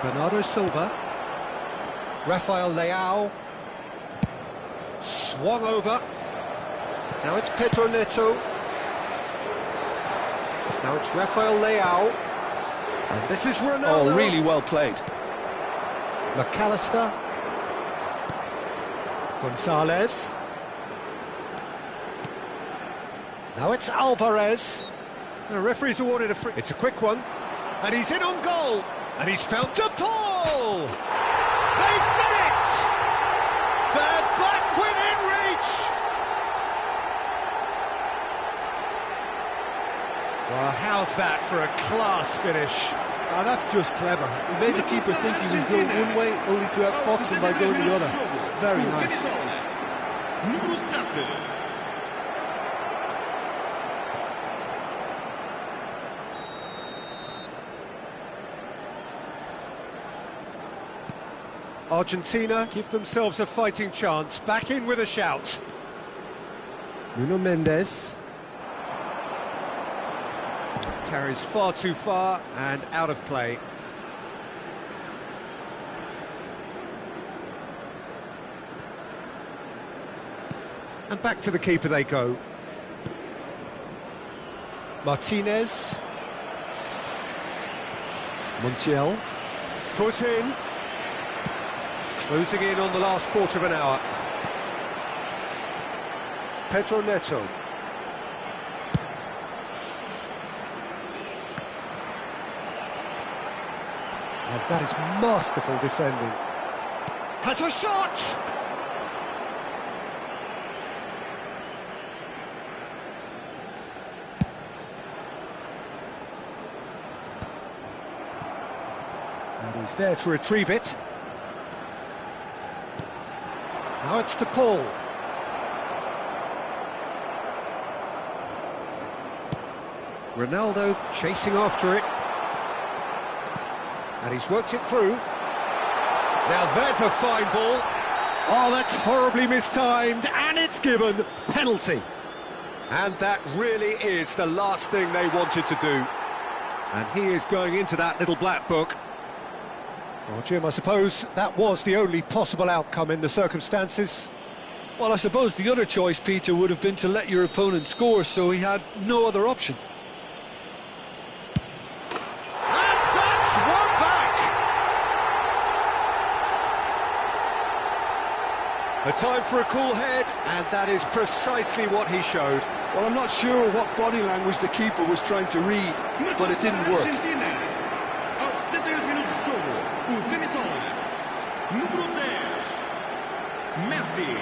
Bernardo Silva. Rafael Leao. Swung over. Now it's Pedro Neto. Now it's Rafael Leao. And this is Ronaldo. Oh, really well played. McAllister. Gonzalez. Now it's Alvarez. The referee's awarded a free. It's a quick one. And he's in on goal. And he's found De Paul! They've done it! They're back within reach! Well, how's that for a class finish? Ah, that's just clever. He made the keeper think he was going one way, only to outfox him by going the other. Very nice. Argentina give themselves a fighting chance, back in with a shout. Nuno Mendes. Carries far too far and out of play. And back to the keeper they go. Martinez. Montiel. Foot in. Closing in on the last quarter of an hour. Pedro Neto. And that is masterful defending. Has a shot! And he's there to retrieve it. Now it's to Paul. Ronaldo chasing after it. And he's worked it through. Now there's a fine ball. Oh, that's horribly mistimed, and it's given. Penalty. And that really is the last thing they wanted to do. And he is going into that little black book. Well, Jim, I suppose that was the only possible outcome in the circumstances. Well, I suppose the other choice, Peter, would have been to let your opponent score, so he had no other option. And that's one back! A time for a cool head, and that is precisely what he showed. Well, I'm not sure what body language the keeper was trying to read, but it didn't work. Argentina, aos 78 minutos de jogo, o camisola número 10, Messi.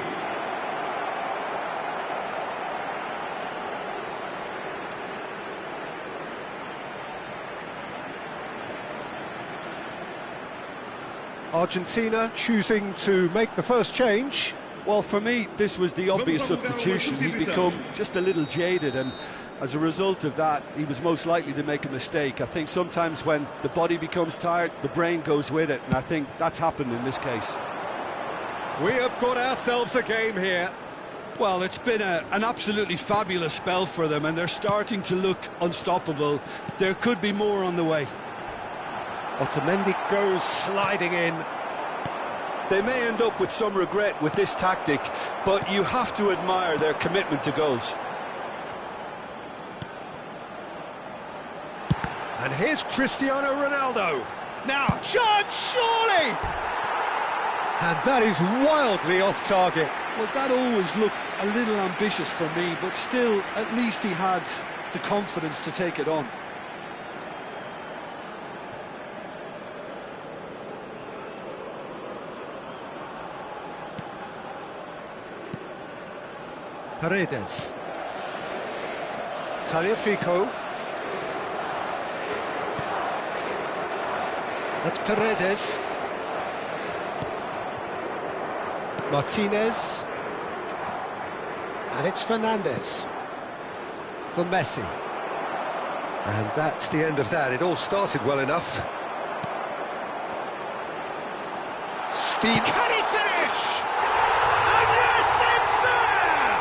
Argentina choosing to make the first change. Well, for me, this was the obvious substitution. He'd become just a little jaded, and as a result of that, he was most likely to make a mistake. I think sometimes when the body becomes tired, the brain goes with it, and I think that's happened in this case. We have got ourselves a game here. Well, it's been an absolutely fabulous spell for them, and they're starting to look unstoppable. There could be more on the way. Otamendi goes sliding in. They may end up with some regret with this tactic, but you have to admire their commitment to goals. And here's Cristiano Ronaldo. Now, chance, surely! And that is wildly off target. Well, that always looked a little ambitious for me, but still, at least he had the confidence to take it on. Paredes. Tagliafico. That's Paredes. Martinez. And it's Fernandes. For Messi. And that's the end of that. It all started well enough. Steve. Can he finish? And yes, it's there!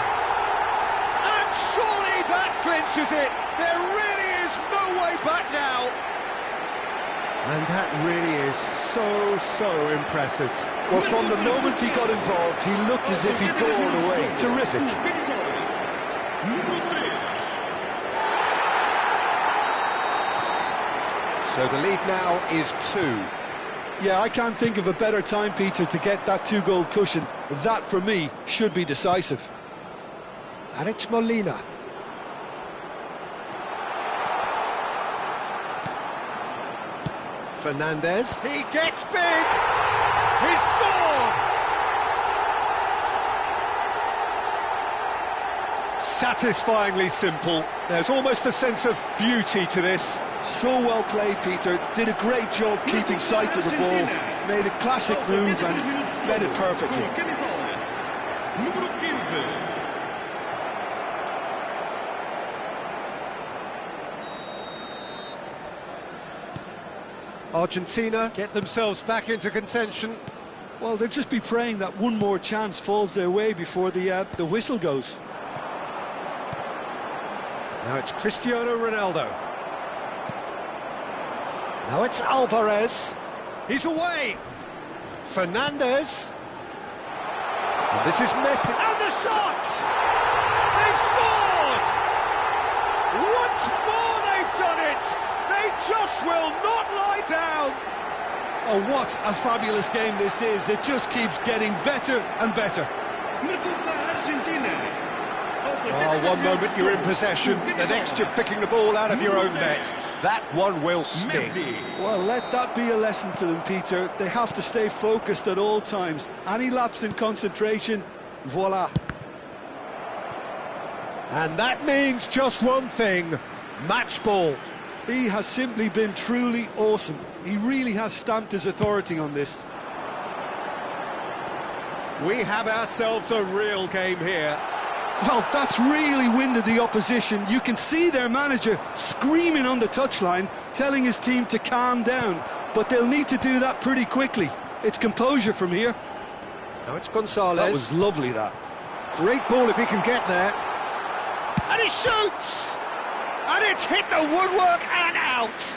And surely that clinches it. There really is no way back now. And that really is so impressive. Well, from the moment he got involved, he looked as if he'd go all the way. Terrific. So the lead now is 2. Yeah, I can't think of a better time, Peter, to get that 2-goal cushion. That, for me, should be decisive. And it's Molina. Fernandes. He gets big. He scored. Satisfyingly simple. There's almost a sense of beauty to this. So well played, Peter. Did a great job keeping sight of the ball. Made a classic move and read it perfectly. Argentina get themselves back into contention. Well, they'll just be praying that one more chance falls their way before the whistle goes. Now it's Cristiano Ronaldo. Now it's Alvarez. He's away. Fernandez. And this is Messi. And the shot! They've scored! Once more they've done it! They just will not lie down! Oh, what a fabulous game this is. It just keeps getting better and better. Oh, one moment you're in possession, the next you're picking the ball out of your own net. That one will sting. Well, let that be a lesson to them, Peter. They have to stay focused at all times. Any lapse in concentration, voila. And that means just one thing, match ball. He has simply been truly awesome. He really has stamped his authority on this. We have ourselves a real game here. Well, that's really winded the opposition. You can see their manager screaming on the touchline, telling his team to calm down. But they'll need to do that pretty quickly. It's composure from here. Now it's Gonzalez. That was lovely, that. Great ball if he can get there. And he shoots! And it's hit the woodwork and out!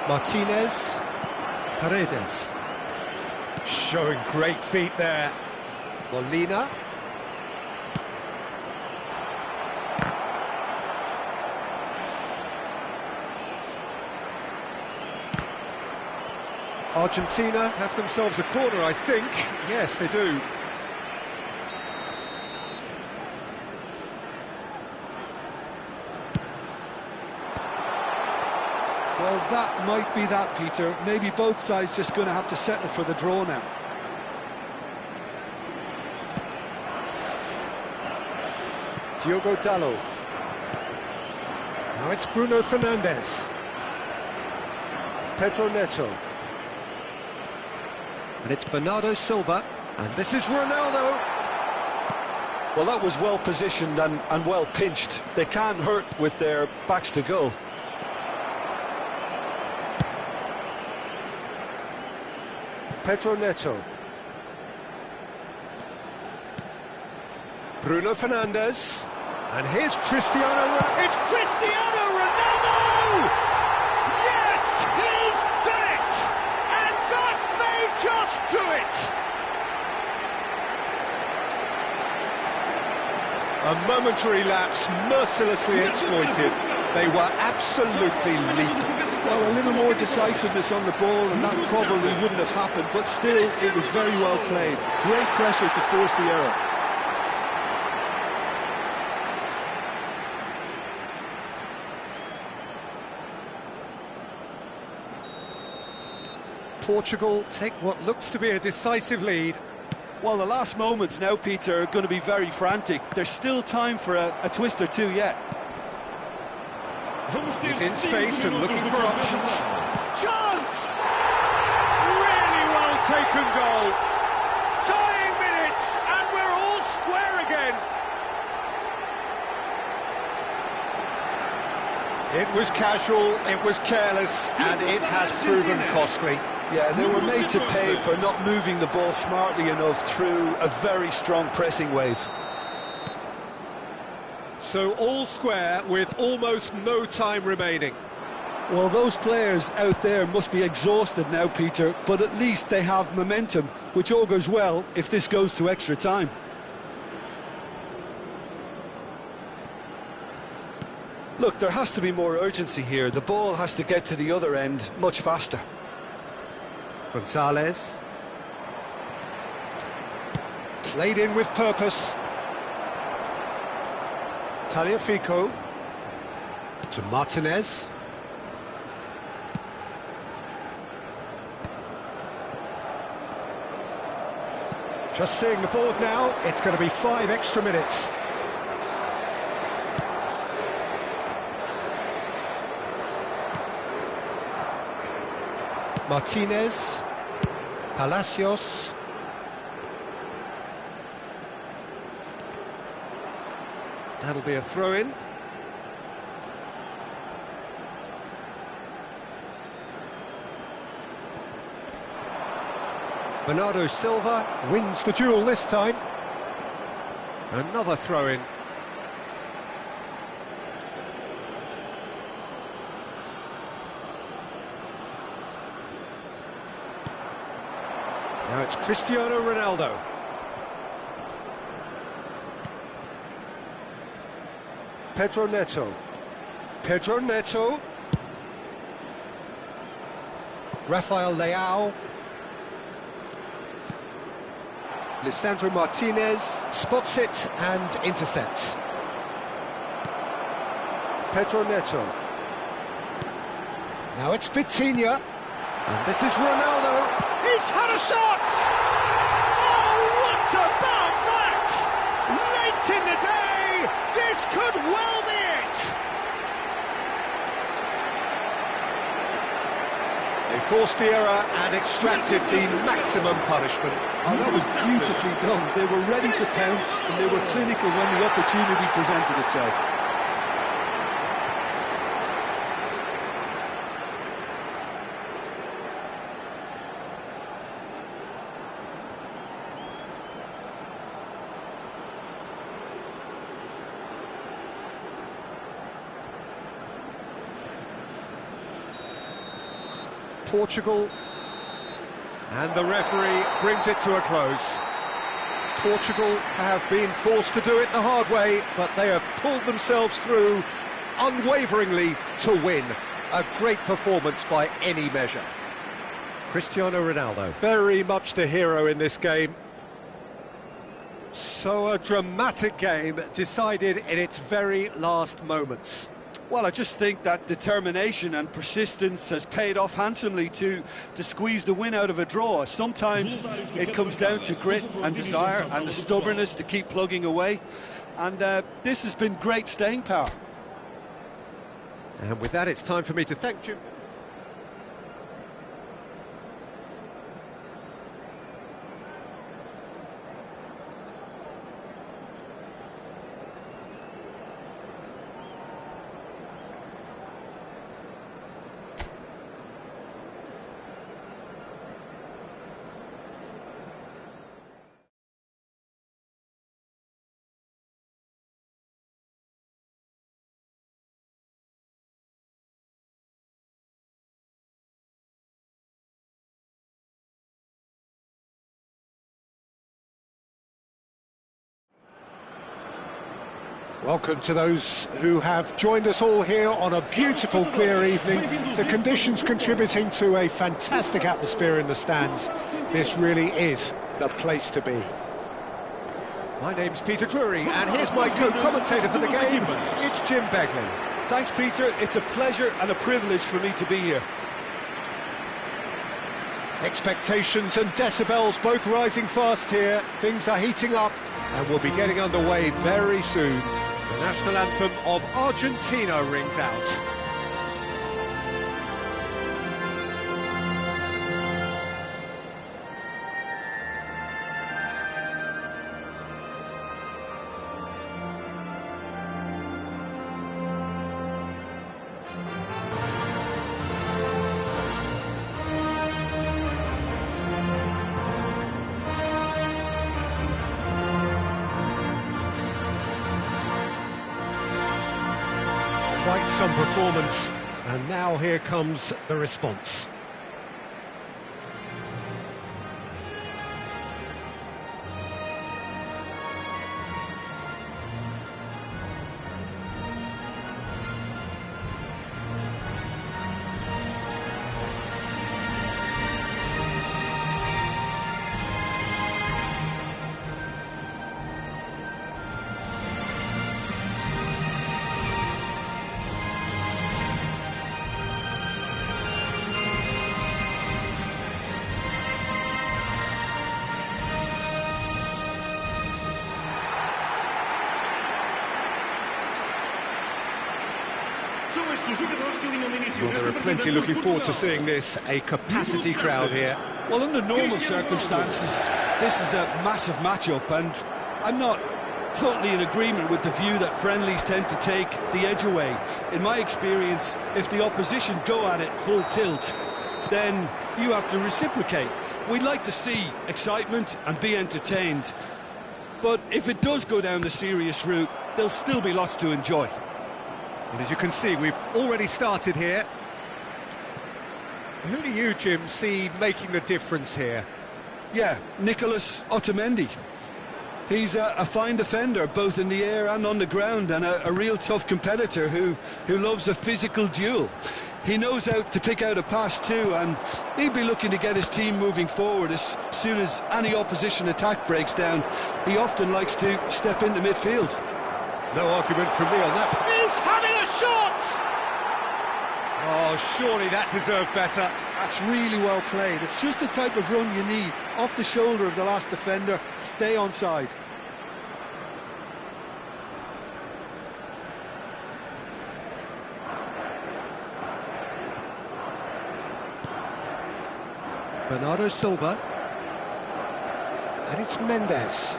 Martinez, Paredes, showing great feet there. Molina. Argentina have themselves a corner, I think. Yes, they do. Well, that might be that, Peter. Maybe both sides just going to have to settle for the draw now. Diogo Dalot. Now it's Bruno Fernandes. Pedro Neto. And it's Bernardo Silva. And this is Ronaldo. Well, that was well positioned and well pinched. They can't hurt with their backs to goal. Pedro Neto. Bruno Fernandes. And here's Cristiano Ronaldo. It's Cristiano Ronaldo! Yes, he's done it! And that may just do it! A momentary lapse, mercilessly exploited. They were absolutely lethal. Well, a little more decisiveness on the ball and that probably wouldn't have happened, but still, it was very well played. Great pressure to force the error. Portugal take what looks to be a decisive lead. Well, the last moments now, Peter, are going to be very frantic. There's still time for a twist or two yet. He's in space and looking for options. Chance! Really well taken goal. Tying minutes, and we're all square again. It was casual, it was careless, and it has proven costly. Yeah, they were made to pay for not moving the ball smartly enough through a very strong pressing wave. So all square with almost no time remaining. Well, those players out there must be exhausted now, Peter, but at least they have momentum, which augurs well if this goes to extra time. Look, there has to be more urgency here. The ball has to get to the other end much faster. Gonzalez. Played in with purpose. Tagliafico. To Martinez. Just seeing the board now, it's going to be 5 extra minutes. Martinez. Palacios. That'll be a throw-in. Bernardo Silva wins the duel this time. Another throw-in. Now it's Cristiano Ronaldo. Pedro Neto. Pedro Neto. Rafael Leao. Lisandro Martinez spots it and intercepts. Pedro Neto. Now it's Vitinha. And this is Ronaldo. He's had a shot! Oh, what about that? Late in the day, this could well be it! They forced the error and extracted the maximum punishment. Oh, that was beautifully done. They were ready to pounce, and they were clinical when the opportunity presented itself. Portugal, and the referee brings it to a close. Portugal have been forced to do it the hard way, but they have pulled themselves through unwaveringly to win. A great performance by any measure. Cristiano Ronaldo, very much the hero in this game. So a dramatic game decided in its very last moments. Well, I just think that determination and persistence has paid off handsomely to squeeze the win out of a draw. Sometimes it comes down to grit and desire and the stubbornness to keep plugging away. And this has been great staying power. And with that, it's time for me to thank Jim. Welcome to those who have joined us all here on a beautiful, clear evening. The conditions contributing to a fantastic atmosphere in the stands. This really is the place to be. My name's Peter Drury, and here's my co-commentator for the game. It's Jim Begley. Thanks, Peter. It's a pleasure and a privilege for me to be here. Expectations and decibels both rising fast here. Things are heating up, and we'll be getting underway very soon. The national anthem of Argentina rings out. Quite some performance, and now here comes the response. Well, there are plenty looking forward to seeing this, a capacity crowd here. Well, under normal circumstances, this is a massive matchup, and I'm not totally in agreement with the view that friendlies tend to take the edge away. In my experience, if the opposition go at it full tilt, then you have to reciprocate. We'd like to see excitement and be entertained, but if it does go down the serious route, there'll still be lots to enjoy. And as you can see, we've already started here. Who do you, Jim, see making the difference here? Yeah, Nicolas Otamendi. He's a fine defender, both in the air and on the ground, and a real tough competitor who loves a physical duel. He knows how to pick out a pass too, and he'll be looking to get his team moving forward as soon as any opposition attack breaks down. He often likes to step into midfield. No argument from me on that. He's having a shot! Oh, surely that deserved better. That's really well played. It's just the type of run you need. Off the shoulder of the last defender, stay onside. Bernardo Silva. And it's Mendes.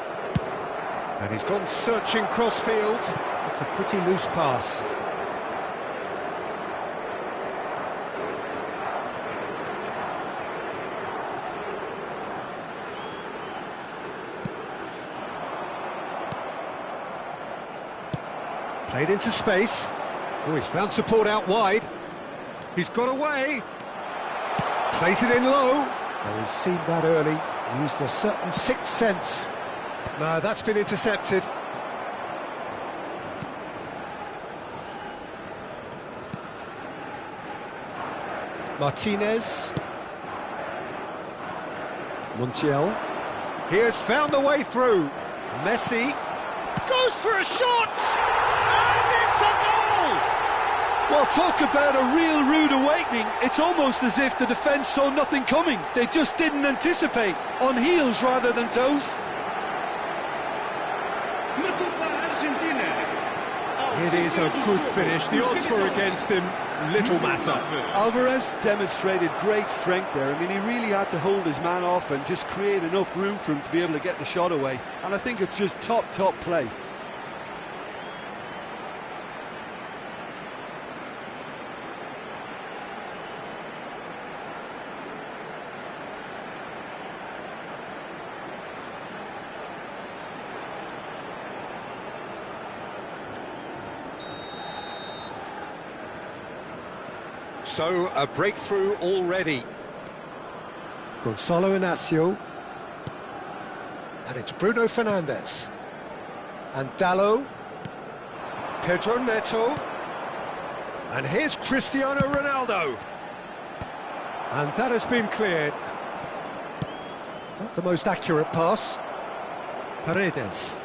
And he's gone searching cross-field. It's a pretty loose pass. Played into space. Oh, he's found support out wide. He's got away. Plays it in low. Well, he's seen that early. He used a certain sixth sense. No, that's been intercepted. Martinez. Montiel. He has found the way through. Messi goes for a shot! And it's a goal! Well, talk about a real rude awakening. It's almost as if the defence saw nothing coming. They just didn't anticipate. On heels rather than toes. It is a good finish. The odds were against him. Little matter. Alvarez demonstrated great strength there. I mean, he really had to hold his man off and just create enough room for him to be able to get the shot away. And I think it's just top play. So, a breakthrough already. Gonzalo Inacio. And it's Bruno Fernandes. And Dallo. Pedro Neto. And here's Cristiano Ronaldo. And that has been cleared. Not the most accurate pass. Paredes.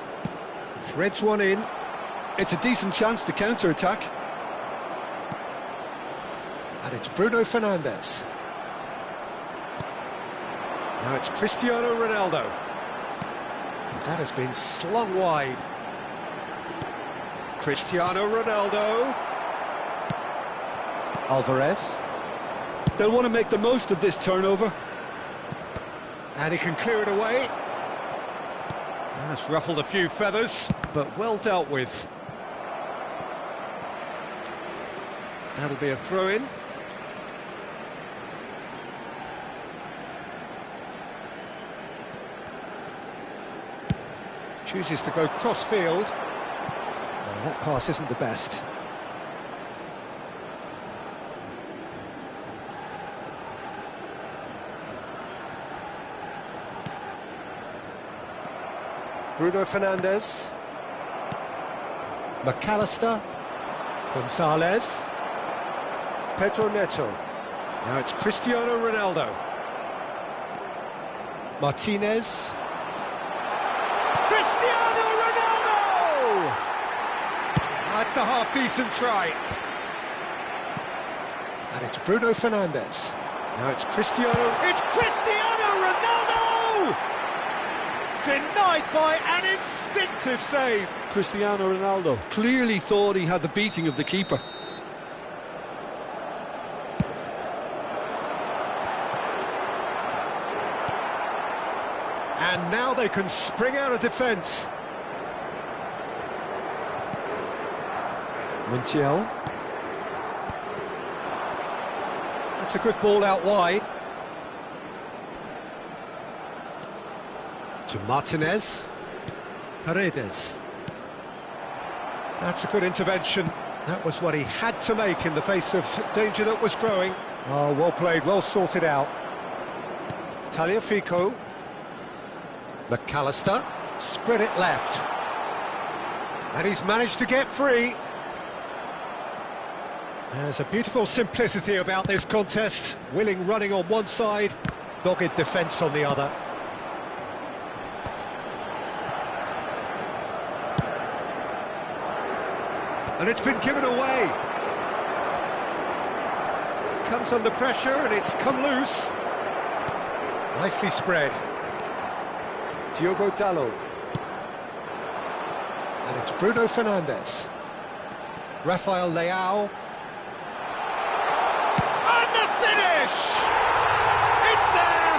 Threads one in. It's a decent chance to counter-attack. And it's Bruno Fernandes. Now it's Cristiano Ronaldo. That has been slung wide. Cristiano Ronaldo. Alvarez. They'll want to make the most of this turnover. And he can clear it away. That's ruffled a few feathers, but well dealt with. That'll be a throw-in. Chooses to go cross-field. Well, that pass isn't the best. Bruno Fernandes. McAllister. Gonzalez. Pedro Neto. Now it's Cristiano Ronaldo. Martinez. Cristiano Ronaldo! That's a half-decent try. And it's Bruno Fernandes. Now it's Cristiano. It's Cristiano Ronaldo! Denied by an instinctive save. Cristiano Ronaldo clearly thought he had the beating of the keeper. And now they can spring out of defence. Montiel. That's a good ball out wide. To Martinez. Paredes. That's a good intervention. That was what he had to make in the face of danger that was growing. Oh, well played, well sorted out. Tagliafico. McAllister. Spread it left. And he's managed to get free. There's a beautiful simplicity about this contest. Willing running on one side, dogged defence on the other. And it's been given away. Comes under pressure and it's come loose. Nicely spread. Diogo Dalot. And it's Bruno Fernandes. Rafael Leao. And the finish! It's there!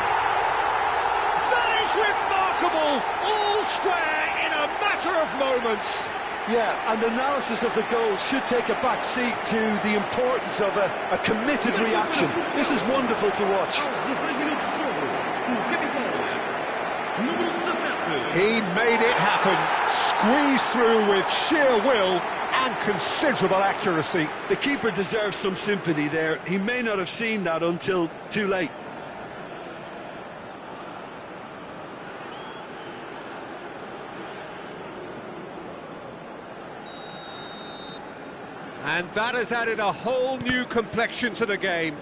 That is remarkable! All square in a matter of moments. Yeah, and analysis of the goal should take a back seat to the importance of a committed reaction. This is wonderful to watch. He made it happen, squeezed through with sheer will and considerable accuracy. The keeper deserves some sympathy there. He may not have seen that until too late. And that has added a whole new complexion to the game.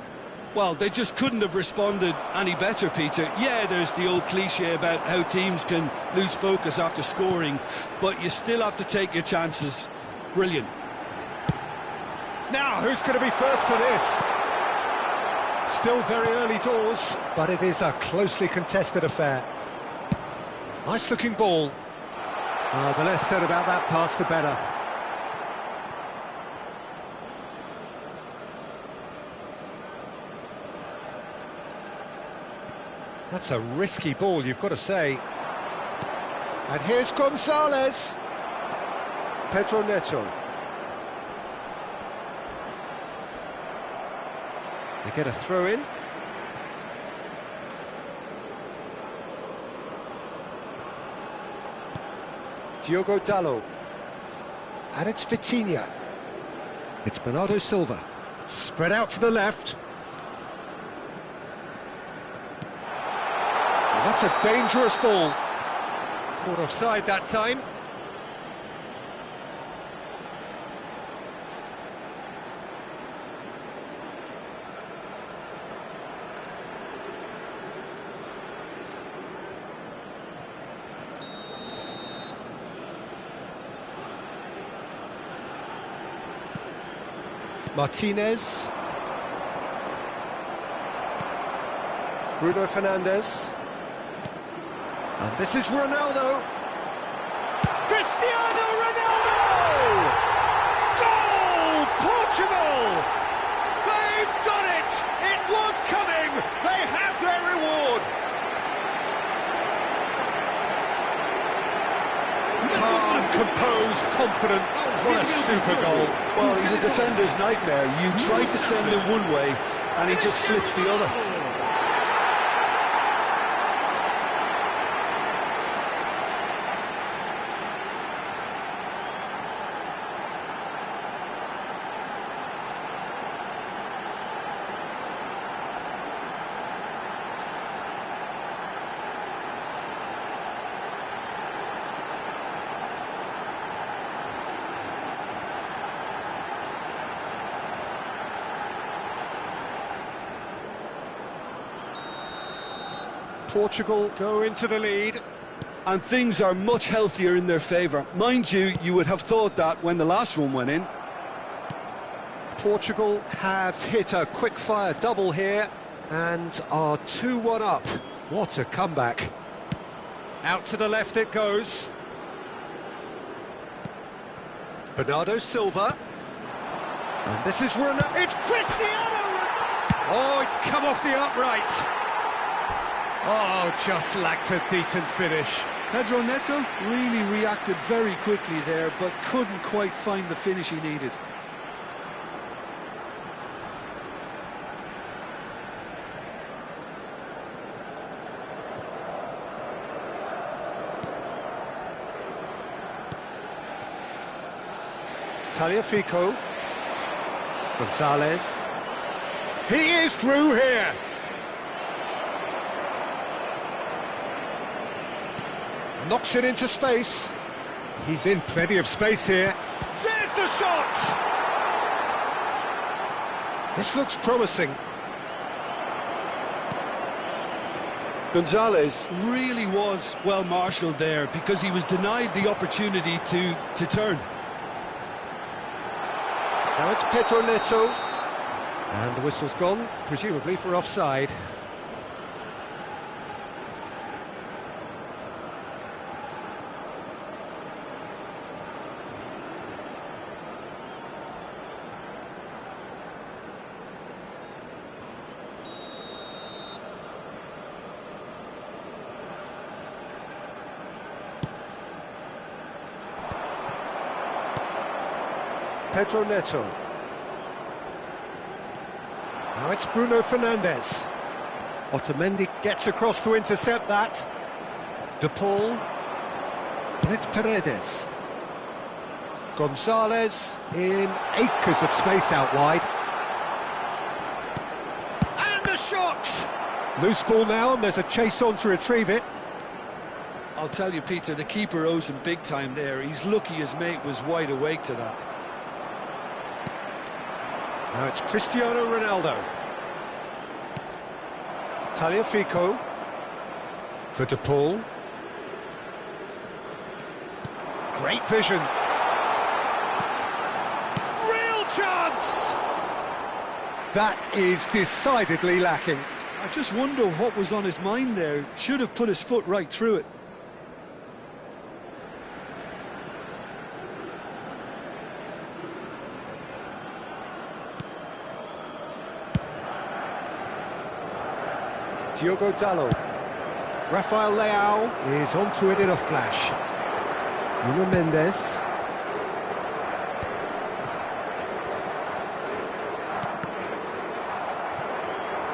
Well, they just couldn't have responded any better, Peter. Yeah, there's the old cliche about how teams can lose focus after scoring, but you still have to take your chances. Brilliant. Now, who's going to be first to this? Still very early doors, but it is a closely contested affair. Nice-looking ball. The less said about that pass, the better. That's a risky ball, you've got to say. And here's Gonzalez. Pedro Neto. They get a throw in. Diogo Dalot. And it's Vitinha. It's Bernardo Silva. Spread out to the left. That's a dangerous ball. Caught offside that time. Martinez. Bruno Fernandes. And this is Ronaldo. Cristiano Ronaldo! Goal! Portugal! They've done it! It was coming! They have their reward! Calm, composed, confident. What a super goal. Well, he's a defender's nightmare. You try to send him one way, and he just slips the other. Portugal go into the lead. And things are much healthier in their favour. Mind you, you would have thought that when the last one went in. Portugal have hit a quick-fire double here and are 2-1 up. What a comeback. Out to the left it goes. Bernardo Silva. And this is Ronaldo. It's Cristiano Ronaldo! Oh, it's come off the upright. Oh, just lacked a decent finish. Pedro Neto really reacted very quickly there, but couldn't quite find the finish he needed. Tagliafico. Gonzalez. He is through here. Knocks it into space. He's in plenty of space here. There's the shot! This looks promising. Gonzalez really was well marshalled there because he was denied the opportunity to turn. Now it's Pedro Neto. And the whistle's gone, presumably for offside. Pedro Neto. Now it's Bruno Fernandes. Otamendi gets across to intercept that. De Paul. And it's Paredes. Gonzalez in acres of space out wide. And the shot! Loose ball now, and there's a chase on to retrieve it. I'll tell you, Peter, the keeper owes him big time there. He's lucky his mate was wide awake to that. Now it's Cristiano Ronaldo. Tagliafico. For De Paul. Great vision. Real chance! That is decidedly lacking. I just wonder what was on his mind there. Should have put his foot right through it. Diogo Dalot. Rafael Leao is onto it in a flash. Nuno Mendes.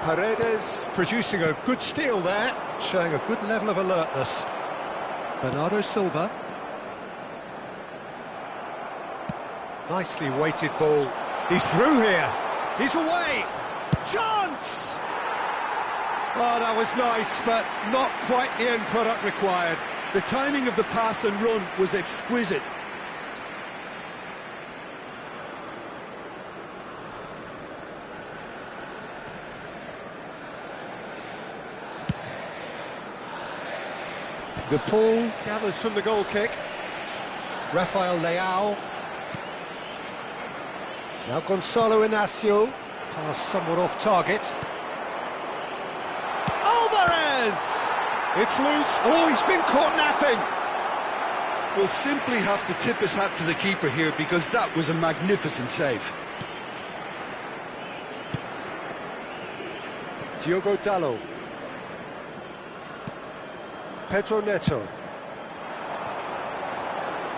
Paredes producing a good steal there, showing a good level of alertness. Bernardo Silva. Nicely weighted ball. He's through here. He's away. Chance! Oh, that was nice, but not quite the end product required. The timing of the pass and run was exquisite. De Paul gathers from the goal kick. Rafael Leao. Now Gonzalo Inacio. Pass somewhat off target. Alvarez! It's loose. Oh, he's been caught napping. We'll simply have to tip his hat to the keeper here because that was a magnificent save. Diogo Dalot. Pedro Neto.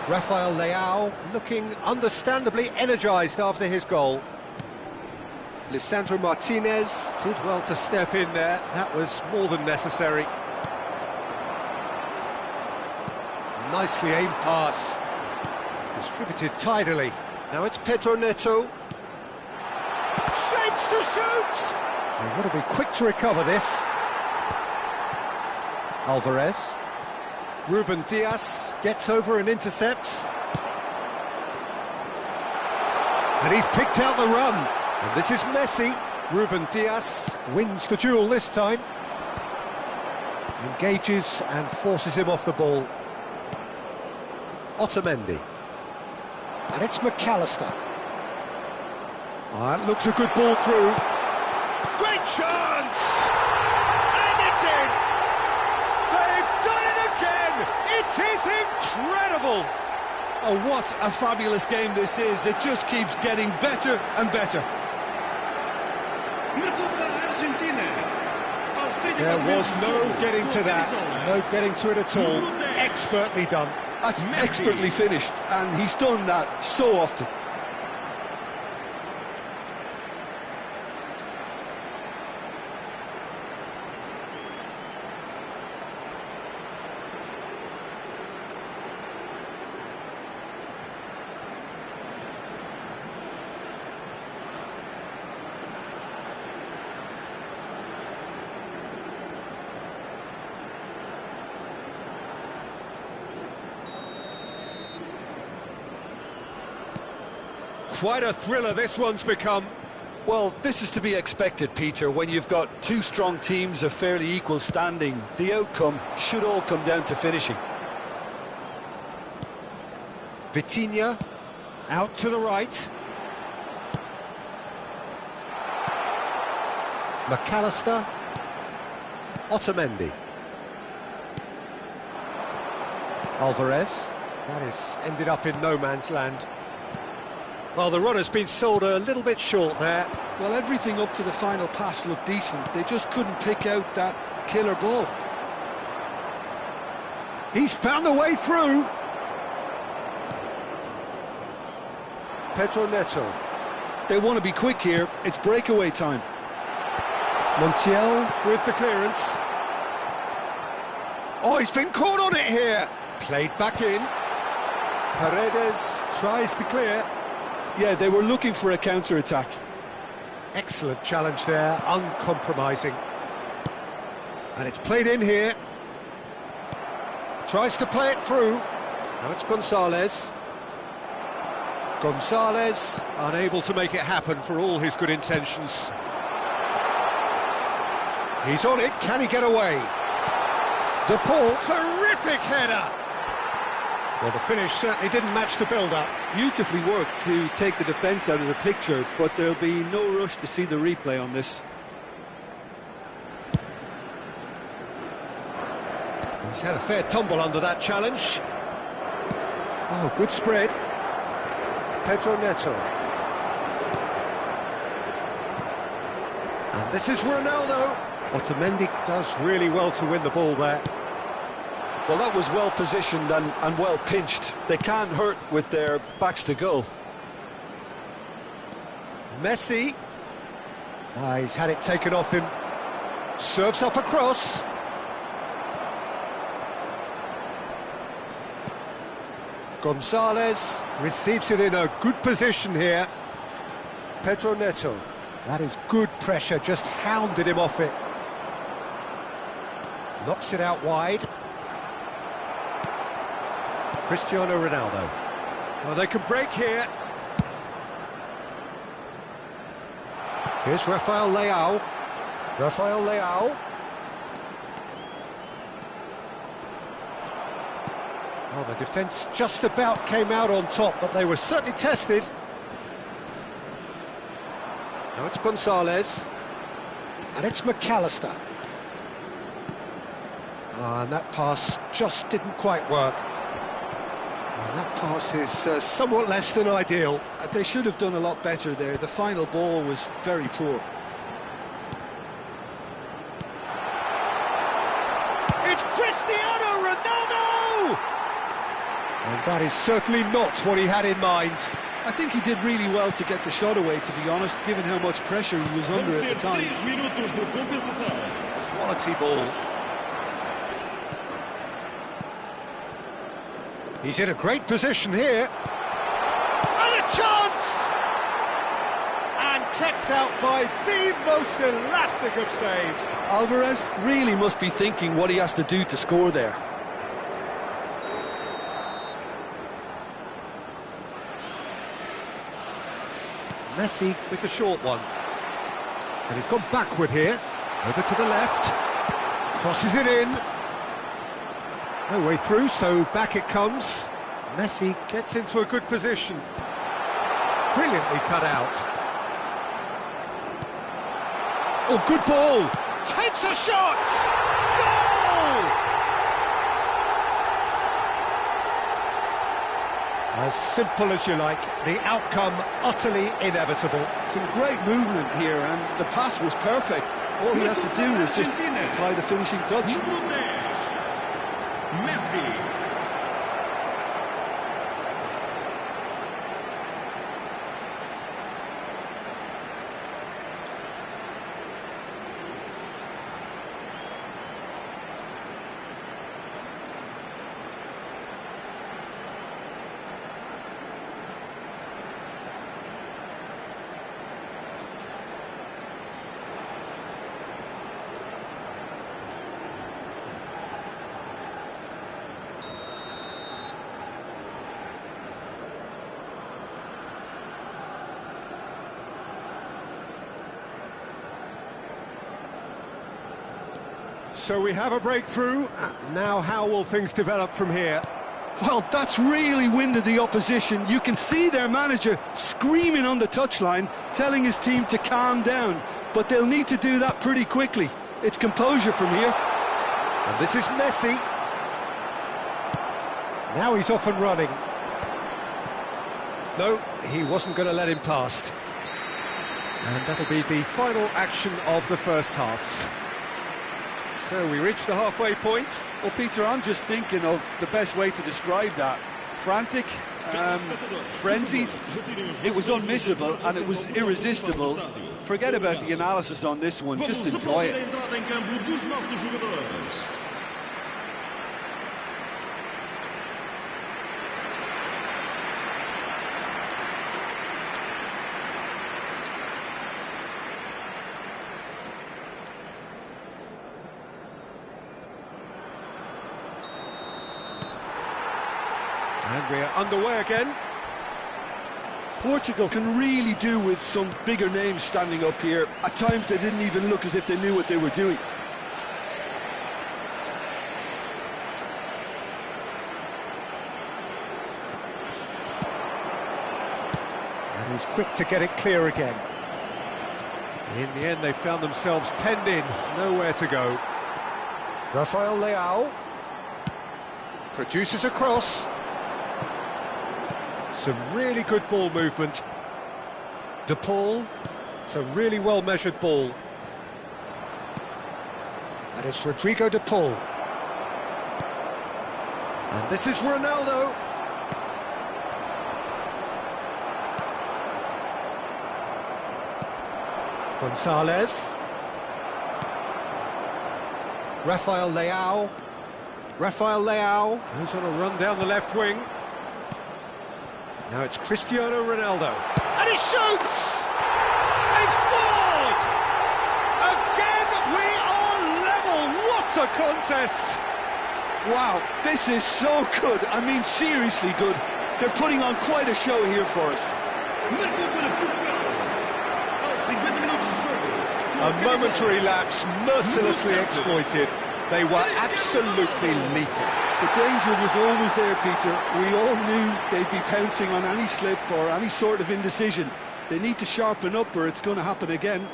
Rafael Leao looking understandably energised after his goal. Lisandro Martinez did well to step in there. That was more than necessary. Nicely aimed pass. Distributed tidily. Now it's Pedro Neto. Shapes to shoot! They've got to be quick to recover this. Alvarez. Ruben Dias gets over and intercepts. And he's picked out the run. And this is Messi. Ruben Dias wins the duel this time. Engages and forces him off the ball. Otamendi. And it's McAllister. Oh, that looks a good ball through. Great chance! And it's in! They've done it again! It is incredible! Oh, what a fabulous game this is. It just keeps getting better and better. Marcou para a Argentina. Aos There was no getting to that, no getting to it at all. Expertly done. That's expertly finished, and he's done that so often. Quite a thriller this one's become. Well, this is to be expected, Peter. When you've got two strong teams of fairly equal standing, the outcome should all come down to finishing. Vitinha, out to the right. McAllister. Otamendi. Alvarez. That is ended up in no man's land. Well, the runner's been sold a little bit short there. Well, everything up to the final pass looked decent. They just couldn't pick out that killer ball. He's found a way through. Pedro Neto. They want to be quick here. It's breakaway time. Montiel with the clearance. Oh, he's been caught on it here. Played back in. Paredes tries to clear. Yeah, they were looking for a counter-attack. Excellent challenge there, uncompromising. And it's played in here. Tries to play it through. Now it's Gonzalez. Gonzalez, unable to make it happen for all his good intentions. He's on it, can he get away? De Paul, terrific header! Well, the finish certainly didn't match the build-up. Beautifully worked to take the defence out of the picture, but there'll be no rush to see the replay on this. He's had a fair tumble under that challenge. Oh, good spread. Pedro Neto. And this is Ronaldo. Otamendi does really well to win the ball there. Well, that was well positioned and well pinched. They can't hurt with their backs to goal. Messi. He's had it taken off him. Serves up across. Gonzalez receives it in a good position here. Pedro Neto. That is good pressure, just hounded him off it. Knocks it out wide. Cristiano Ronaldo. Well, they can break here. Here's Rafael Leao. Rafael Leao. Well, the defence just about came out on top, but they were certainly tested. Now it's Gonzalez. And it's McAllister. And that pass just didn't quite work. And that pass is somewhat less than ideal. They should have done a lot better there. The final ball was very poor. It's Cristiano Ronaldo! And that is certainly not what he had in mind. I think he did really well to get the shot away, to be honest, given how much pressure he was under at the time. Quality ball. He's in a great position here. And a chance! And kept out by the most elastic of saves. Alvarez really must be thinking what he has to do to score there. Messi with the short one. And he's gone backward here. Over to the left. Crosses it in. No way through, so back it comes. Messi gets into a good position. Brilliantly cut out. Oh, good ball! Takes a shot! Goal! As simple as you like, the outcome utterly inevitable. Some great movement here, and the pass was perfect. All he had to do was just apply the finishing touch. Número 10, Messi. So we have a breakthrough. Now how will things develop from here? Well, that's really winded the opposition. You can see their manager screaming on the touchline, telling his team to calm down. But they'll need to do that pretty quickly. It's composure from here. And this is Messi. Now he's off and running. No, he wasn't going to let him past. And that'll be the final action of the first half. So we reach the halfway point. Well, Peter, I'm just thinking of the best way to describe that. Frantic, frenzied. It was unmissable and it was irresistible. Forget about the analysis on this one, just enjoy it. And we're underway again. Portugal can really do with some bigger names standing up here. At times they didn't even look as if they knew what they were doing. And he's quick to get it clear again. In the end, they found themselves penned in, nowhere to go. Rafael Leao produces a cross. Some really good ball movement. De Paul, it's a really well-measured ball. And it's Rodrigo De Paul. And this is Ronaldo. Gonzalez. Rafael Leao. Rafael Leao goes on a run down the left wing. Now it's Cristiano Ronaldo. And he shoots! They've scored! Again, we are level! What a contest! Wow, this is so good. I mean, seriously good. They're putting on quite a show here for us. A momentary lapse, mercilessly exploited. They were absolutely lethal. The danger was always there, Peter. We all knew they'd be pouncing on any slip or any sort of indecision. They need to sharpen up or it's going to happen again.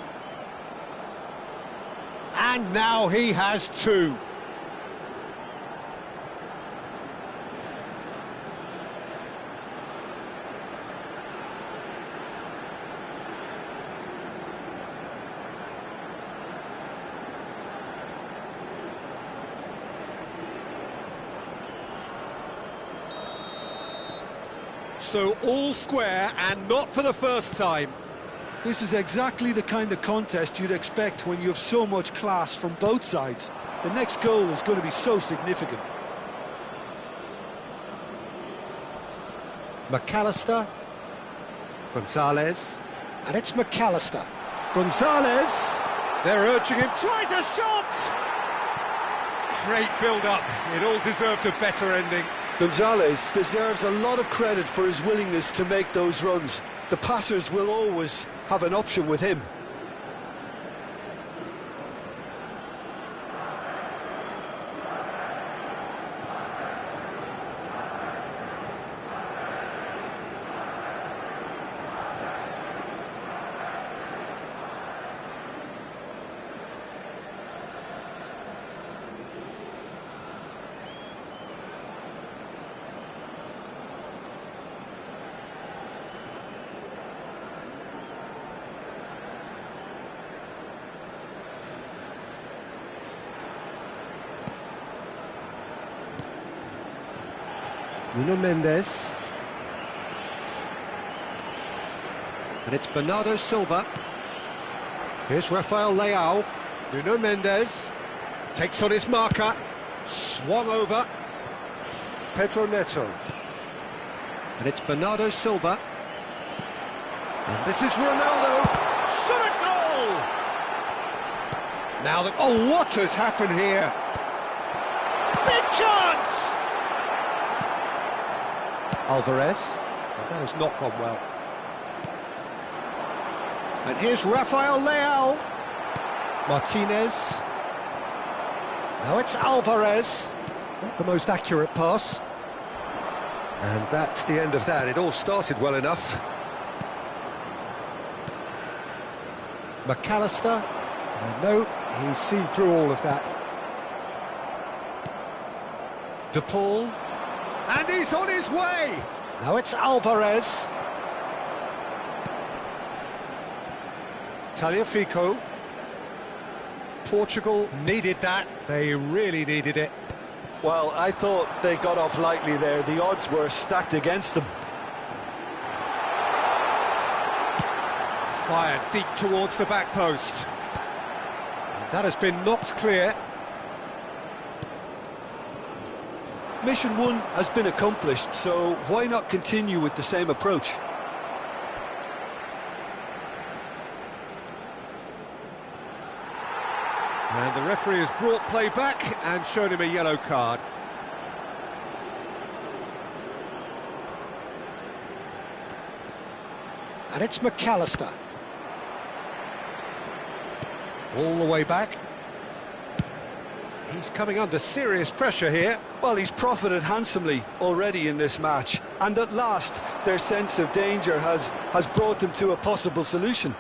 And now he has two. So all square, and not for the first time. This is exactly the kind of contest you'd expect when you have so much class from both sides. The next goal is going to be so significant. McAllister. Gonzalez. And it's McAllister. Gonzalez. They're urging him. Tries a shot! Great build-up. It all deserved a better ending. Gonzalez deserves a lot of credit for his willingness to make those runs. The passers will always have an option with him. Nuno Mendes. And it's Bernardo Silva. Here's Rafael Leao. Nuno Mendes takes on his marker. Swung over. Pedro Neto. And it's Bernardo Silva. And this is Ronaldo. Shot a goal! Now, oh, what has happened here? Big chance! Alvarez. Well, that has not gone well. And here's Rafael Leao. Martinez. Now it's Alvarez. Not the most accurate pass. And that's the end of that. It all started well enough. McAllister. No, he's seen through all of that. De Paul. And he's on his way! Now it's Alvarez. Tagliafico. Portugal needed that. They really needed it. Well, I thought they got off lightly there. The odds were stacked against them. Fired deep towards the back post. And that has been knocked clear. Mission 1 has been accomplished, so why not continue with the same approach? And the referee has brought play back and shown him a yellow card. And it's McAllister. All the way back. He's coming under serious pressure here. Well, he's profited handsomely already in this match, and at last their sense of danger has brought them to a possible solution.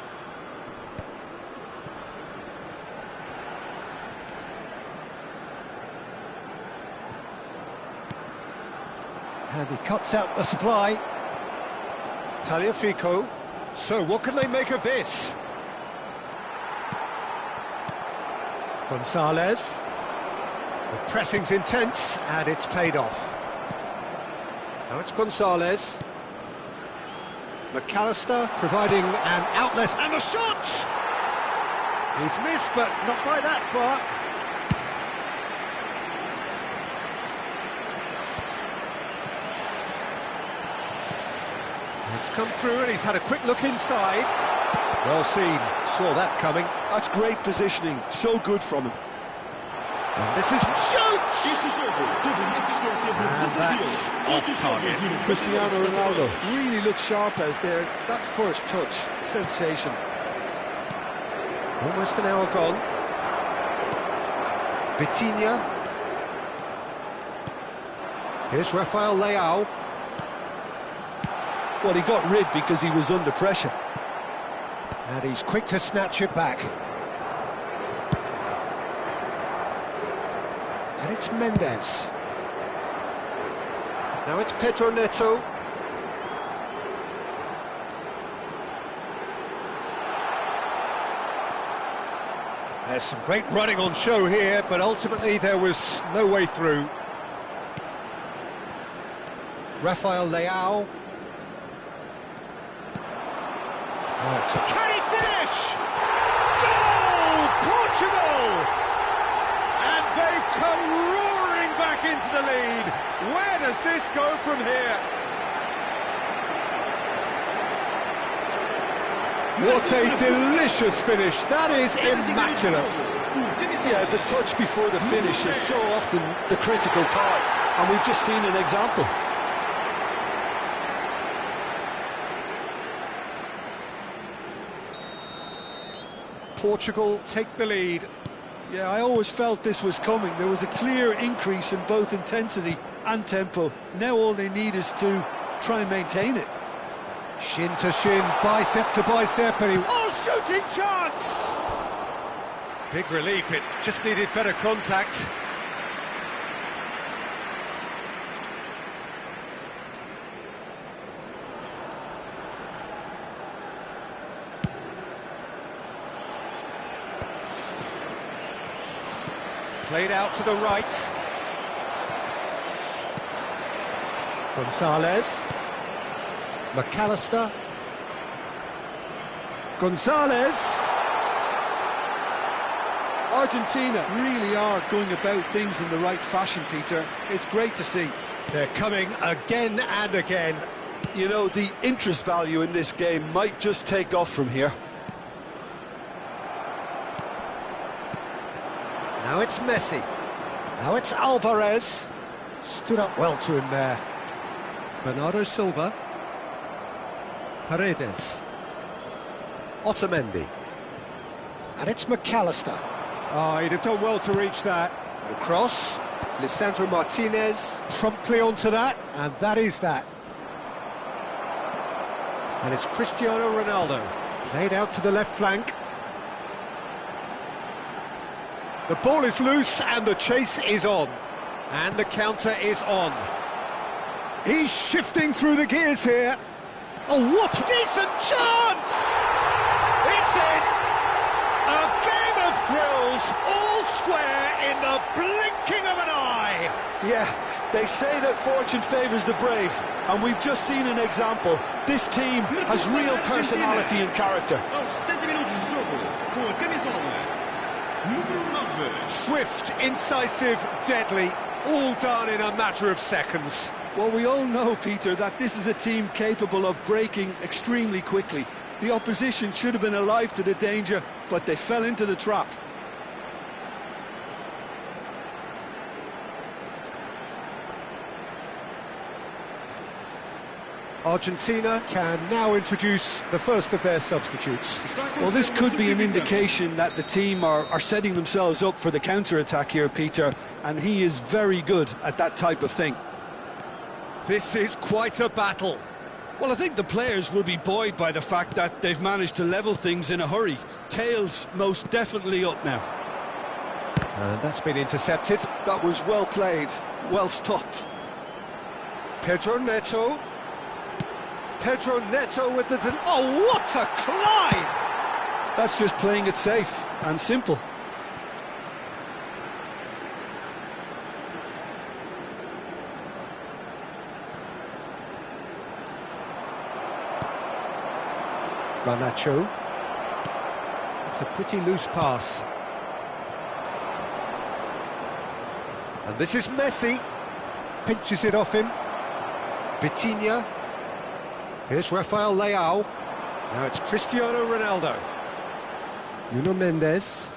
And he cuts out the supply. Tagliafico. So what can they make of this? Gonzalez. The pressing's intense, and it's paid off. Now it's Gonzalez. McAllister providing an outlet, and the shot! He's missed, but not by that far. It's come through, and he's had a quick look inside. Well seen, saw that coming. That's great positioning, so good from him. And this is shoots! And that's off target. Cristiano Ronaldo really looked sharp out there. That first touch, sensation. Almost an hour gone. Vitinha. Here's Rafael Leao. Well, he got rid because he was under pressure. And he's quick to snatch it back. And it's Mendes. Now it's Pedro Neto. There's some great running on show here, but ultimately there was no way through. Rafael Leao. Right. Can he finish? Goal! Portugal! And they've come roaring back into the lead. Where does this go from here? What a delicious finish. That is immaculate. Yeah, the touch before the finish is so often the critical part, and we've just seen an example. Portugal take the lead. Yeah, I always felt this was coming. There was a clear increase in both intensity and tempo. Now all they need is to try and maintain it. Shin to shin, bicep to bicep, and oh, shooting chance! Big relief, it just needed better contact. Played out to the right. Gonzalez. McAllister. Gonzalez. Argentina really are going about things in the right fashion, Peter. It's great to see. They're coming again and again. You know, the interest value in this game might just take off from here. Now it's Messi. Now it's Alvarez. Stood up well to him there. Bernardo Silva. Paredes. Otamendi. And it's McAllister. Oh, he'd have done well to reach that. The cross. Lisandro Martinez. Promptly onto that, and that is that. And it's Cristiano Ronaldo. Played out to the left flank. The ball is loose and the chase is on. And the counter is on. He's shifting through the gears here. Oh, what a decent chance! It's in! A game of thrills, all square in the blinking of an eye! Yeah, they say that fortune favours the brave, and we've just seen an example. This team has real personality and character. Aos 70 minutos de jogo, com a camisola número 9. Swift, incisive, deadly, all done in a matter of seconds. Well, we all know, Peter, that this is a team capable of breaking extremely quickly. The opposition should have been alive to the danger, but they fell into the trap. Argentina can now introduce the first of their substitutes. Well, this could be an indication that the team are setting themselves up for the counter-attack here, Peter, and he is very good at that type of thing. This is quite a battle. Well, I think the players will be buoyed by the fact that they've managed to level things in a hurry. Tails most definitely up now. And that's been intercepted. That was well played, well stopped. Pedro Neto. Pedro Neto with the... Oh, what a climb! That's just playing it safe and simple. Garnacho. It's a pretty loose pass. And this is Messi. Pinches it off him. Vitinha. Here's Rafael Leao. Now it's Cristiano Ronaldo. Nuno Mendes.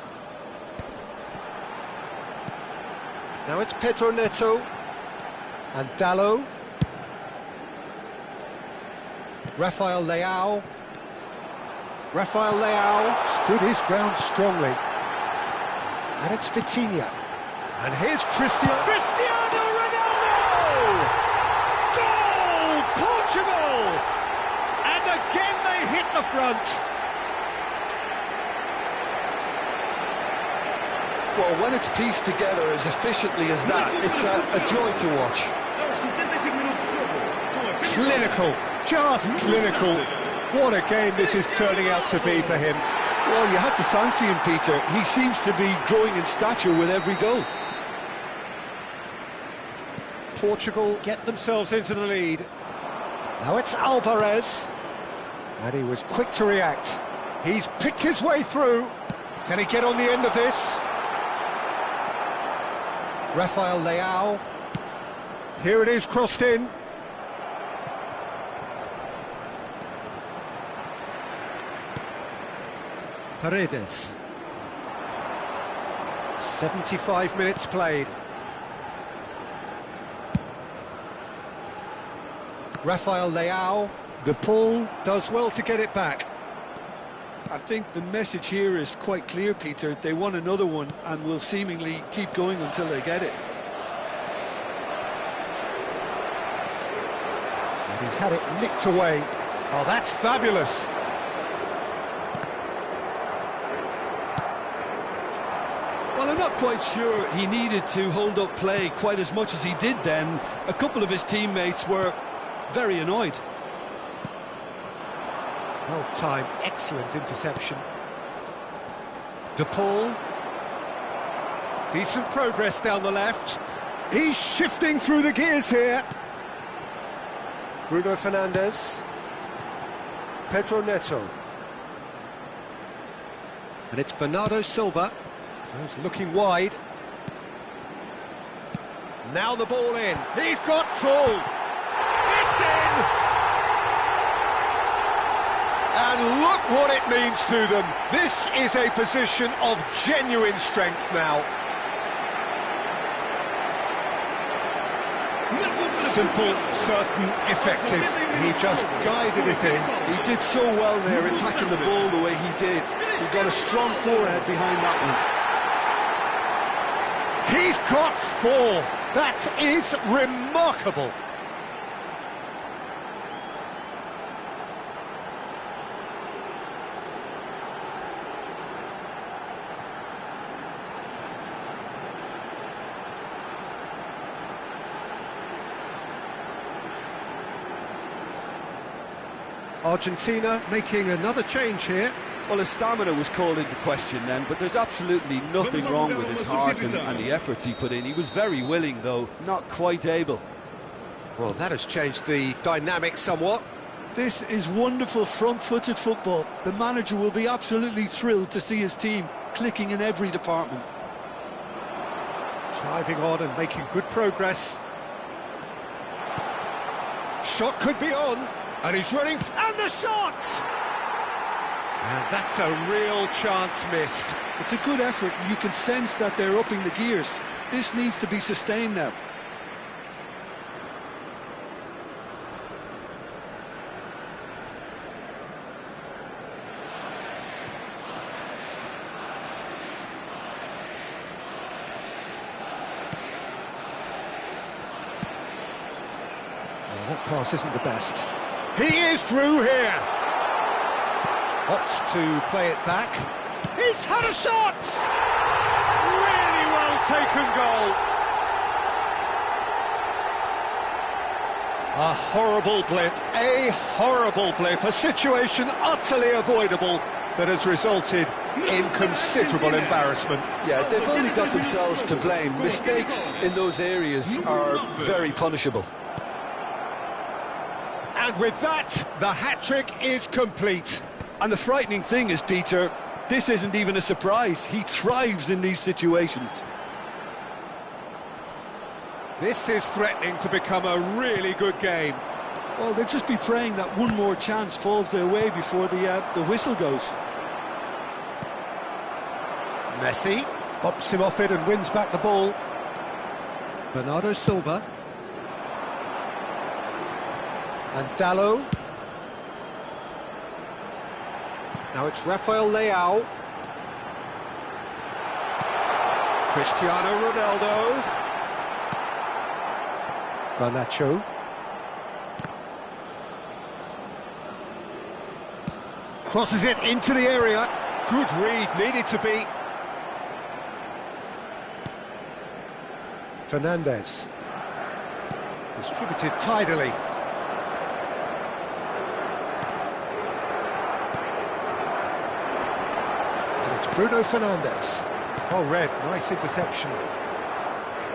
Now it's Pedro Neto. And Dallo. Rafael Leao. Rafael Leao stood his ground strongly. And it's Vitinha. And here's Cristiano Ronaldo! Goal! Portugal! And again they hit the front. Well, when it's pieced together as efficiently as that, it's a joy to watch. Clinical, just clinical. What a game this is turning out to be for him. Well, you had to fancy him, Peter. He seems to be growing in stature with every goal. Portugal get themselves into the lead. Now it's Alvarez. And he was quick to react. He's picked his way through. Can he get on the end of this? Rafael Leao. Here it is, crossed in. Paredes. 75 minutes played. Rafael Leao. The pull does well to get it back. I think the message here is quite clear, Peter. They want another one and will seemingly keep going until they get it. And he's had it nicked away. Oh, that's fabulous. Well, I'm not quite sure he needed to hold up play quite as much as he did then. A couple of his teammates were very annoyed. Well timed, excellent interception. De Paul. Decent progress down the left. He's shifting through the gears here. Bruno Fernandes. Pedro Neto. And it's Bernardo Silva. He's looking wide. Now the ball in. He's got full. It's in! And look what it means to them. This is a position of genuine strength now. Simple, certain, effective. He just guided it in. He did so well there, attacking the ball the way he did. He got a strong forehead behind that one. He's got 4. That is remarkable. Argentina making another change here. Well, his stamina was called into question then, but there's absolutely nothing wrong with his heart and the efforts he put in. He was very willing, though, not quite able. Well, that has changed the dynamic somewhat. This is wonderful front-footed football. The manager will be absolutely thrilled to see his team clicking in every department. Driving on and making good progress. Shot could be on, and he's running, and the shot! And that's a real chance missed. It's a good effort. You can sense that they're upping the gears. This needs to be sustained now. Well, that pass isn't the best. He is through here. Opts to play it back. He's had a shot! Really well taken goal. A horrible blip, a situation utterly avoidable that has resulted in considerable embarrassment. Yeah, they've only got themselves to blame. Mistakes in those areas are very punishable. And with that, the hat-trick is complete. And the frightening thing is, Peter, this isn't even a surprise. He thrives in these situations. This is threatening to become a really good game. Well, they'll just be praying that one more chance falls their way before the whistle goes. Messi bops him off it and wins back the ball. Bernardo Silva. And Dallo. Now it's Rafael Leao. Cristiano Ronaldo. Garnacho. Crosses it into the area. Good read, needed to be. Fernandes. Distributed tidily. Bruno Fernandes. Oh, Red, nice interception.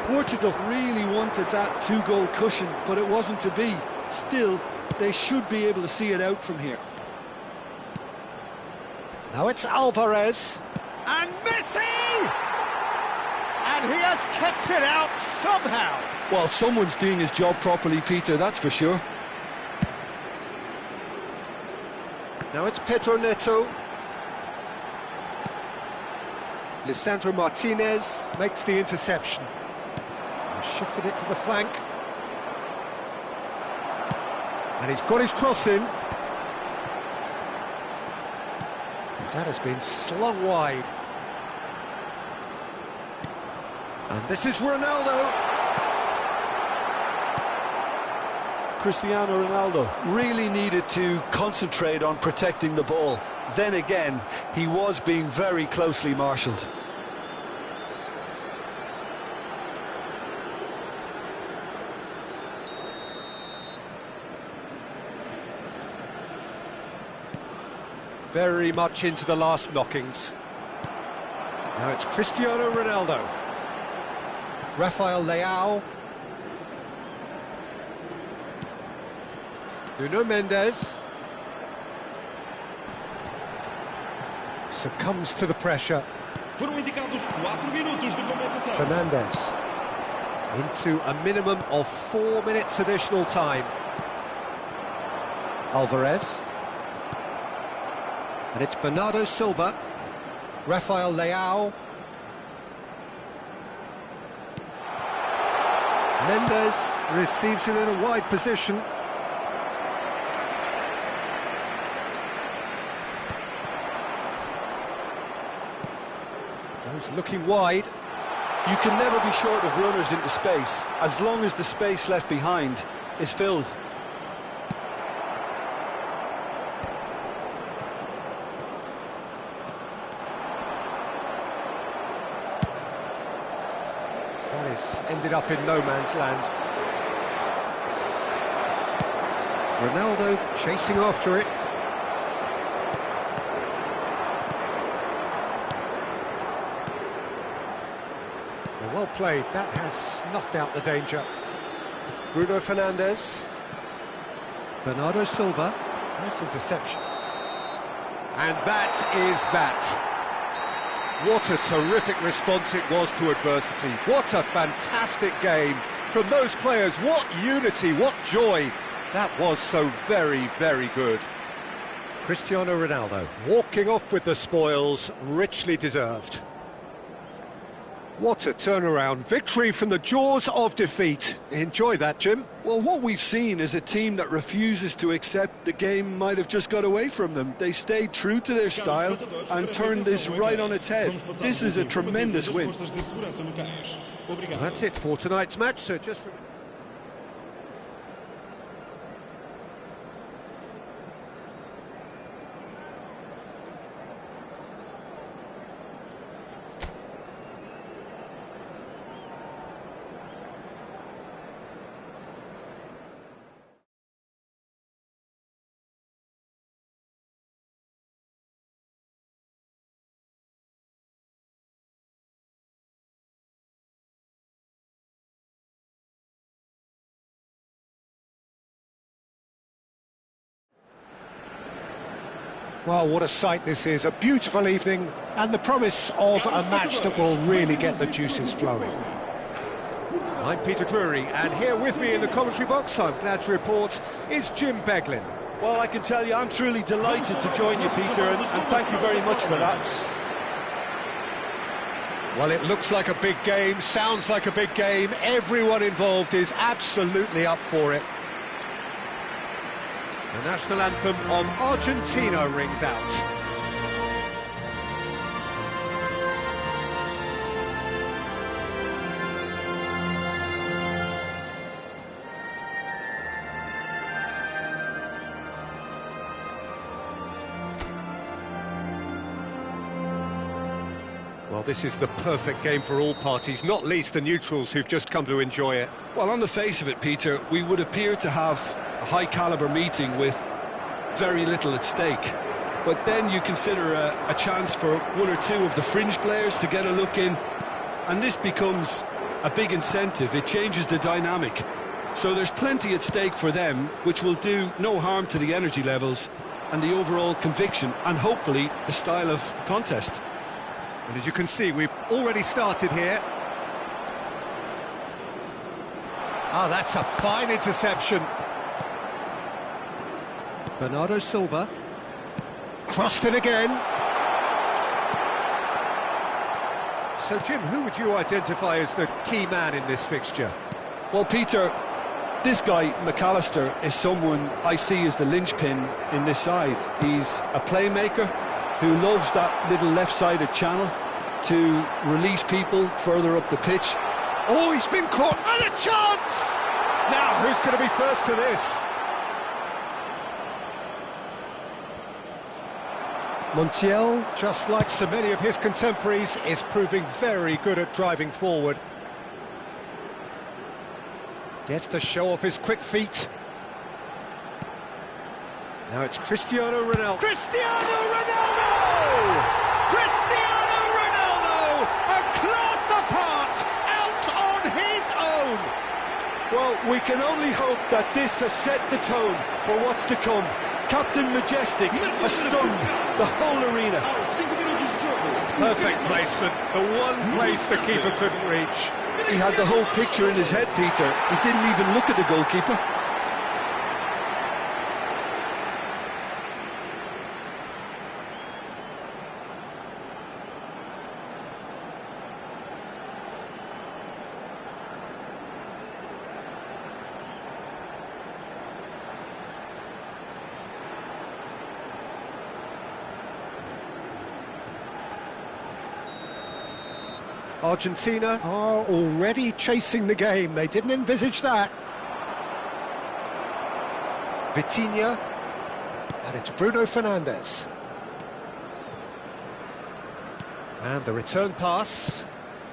Portugal really wanted that 2-goal cushion, but it wasn't to be. Still, they should be able to see it out from here. Now it's Alvarez. And Messi! And he has kept it out somehow. Well, someone's doing his job properly, Peter, that's for sure. Now it's Pedro Neto. Lisandro Martinez makes the interception. Shifted it to the flank. And he's got his cross in. That has been slung wide. And this is Ronaldo. Cristiano Ronaldo really needed to concentrate on protecting the ball. Then again, he was being very closely marshalled. Very much into the last knockings. Now it's Cristiano Ronaldo. Rafael Leao. Nuno Mendes. Succumbs to the pressure. Foram indicados 4 minutos de compensação. Fernandes. Into a minimum of 4 minutes additional time. Alvarez. And it's Bernardo Silva. Rafael Leao. Mendes receives it in a wide position. Goes looking wide. You can never be short of runners into space, as long as the space left behind is filled. That is ended up in no man's land. Ronaldo chasing after it. Well played, that has snuffed out the danger. Bruno Fernandes. Bernardo Silva. Nice interception. And that is that. What a terrific response it was to adversity. What a fantastic game from those players. What unity, what joy. That was so very, very good. Cristiano Ronaldo walking off with the spoils, richly deserved. What a turnaround. Victory from the jaws of defeat. Enjoy that, Jim. Well, what we've seen is a team that refuses to accept the game might have just got away from them. They stayed true to their style and turned this right on its head. This is a tremendous win. Well, that's it for tonight's match, so just... Well, what a sight this is, a beautiful evening and the promise of a match that will really get the juices flowing. I'm Peter Drury, and here with me in the commentary box, I'm glad to report, is Jim Beglin. Well, I can tell you I'm truly delighted to join you, Peter, and thank you very much for that. Well, it looks like a big game, sounds like a big game, everyone involved is absolutely up for it. The national anthem of Argentina rings out. Well, this is the perfect game for all parties, not least the neutrals who've just come to enjoy it. Well, on the face of it, Peter, we would appear to have a high-caliber meeting with very little at stake. But then you consider a chance for one or two of the fringe players to get a look in, and this becomes a big incentive. It changes the dynamic. So there's plenty at stake for them, which will do no harm to the energy levels and the overall conviction, and hopefully the style of contest. And as you can see, we've already started here. Ah, that's a fine interception. Bernardo Silva. Crossed it again. So, Jim, who would you identify as the key man in this fixture? Well, Peter, this guy, McAllister, is someone I see as the linchpin in this side. He's a playmaker who loves that little left-sided channel to release people further up the pitch. Oh, he's been caught, and a chance! Now, who's going to be first to this? Montiel, just like so many of his contemporaries, is proving very good at driving forward. Gets to show off his quick feet. Now it's Cristiano Ronaldo. Cristiano Ronaldo! Cristiano Ronaldo! A class apart, out on his own! Well, we can only hope that this has set the tone for what's to come. Captain Majestic has stunned the whole arena. Perfect placement, the one place the keeper couldn't reach. He had the whole picture in his head, Peter. He didn't even look at the goalkeeper. Argentina are already chasing the game. They didn't envisage that. Vitinha, and it's Bruno Fernandes. And the return pass,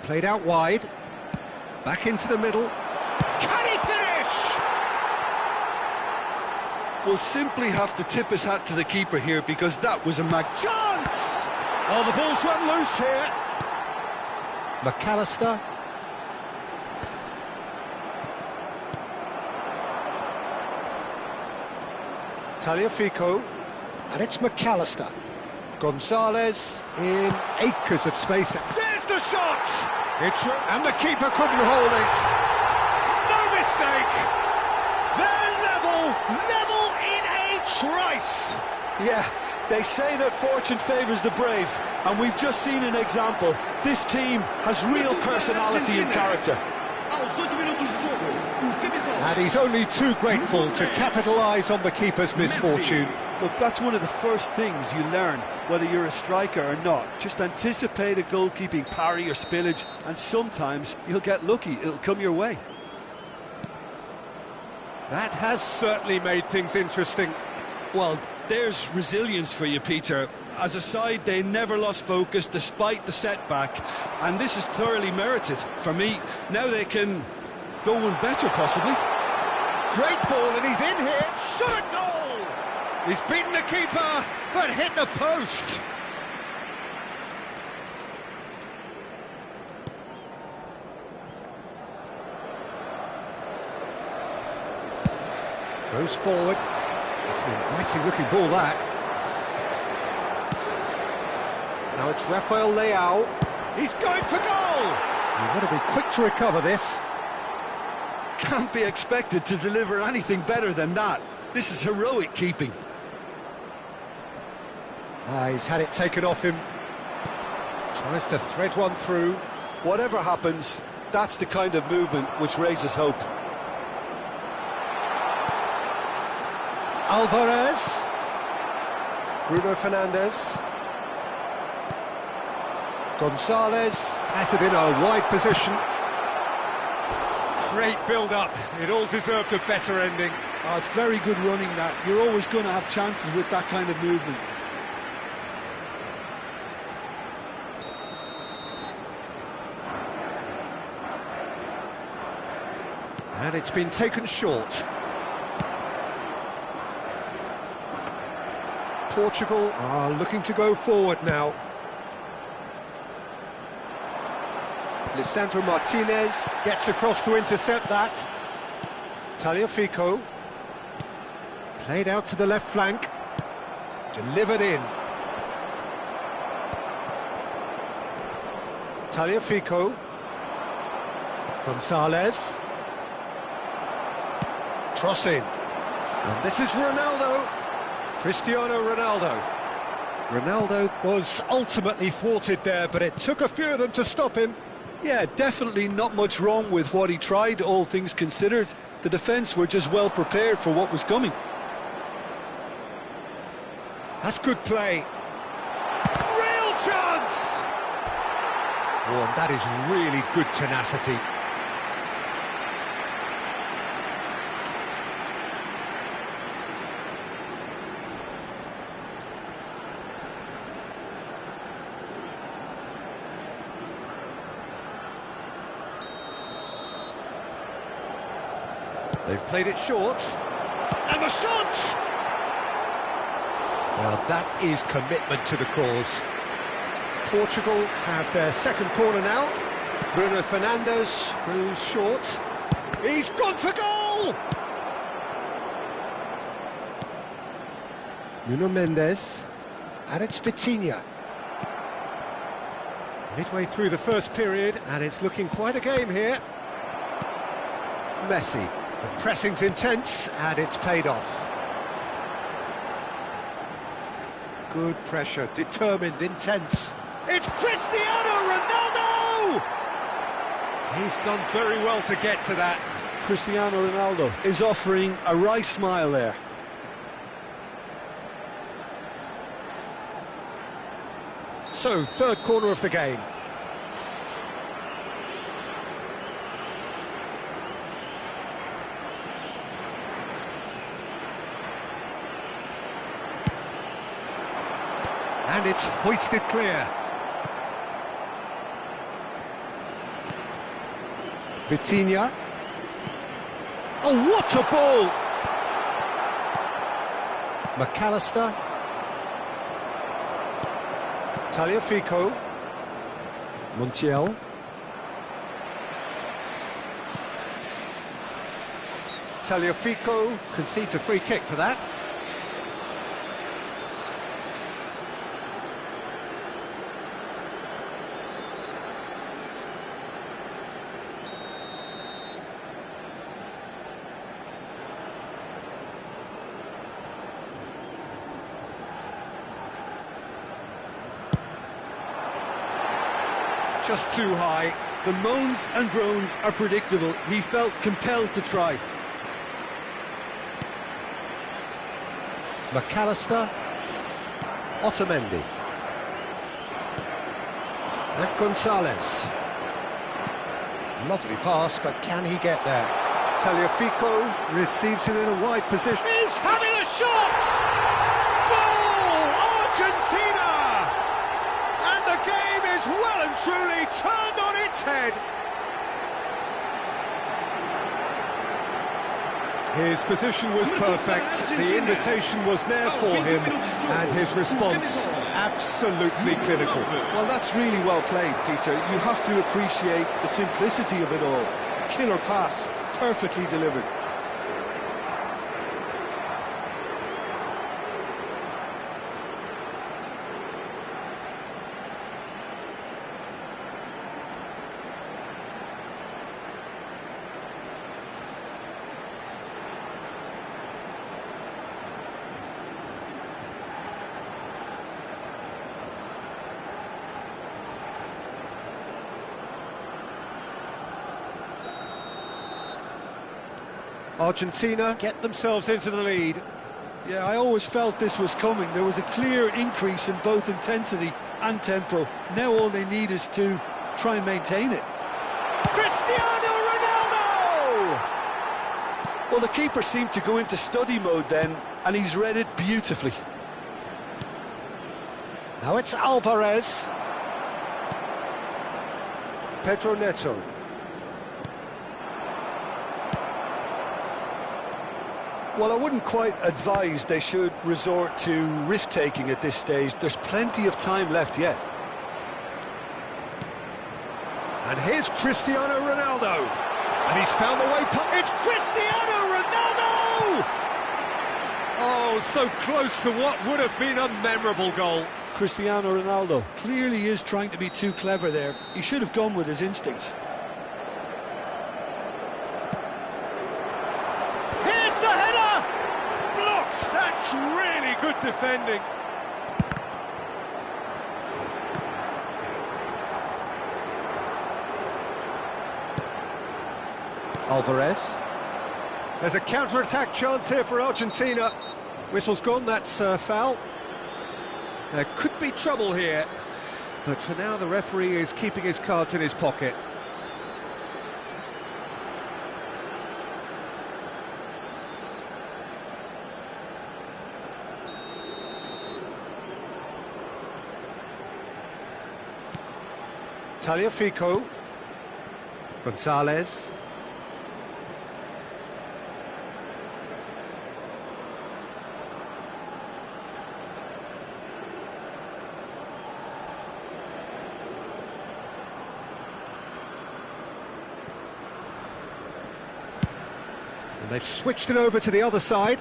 played out wide, back into the middle. Can he finish? We'll simply have to tip his hat to the keeper here, because that was a Chance! Oh, the ball's run loose here. McAllister. Tagliafico, and it's McAllister. Gonzalez in acres of space. There's the shot! And the keeper couldn't hold it. No mistake! They're level in a trice. Yeah, they say that fortune favours the brave, and we've just seen an example. This team has real personality and character. And he's only too grateful to capitalise on the keeper's misfortune. Look, that's one of the first things you learn, whether you're a striker or not. Just anticipate a goalkeeping parry or spillage, and sometimes you'll get lucky, it'll come your way. That has certainly made things interesting. Well, there's resilience for you, Peter. As a side, they never lost focus despite the setback, and this is thoroughly merited for me. Now they can go one better, possibly. Great ball, and he's in here. Shot a goal! He's beaten the keeper, but hit the post. Goes forward. It's an inviting looking ball, that. Now it's Rafael Leao. He's going for goal! You've got to be quick to recover this. Can't be expected to deliver anything better than that. This is heroic keeping. He's had it taken off him. Tries to thread one through. Whatever happens, that's the kind of movement which raises hope. Alvarez. Bruno Fernandes. Gonzalez has it in a wide position. Great build-up. It all deserved a better ending. Oh, it's very good running, that. You're always going to have chances with that kind of movement. And it's been taken short. Portugal are looking to go forward now. Lisandro Martinez gets across to intercept that. Tagliafico. Played out to the left flank. Delivered in. Tagliafico. Gonzalez. Cross in. And this is Ronaldo. Cristiano Ronaldo. Ronaldo was ultimately thwarted there, but it took a few of them to stop him. Yeah, definitely not much wrong with what he tried, all things considered. The defence were just well prepared for what was coming. That's good play. Real chance! Oh, and that is really good tenacity. They've played it short. And the shot! Well, that is commitment to the cause. Portugal have their second corner now. Bruno Fernandes goes short. He's gone for goal! Nuno Mendes, and it's Vitinha. Midway through the first period, and it's looking quite a game here. Messi, the pressing's intense, and it's paid off. Good pressure, determined, intense. It's Cristiano Ronaldo! He's done very well to get to that. Cristiano Ronaldo is offering a wry smile there. So, third corner of the game. And it's hoisted clear. Vitinha. Oh, what a ball! McAllister. Tagliafico. Montiel. Tagliafico concedes a free kick for that. Just too high. The moans and groans are predictable. He felt compelled to try. McAllister. Otamendi. And Gonzalez. Lovely pass, but can he get there? Tagliafico receives it in a wide position. He's having a shot! Goal! Argentina! And the game is well and truly turned on its head. His position was perfect, the invitation was there for him, and his response absolutely clinical. Well, that's really well played, Peter. You have to appreciate the simplicity of it all. Killer pass, perfectly delivered. Argentina get themselves into the lead. Yeah, I always felt this was coming. There was a clear increase in both intensity and tempo. Now all they need is to try and maintain it. Cristiano Ronaldo! Well, the keeper seemed to go into study mode then, and he's read it beautifully. Now it's Alvarez. Pedro Neto. Well, I wouldn't quite advise they should resort to risk-taking at this stage. There's plenty of time left yet. And here's Cristiano Ronaldo. And he's found the way. It's Cristiano Ronaldo! Oh, so close to what would have been a memorable goal. Cristiano Ronaldo clearly is trying to be too clever there. He should have gone with his instincts. That's really good defending. Alvarez. There's a counter-attack chance here for Argentina. Whistle's gone, that's foul. There could be trouble here, but for now the referee is keeping his cards in his pocket. Tagliafico. Gonzalez. And they've switched it over to the other side.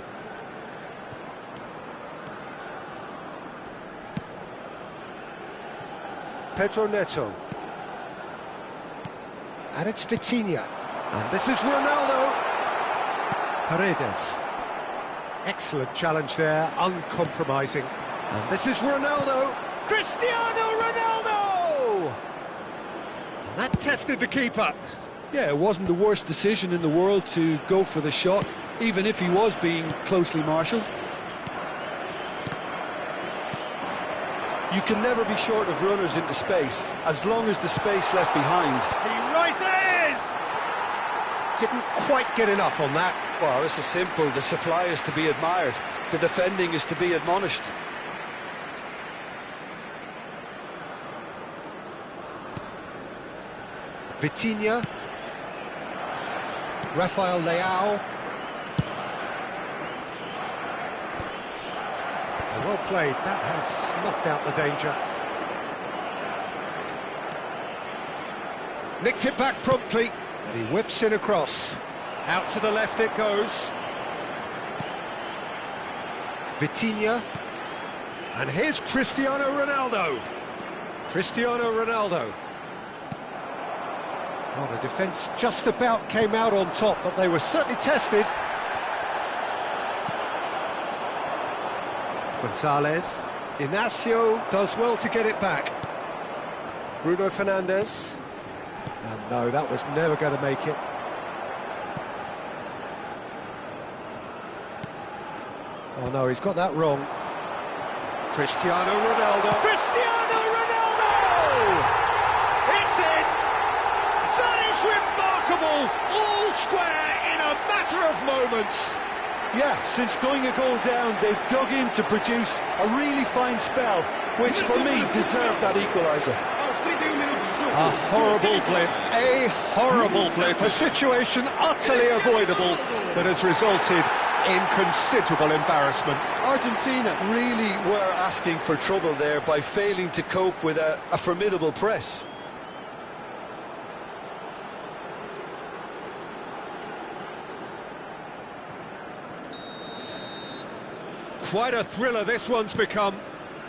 Pedro Neto. And it's Vitinha. And this is Ronaldo. Paredes. Excellent challenge there, uncompromising. And this is Ronaldo. Cristiano Ronaldo! And that tested the keeper. Yeah, it wasn't the worst decision in the world to go for the shot, even if he was being closely marshalled. You can never be short of runners into space, as long as the space left behind. He rises! Didn't quite get enough on that. Well, this is simple. The supply is to be admired. The defending is to be admonished. Vitinha. Rafael Leao. Well played, that has snuffed out the danger. Nicked it back promptly, and he whips in across. Out to the left it goes. Vitinha. And here's Cristiano Ronaldo. Cristiano Ronaldo. Well, the defence just about came out on top, but they were certainly tested. Gonzalez. Inacio does well to get it back. Bruno Fernandes. And no, that was never going to make it. Oh no, he's got that wrong. Cristiano Ronaldo. Cristiano Ronaldo! It's in! That is remarkable! All square in a matter of moments. Yeah, since going a goal down, they've dug in to produce a really fine spell, which for me deserved that equaliser. A horrible blip, a horrible blip, a situation utterly avoidable that has resulted in considerable embarrassment. Argentina really were asking for trouble there by failing to cope with a formidable press. Quite a thriller this one's become.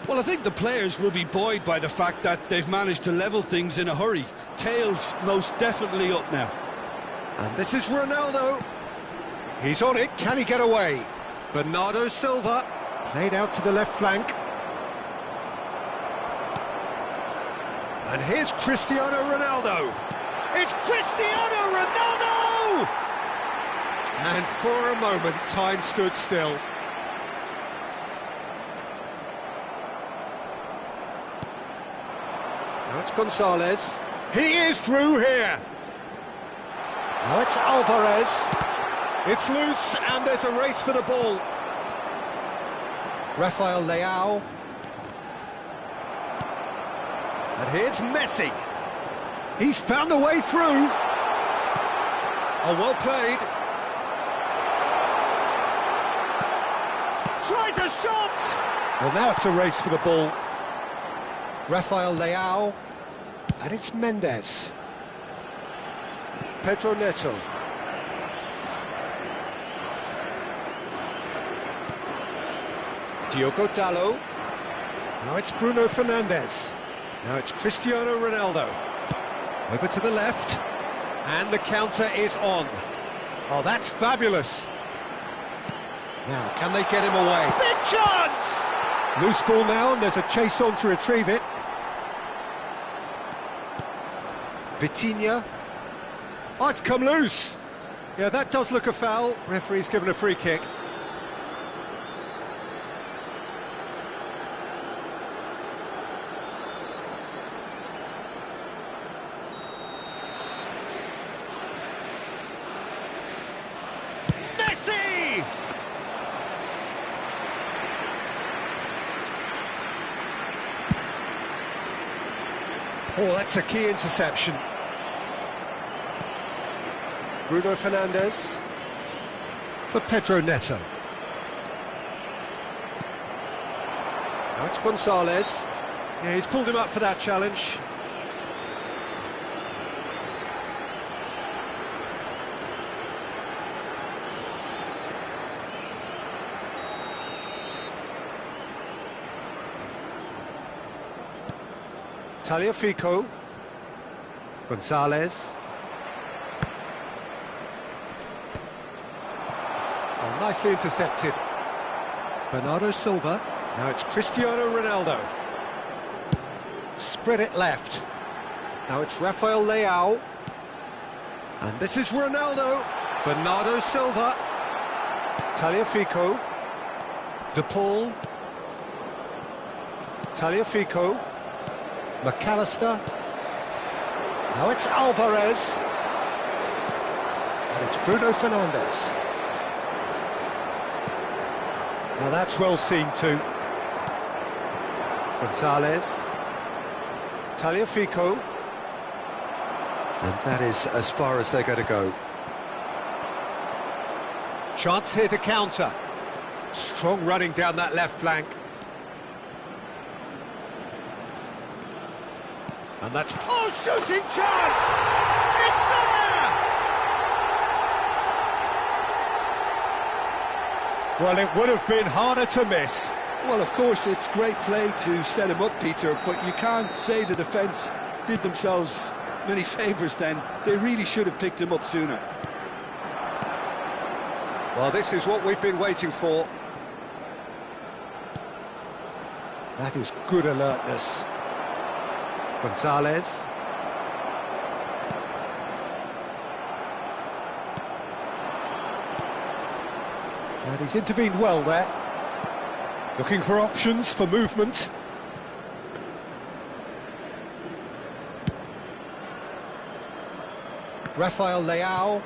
Well, I think the players will be buoyed by the fact that they've managed to level things in a hurry. Tails most definitely up now. And this is Ronaldo. He's on it, can he get away? Bernardo Silva, played out to the left flank. And here's Cristiano Ronaldo. It's Cristiano Ronaldo! And for a moment, time stood still. Now it's Gonzalez. He is through here. Now it's Alvarez. It's loose, and there's a race for the ball. Rafael Leao. And here's Messi. He's found a way through. Oh, well played. Tries a shot! Well, now it's a race for the ball. Rafael Leao. And it's Mendes. Pedro Neto. Diogo Dalot. Now it's Bruno Fernandes. Now it's Cristiano Ronaldo. Over to the left. And the counter is on. Oh, that's fabulous. Now, can they get him away? Big chance! Loose ball now, and there's a chase on to retrieve it. Vitinha. Oh, it's come loose. Yeah, that does look a foul. Referee's given a free kick. Messi! Oh, that's a key interception. Bruno Fernandes for Pedro Neto. Now it's Gonzalez. Yeah, he's pulled him up for that challenge. Tagliafico. Gonzalez. Oh, nicely intercepted. Bernardo Silva. Now it's Cristiano Ronaldo. Spread it left. Now it's Rafael Leao. And this is Ronaldo. Bernardo Silva. Tagliafico. De Paul. Tagliafico. McAllister. Now it's Alvarez. And it's Bruno Fernandes. Now that's well seen too. Gonzalez. Tagliafico. And that is as far as they're going to go. Chance here to counter. Strong running down that left flank. And that's... Oh, shooting chance! It's there! Well, it would have been harder to miss. Well, of course, it's great play to set him up, Peter, but you can't say the defence did themselves many favours then. They really should have picked him up sooner. Well, this is what we've been waiting for. That is good alertness. Gonzalez. And he's intervened well there. Looking for options for movement. Rafael Leao.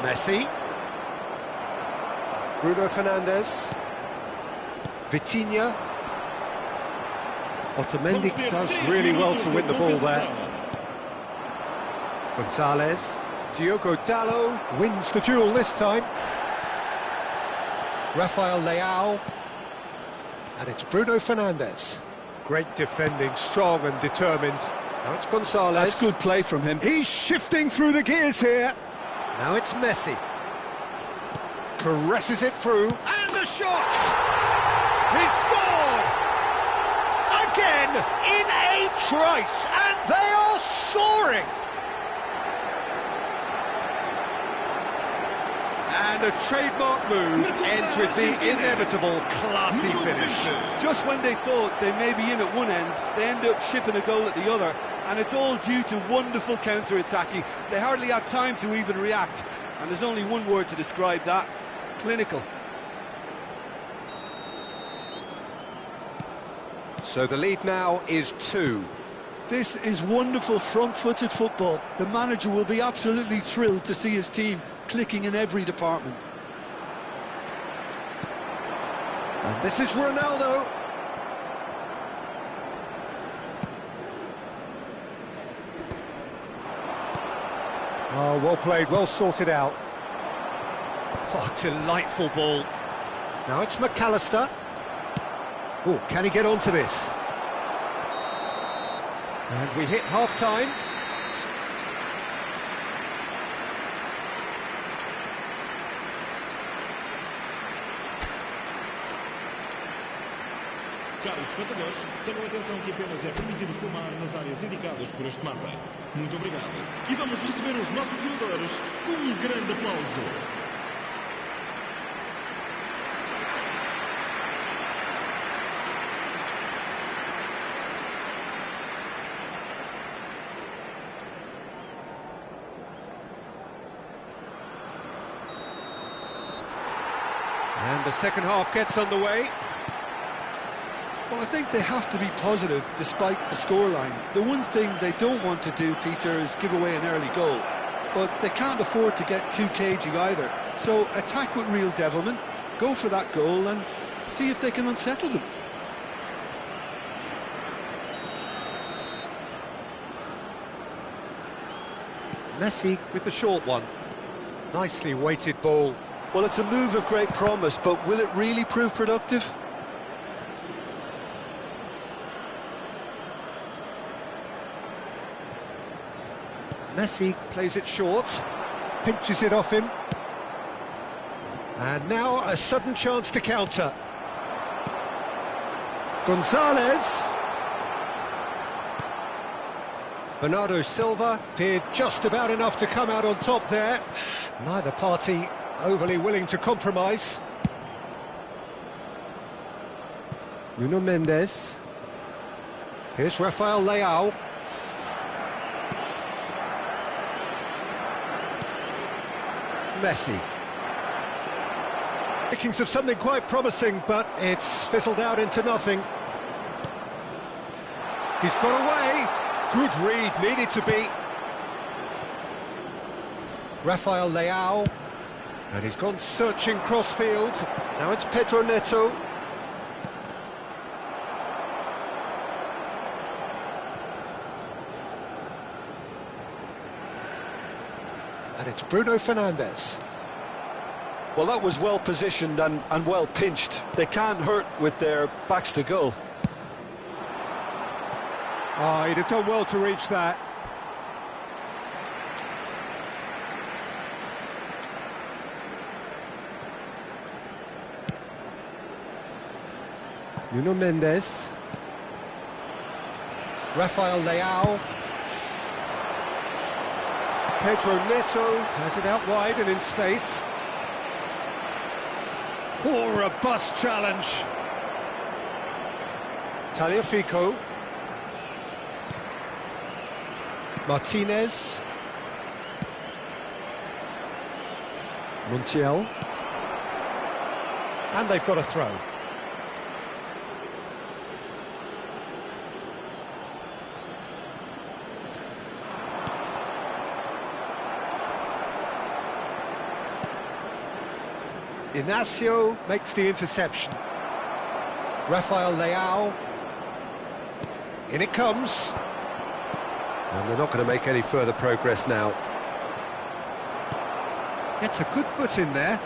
Messi. Bruno Fernandes. Vitinha. Otamendi does really well to win the ball there. Gonzalez. Diogo Dalot wins the duel this time. Rafael Leao. And it's Bruno Fernandes. Great defending, strong and determined. Now it's Gonzalez. That's good play from him. He's shifting through the gears here. Now it's Messi. Caresses it through. And the shot! He scored! Again, in a trice, and they are soaring! And a trademark move ends with the inevitable classy finish. Just when they thought they may be in at one end, they end up shipping a goal at the other, and it's all due to wonderful counter-attacking. They hardly had time to even react, and there's only one word to describe that: clinical. So the lead now is 2. This is wonderful front-footed football. The manager will be absolutely thrilled to see his team clicking in every department. And this is Ronaldo. Oh, well played, well sorted out. Oh, delightful ball. Now it's McAllister. Oh, can he get onto this? And we hit half-time. Caros espectadores, tenham atenção que apenas é permitido filmar nas áreas indicadas por este mapa. Muito obrigado. E vamos receber os nossos jogadores com um grande aplauso. And the second half gets underway. Well, I think they have to be positive despite the scoreline. The one thing they don't want to do, Peter, is give away an early goal. But they can't afford to get too cagey either. So attack with real devilment, go for that goal and see if they can unsettle them. Messi with the short one. Nicely weighted ball. Well, it's a move of great promise, but will it really prove productive? Messi plays it short, pinches it off him. And now a sudden chance to counter. Gonzalez. Bernardo Silva did just about enough to come out on top there. Neither party overly willing to compromise. Nuno Mendes. Here's Rafael Leao. Messi. Makings of something quite promising, but it's fizzled out into nothing. He's got away. Good read, needed to be. Rafael Leao. And he's gone searching crossfield. Now it's Pedro Neto. And it's Bruno Fernandes. Well, that was well positioned and well pinched. They can't hurt with their backs to goal. Oh, he'd have done well to reach that. Nuno Mendes. Rafael Leao. Pedro Neto has it out wide and in space. Poor robust challenge. Tagliafico. Martinez. Montiel. And they've got a throw. Inacio makes the interception. Rafael Leao. In it comes. And they're not going to make any further progress now. Gets a good foot in there.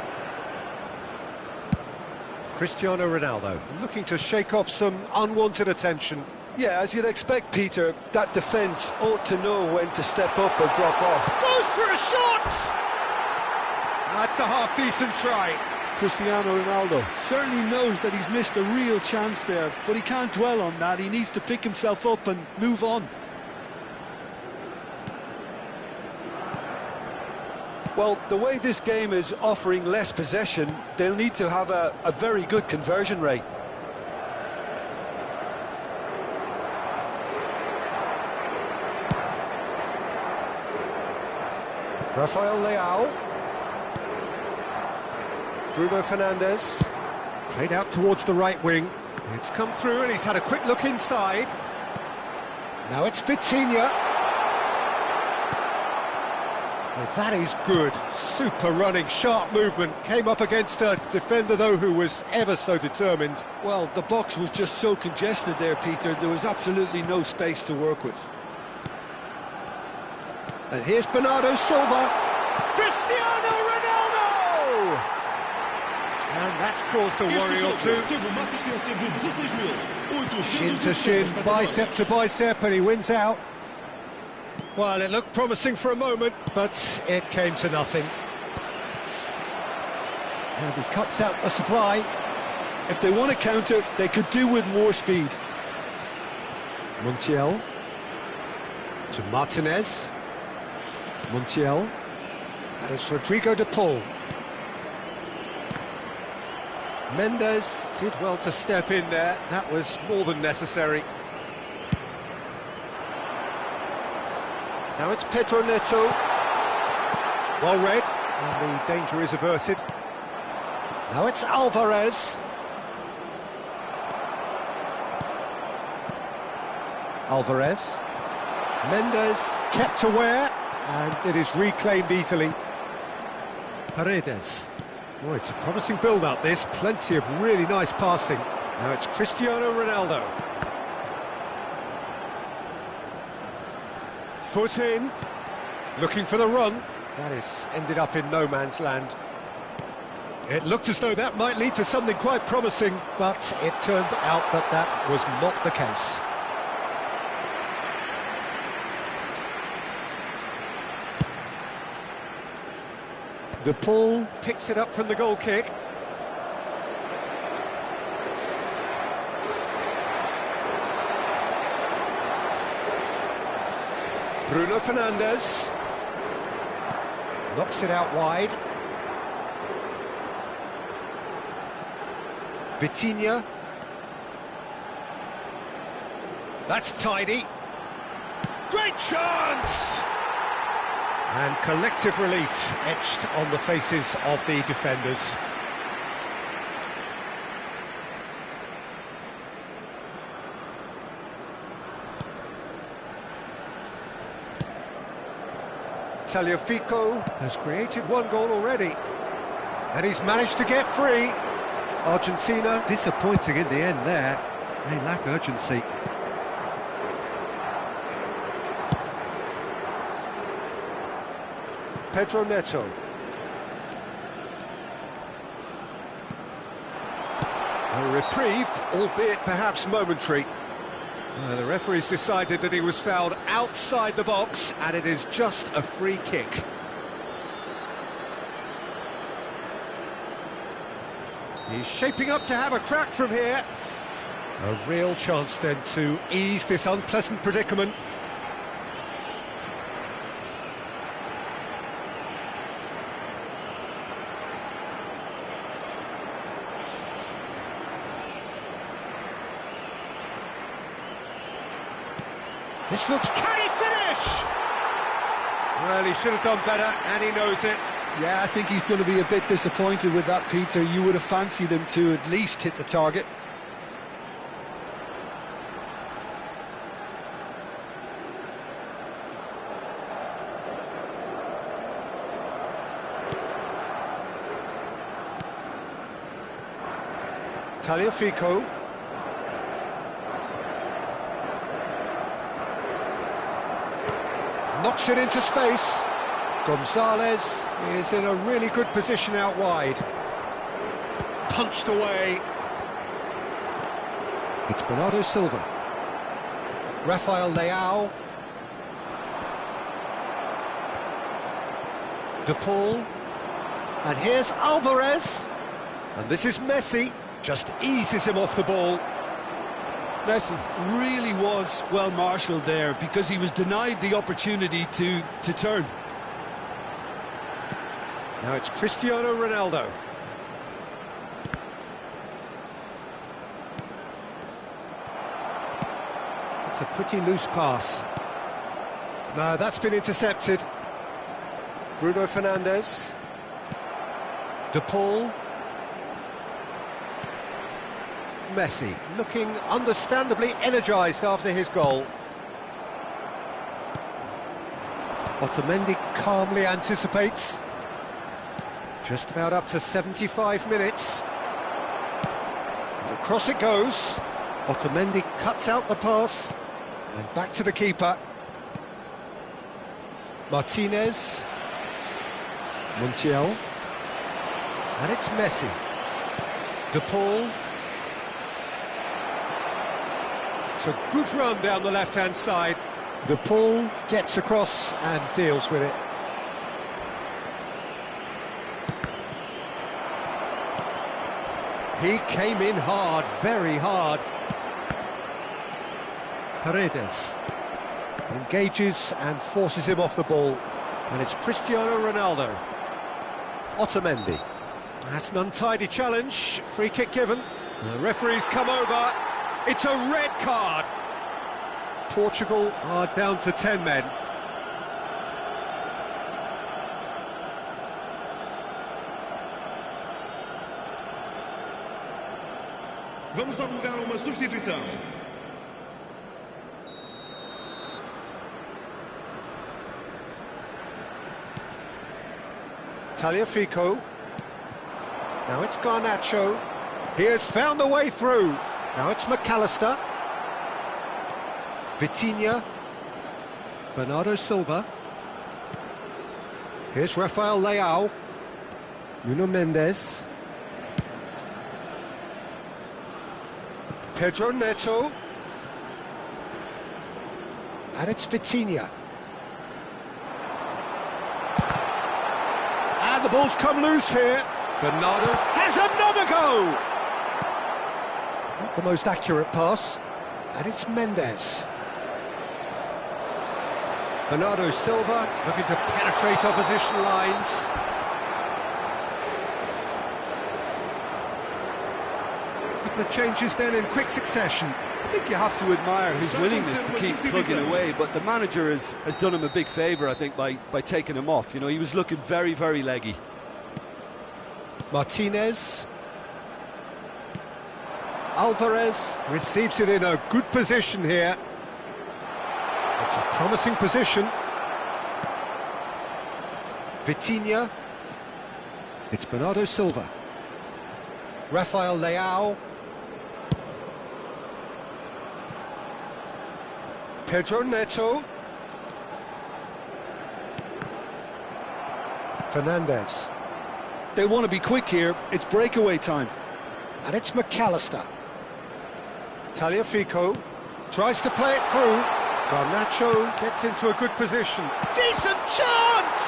Cristiano Ronaldo looking to shake off some unwanted attention. Yeah, as you'd expect, Peter, that defence ought to know when to step up or drop off. Goes for a shot! That's a half-decent try. Cristiano Ronaldo certainly knows that he's missed a real chance there, but he can't dwell on that. He needs to pick himself up and move on. Well, the way this game is offering less possession, they'll need to have a very good conversion rate. Rafael Leao. Bruno Fernandes. Played out towards the right wing. It's come through and he's had a quick look inside. Now it's Vitinha. Well, that is good. Super running, sharp movement. Came up against a defender, though, who was ever so determined. Well, the box was just so congested there, Peter. There was absolutely no space to work with. And here's Bernardo Silva. Cristiano Ronaldo! And that's caused a worry or two. Shin to shin, bicep to bicep, and he wins out. Well, it looked promising for a moment, but it came to nothing. And he cuts out the supply. If they want to counter, they could do with more speed. Montiel. To Martinez. Montiel. And it's Rodrigo de Paul. Mendes did well to step in there. That was more than necessary. Now it's Pedro Neto. Well read, and the danger is averted. Now it's Alvarez. Alvarez. Mendes kept aware, and it is reclaimed easily. Paredes. Oh, it's a promising build-up, this. Plenty of really nice passing. Now it's Cristiano Ronaldo. Foot in, looking for the run. That is ended up in no man's land. It looked as though that might lead to something quite promising, but it turned out that that was not the case. De Paul picks it up from the goal kick. Bruno Fernandes. Knocks it out wide. Vitinha. That's tidy. Great chance! And collective relief etched on the faces of the defenders. Tagliafico has created one goal already, and he's managed to get free. Argentina disappointing in the end there. They lack urgency. Pedro Neto. A reprieve, albeit perhaps momentary. The referee's decided that he was fouled outside the box, and it is just a free kick. He's shaping up to have a crack from here. A real chance then to ease this unpleasant predicament. This looks... Can he finish? Well, he should have done better, and he knows it. Yeah, I think he's going to be a bit disappointed with that, Peter. You would have fancied him to at least hit the target. Tagliafico. Knocks it into space. Gonzalez is in a really good position out wide. Punched away. It's Bernardo Silva. Rafael Leao. De Paul. And here's Alvarez. And this is Messi. Just eases him off the ball. Messi really was well marshalled there because he was denied the opportunity to turn. Now it's Cristiano Ronaldo. It's a pretty loose pass. No, that's been intercepted. Bruno Fernandes. De Paul. Messi looking understandably energised after his goal. Otamendi calmly anticipates. Just about up to 75 minutes. Across it goes. Otamendi cuts out the pass. And back to the keeper. Martinez. Montiel. And it's Messi. De Paul. It's a good run down the left-hand side. De Paul gets across and deals with it. He came in hard, very hard. Paredes engages and forces him off the ball. And it's Cristiano Ronaldo. Otamendi. That's an untidy challenge. Free kick given. The referee's come over. It's a red card. Portugal are down to 10 men. Vamos dar lugar a uma substituição. Tagliafico. Now it's Garnacho. He has found a way through. Now it's McAllister. Vitinha. Bernardo Silva. Here's Rafael Leao. Nuno Mendes. Pedro Neto. And it's Vitinha. And the ball's come loose here. Bernardo has another go! Not the most accurate pass. And it's Mendes. Bernardo Silva looking to penetrate opposition lines. A couple of changes then in quick succession. I think you have to admire his willingness to keep plugging away, but the manager has done him a big favour, I think, by taking him off. You know, he was looking very, very leggy. Martinez. Alvarez receives it in a good position here. It's a promising position. Vitinha. It's Bernardo Silva. Rafael Leao. Pedro Neto. Fernandes. They want to be quick here. It's breakaway time. And it's McAllister. Tagliafico tries to play it through. Garnacho gets into a good position. Decent chance!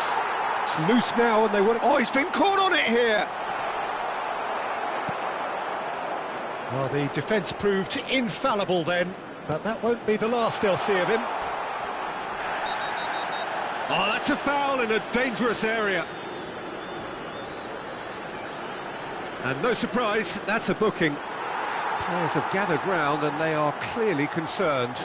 It's loose now and they want... Oh, he's been caught on it here! Well, the defence proved infallible then, but that won't be the last they'll see of him. Oh, that's a foul in a dangerous area. And no surprise, that's a booking. Players have gathered round and they are clearly concerned.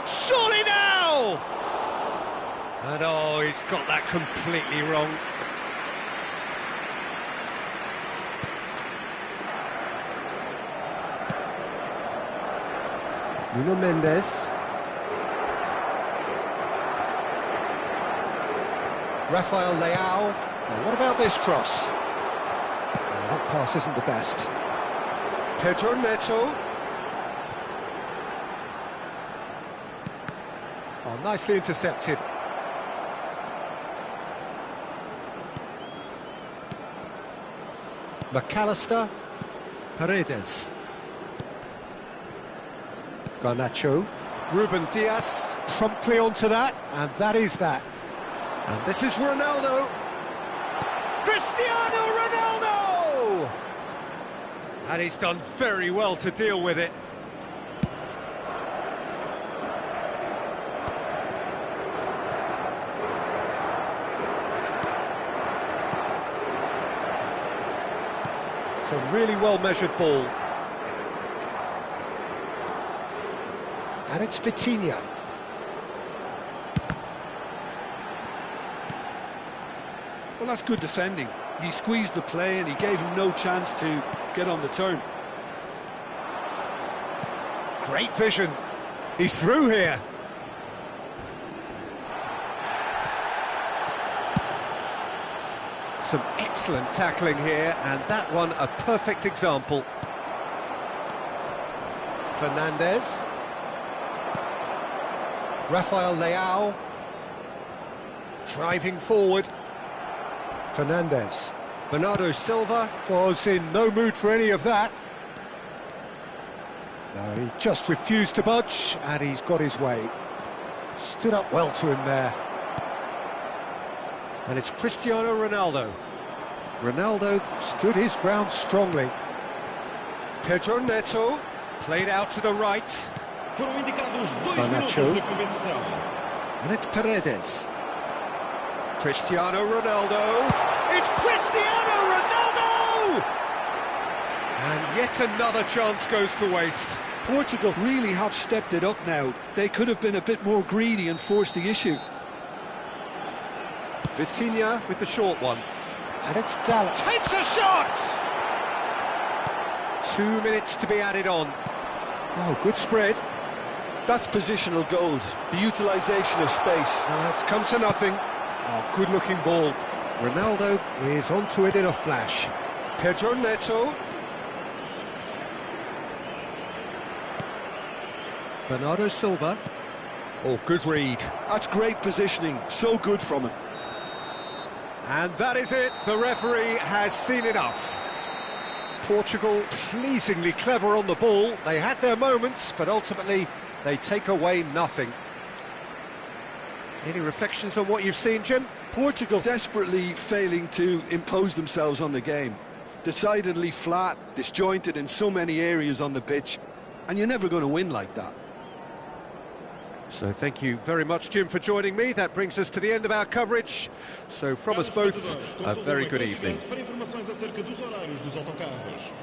Surely now! And oh, he's got that completely wrong. Nuno Mendes. Rafael Leao. Now, what about this cross? Well, that pass isn't the best. Pedro Neto. Oh, nicely intercepted. McAllister. Paredes. Garnacho. Ruben Dias promptly onto that, and that is that. And this is Ronaldo. Cristiano Ronaldo! And he's done very well to deal with it. It's a really well-measured ball. And it's Vitinha. Well, that's good defending. He squeezed the play and he gave him no chance to get on the turn. Great vision. He's through here. Some excellent tackling here, and that one a perfect example. Fernandes. Rafael Leao. Driving forward. Fernandes. Bernardo Silva was in no mood for any of that. No, he just refused to budge, and he's got his way. Stood up well to him there. And it's Cristiano Ronaldo. Ronaldo stood his ground strongly. Pedro Neto played out to the right. Garnacho. And it's Paredes. Cristiano Ronaldo. It's Cristiano Ronaldo! And yet another chance goes to waste. Portugal really have stepped it up now. They could have been a bit more greedy and forced the issue. Vitinha with the short one. And it's Dallas. Takes a shot! 2 minutes to be added on. Oh, good spread. That's positional gold, the utilisation of space. It's come to nothing. Oh, good-looking ball. Ronaldo is onto it in a flash. Pedro Neto. Bernardo Silva. Oh, good read. That's great positioning, so good from him. And that is it, the referee has seen enough. Portugal pleasingly clever on the ball. They had their moments, but ultimately they take away nothing. Any reflections on what you've seen, Jim? Portugal desperately failing to impose themselves on the game. Decidedly flat, disjointed in so many areas on the pitch, and you're never going to win like that. So thank you very much, Jim, for joining me. That brings us to the end of our coverage. So from us both, a very good evening. Para informações acerca dos horários dos autocarros.